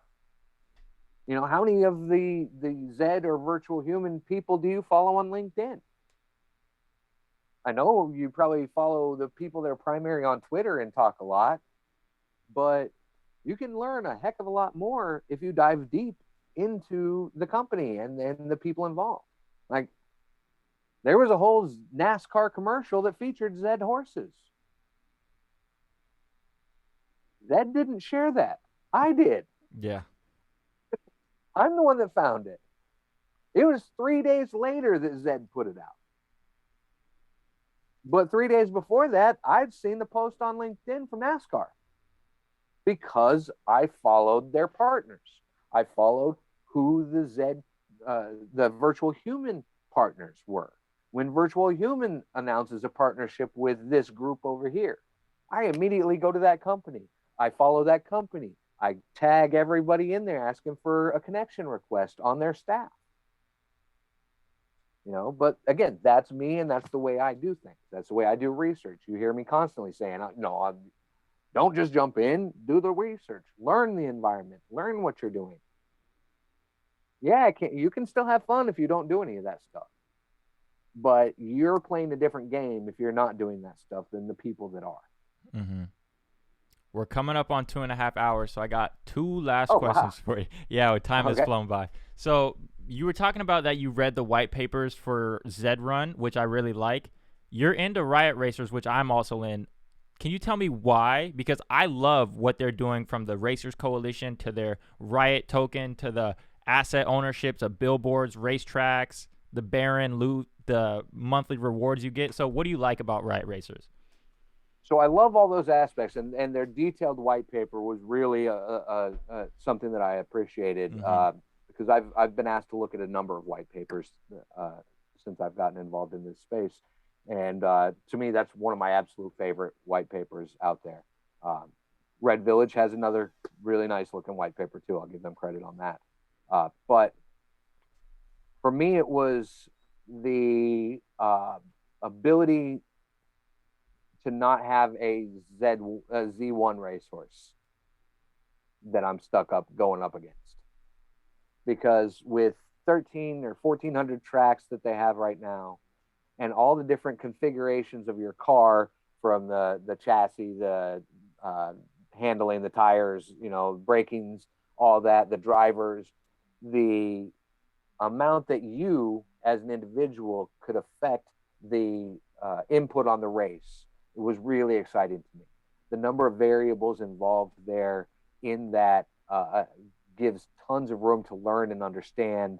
How many of the Zed or virtual human people do you follow on LinkedIn? I know you probably follow the people that are primary on Twitter and talk a lot, but you can learn a heck of a lot more if you dive deep into the company and the people involved. Like, there was a whole NASCAR commercial that featured Zed horses. Zed didn't share that. I did. Yeah. I'm the one that found it. It was 3 days later that Zed put it out. But 3 days before that, I'd seen the post on LinkedIn from NASCAR because I followed their partners. I followed who the Zed, the virtual human partners were. When Virtual Human announces a partnership with this group over here, I immediately go to that company. I follow that company. I tag everybody in there asking for a connection request on their staff. But again, that's me, and that's the way I do things. That's the way I do research. You hear me constantly saying, no, don't just jump in, do the research, learn the environment, learn what you're doing. Yeah, you can still have fun if you don't do any of that stuff. But you're playing a different game if you're not doing that stuff than the people that are. Mm-hmm. We're coming up on 2.5 hours, so I got two last Oh, questions wow. for you. Yeah, time has Okay. flown by. So you were talking about that you read the white papers for Zed Run, which I really like. You're into Riot Racers, which I'm also in. Can you tell me why? Because I love what they're doing, from the Racers Coalition to their Riot token to the asset ownerships of billboards, racetracks, the Baron loot, the monthly rewards you get. So what do you like about Riot Racers? So I love all those aspects, and their detailed white paper was really something that I appreciated, because I've been asked to look at a number of white papers since I've gotten involved in this space, and to me that's one of my absolute favorite white papers out there. Red Village has another really nice looking white paper too. I'll give them credit on that. But for me, it was the ability to not have a Z1 racehorse that I'm going up against. Because with 13 or 1400 tracks that they have right now, and all the different configurations of your car, from the chassis, the handling, the tires, brakings, all that, the drivers, the amount that you as an individual could affect the input on the race, it was really exciting to me. The number of variables involved there in that gives tons of room to learn and understand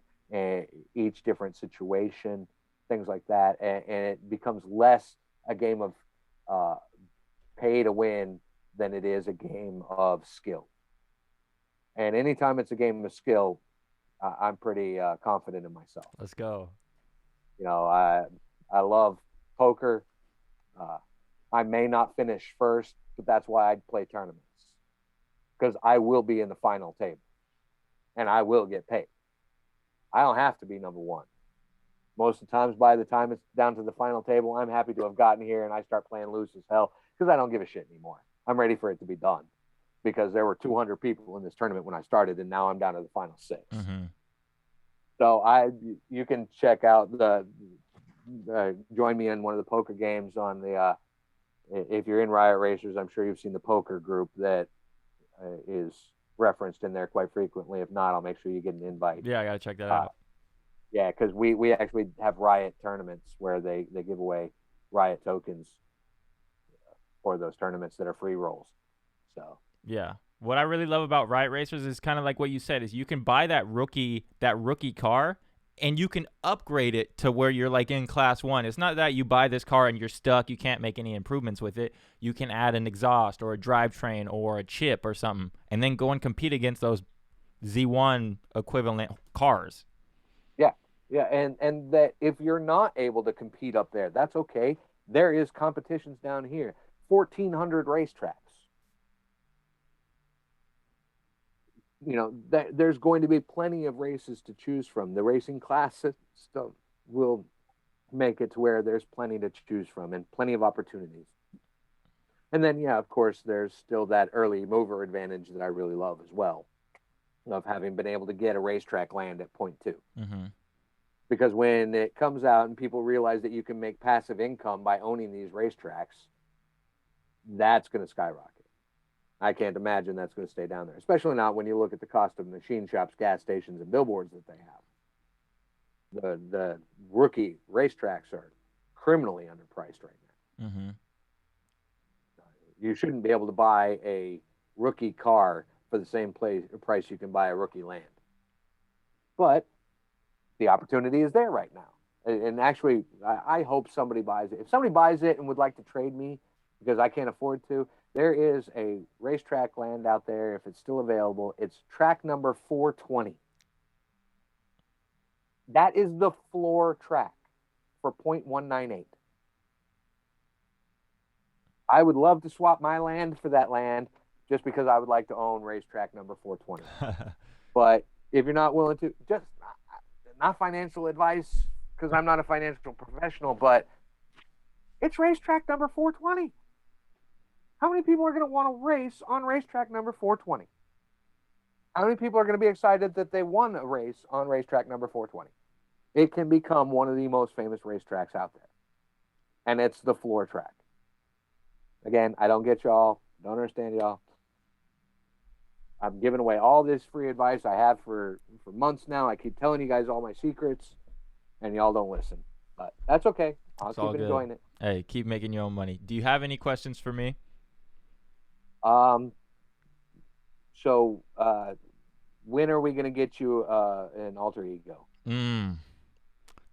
each different situation, things like that. And it becomes less a game of pay to win than it is a game of skill. And anytime it's a game of skill, I'm pretty confident in myself. Let's go. I love poker. I may not finish first, but that's why I'd play tournaments, because I will be in the final table and I will get paid. I don't have to be number one. Most of the times, by the time it's down to the final table, I'm happy to have gotten here and I start playing loose as hell, because I don't give a shit anymore. I'm ready for it to be done, because there were 200 people in this tournament when I started, and now I'm down to the final 6. Mm-hmm. So you can check out join me in one of the poker games on the if you're in Riot Racers. I'm sure you've seen the poker group that is referenced in there quite frequently. If not, I'll make sure you get an invite. Yeah, I gotta check that out. Yeah, because we actually have Riot tournaments where they give away Riot tokens for those tournaments that are free rolls. So yeah, what I really love about Riot Racers is kind of like what you said, is you can buy that rookie car, and you can upgrade it to where you're like in class 1. It's not that you buy this car and you're stuck, you can't make any improvements with it. You can add an exhaust or a drivetrain or a chip or something, and then go and compete against those Z1 equivalent cars. Yeah, and that if you're not able to compete up there, that's okay. There is competitions down here. 1,400 racetracks. There's going to be plenty of races to choose from. The racing class system will make it to where there's plenty to choose from and plenty of opportunities. And then, yeah, of course, there's still that early mover advantage that I really love as well, of having been able to get a racetrack land at point 2. Mm-hmm. Because when it comes out and people realize that you can make passive income by owning these racetracks, that's going to skyrocket. I can't imagine that's going to stay down there, especially not when you look at the cost of machine shops, gas stations, and billboards that they have. The rookie racetracks are criminally underpriced right now. Mm-hmm. You shouldn't be able to buy a rookie car for the same price you can buy a rookie land. But the opportunity is there right now. And actually, I hope somebody buys it. If somebody buys it and would like to trade me because I can't afford to, there is a racetrack land out there, if it's still available. It's track number 420. That is the floor track for 0.198. I would love to swap my land for that land just because I would like to own racetrack number 420. But if you're not willing to, just not financial advice because I'm not a financial professional, but it's racetrack number 420. How many people are going to want to race on racetrack number 420? How many people are going to be excited that they won a race on racetrack number 420? It can become one of the most famous racetracks out there. And it's the floor track. Again, I don't get y'all, don't understand y'all. I'm giving away all this free advice I have for months now. I keep telling you guys all my secrets, and y'all don't listen. But that's okay. I'll It's all keep good. enjoying it. Hey, keep making your own money. Do you have any questions for me? Um, so when are we gonna get you an alter ego?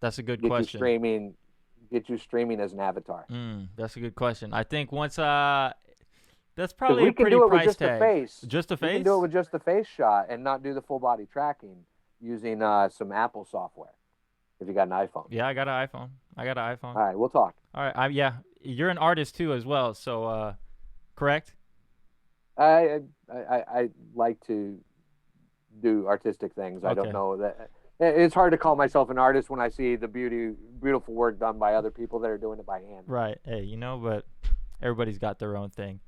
That's a good Get you question. streaming, get you streaming as an avatar. That's a good question. I think once that's Because probably we a can pretty do it with price just the tag. face. Just a We can face? do it with just the face shot and not do the full body tracking using some Apple software. If you got an iPhone. Yeah, I got an iPhone. All right, we'll talk. All right. Yeah, you're an artist too as well. So, correct? I like to do artistic things. I don't Okay. know that it's hard to call myself an artist when I see the beautiful work done by other people that are doing it by hand. Right. Hey, but everybody's got their own thing.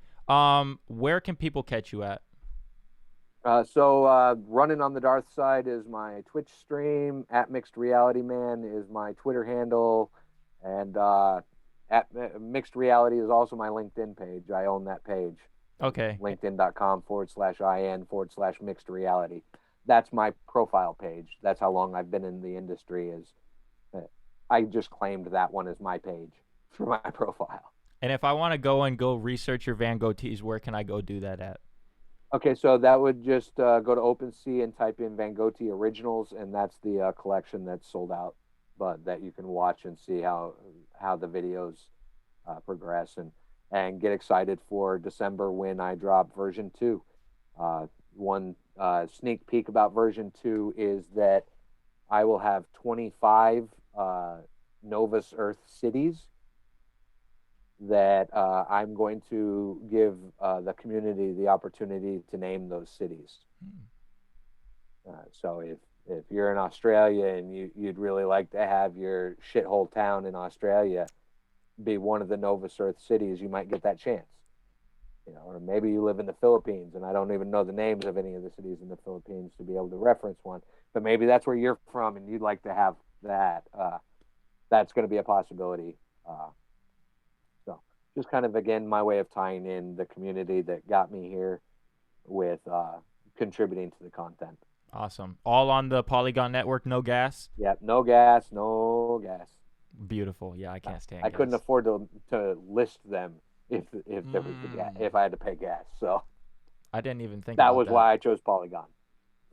Where can people catch you at? So running on the Darth side is my Twitch stream. At Mixed Reality Man is my Twitter handle, and at Mixed Reality is also my LinkedIn page. I own that page. Okay. LinkedIn.com/IN/Mixed Reality. That's my profile page. That's how long I've been in the industry. I just claimed that one as my page for my profile. And if I want to go research your Van Gogh tees, where can I go do that at? Okay, so that would just go to OpenSea and type in Van Gogh Originals, and that's the collection that's sold out, but that you can watch and see how the videos progress and get excited for December when I drop version 2. One sneak peek about version 2 is that I will have 25 Novus Earth cities that I'm going to give the community the opportunity to name those cities. So if you're in Australia and you'd really like to have your shithole town in Australia be one of the Novus Earth cities, you might get that chance. Or maybe you live in the Philippines and I don't even know the names of any of the cities in the Philippines to be able to reference one. But maybe that's where you're from and you'd like to have that. That's going to be a possibility. So just kind of, again, my way of tying in the community that got me here with contributing to the content. Awesome. All on the Polygon network, no gas? Yep, no gas, no gas. Beautiful. Yeah, I can't stand I gas. couldn't afford to list them if there was the gas, if I had to pay gas. So I didn't even think that about was that. why I chose Polygon.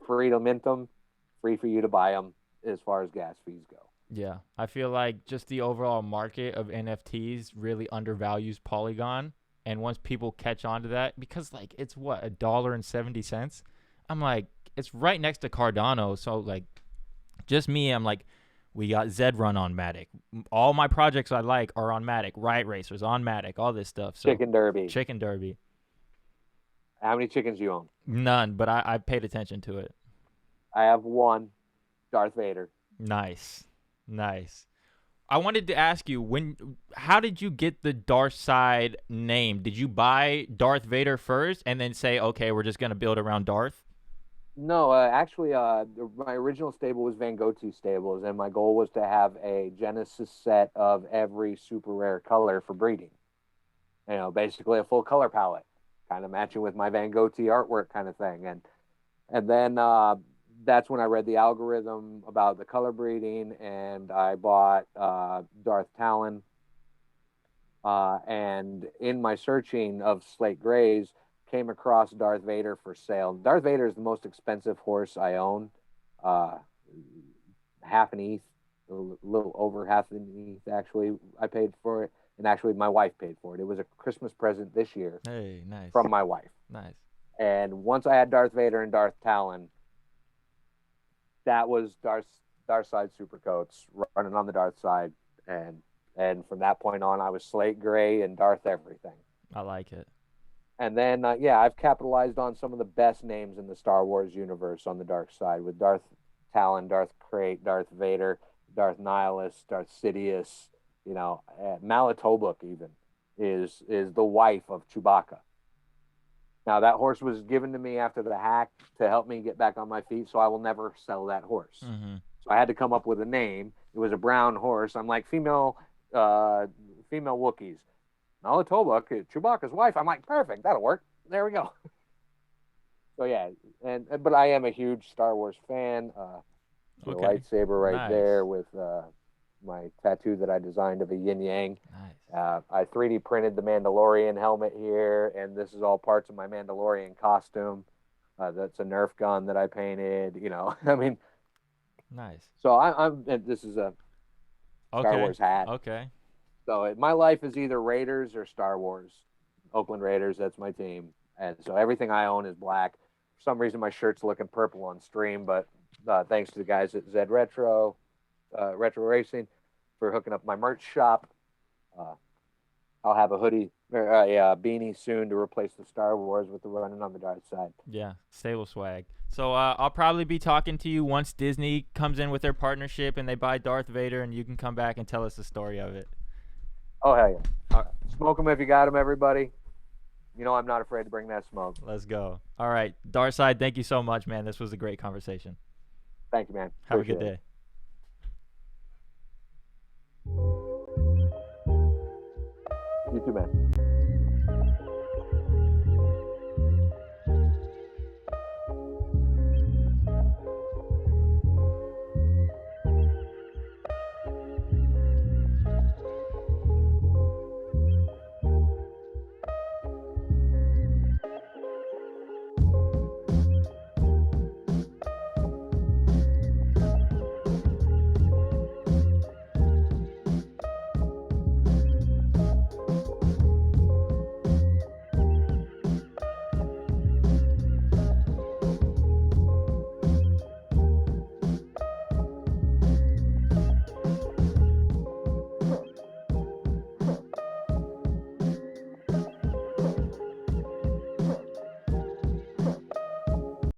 Free to mint them, free for you to buy them as far as gas fees go. Yeah, I feel like just the overall market of NFTs really undervalues Polygon, and once people catch on to that, because like it's what, $1.70, I'm like, it's right next to Cardano, so like, just me, I'm like, we got Zed Run on Matic. All my projects I like are on Matic. Riot Racers on Matic. All this stuff. So Chicken Derby. Chicken Derby. How many chickens do you own? None, but I paid attention to it. I have one, Darth Vader. Nice. I wanted to ask you, how did you get the Darthside name? Did you buy Darth Vader first and then say, okay, we're just gonna build around Darth? No, actually, my original stable was Van Gogh stables, and my goal was to have a Genesis set of every super rare color for breeding. Basically a full color palette, kind of matching with my Van Gogh artwork kind of thing. And then that's when I read the algorithm about the color breeding, and I bought Darth Talon. And in my searching of slate grays, came across Darth Vader for sale. Darth Vader is the most expensive horse I own. Half an ETH, a little over half an ETH, actually. I paid for it. And actually, my wife paid for it. It was a Christmas present this year. Hey, nice. From my wife. Nice. And once I had Darth Vader and Darth Talon, that was Darthside Supercoats, running on the Darth side, and from that point on, I was Slate Gray and Darth everything. I like it. And then, yeah, I've capitalized on some of the best names in the Star Wars universe on the dark side with Darth Talon, Darth Krayt, Darth Vader, Darth Nihilus, Darth Sidious. You know, Malotobuk even is the wife of Chewbacca. Now that horse was given to me after the hack to help me get back on my feet, so I will never sell that horse. Mm-hmm. So I had to come up with a name. It was a brown horse. I'm like female Wookiees. Malotobuk, Chewbacca's wife. I'm like, perfect, that'll work. There we go. So yeah, but I am a huge Star Wars fan. The lightsaber right there with my tattoo that I designed of a yin yang. Nice. I 3D printed the Mandalorian helmet here, and this is all parts of my Mandalorian costume. That's a Nerf gun that I painted. You know, I mean, nice. So this is a Star Wars hat. Okay. So my life is either Raiders or Star Wars. Oakland Raiders, that's my team, and so everything I own is black. For some reason, my shirt's looking purple on stream, but thanks to the guys at Zed Retro Racing for hooking up my merch shop. I'll have a hoodie or a beanie soon to replace the Star Wars with the running on the dark side. Yeah, stable swag. So I'll probably be talking to you once Disney comes in with their partnership and they buy Darth Vader, and you can come back and tell us the story of it. Oh, hell yeah. Smoke them if you got them, everybody. You know I'm not afraid to bring that smoke. Let's go. All right, Darthside, thank you so much, man. This was a great conversation. Thank you, man. Have a good day. You too, man.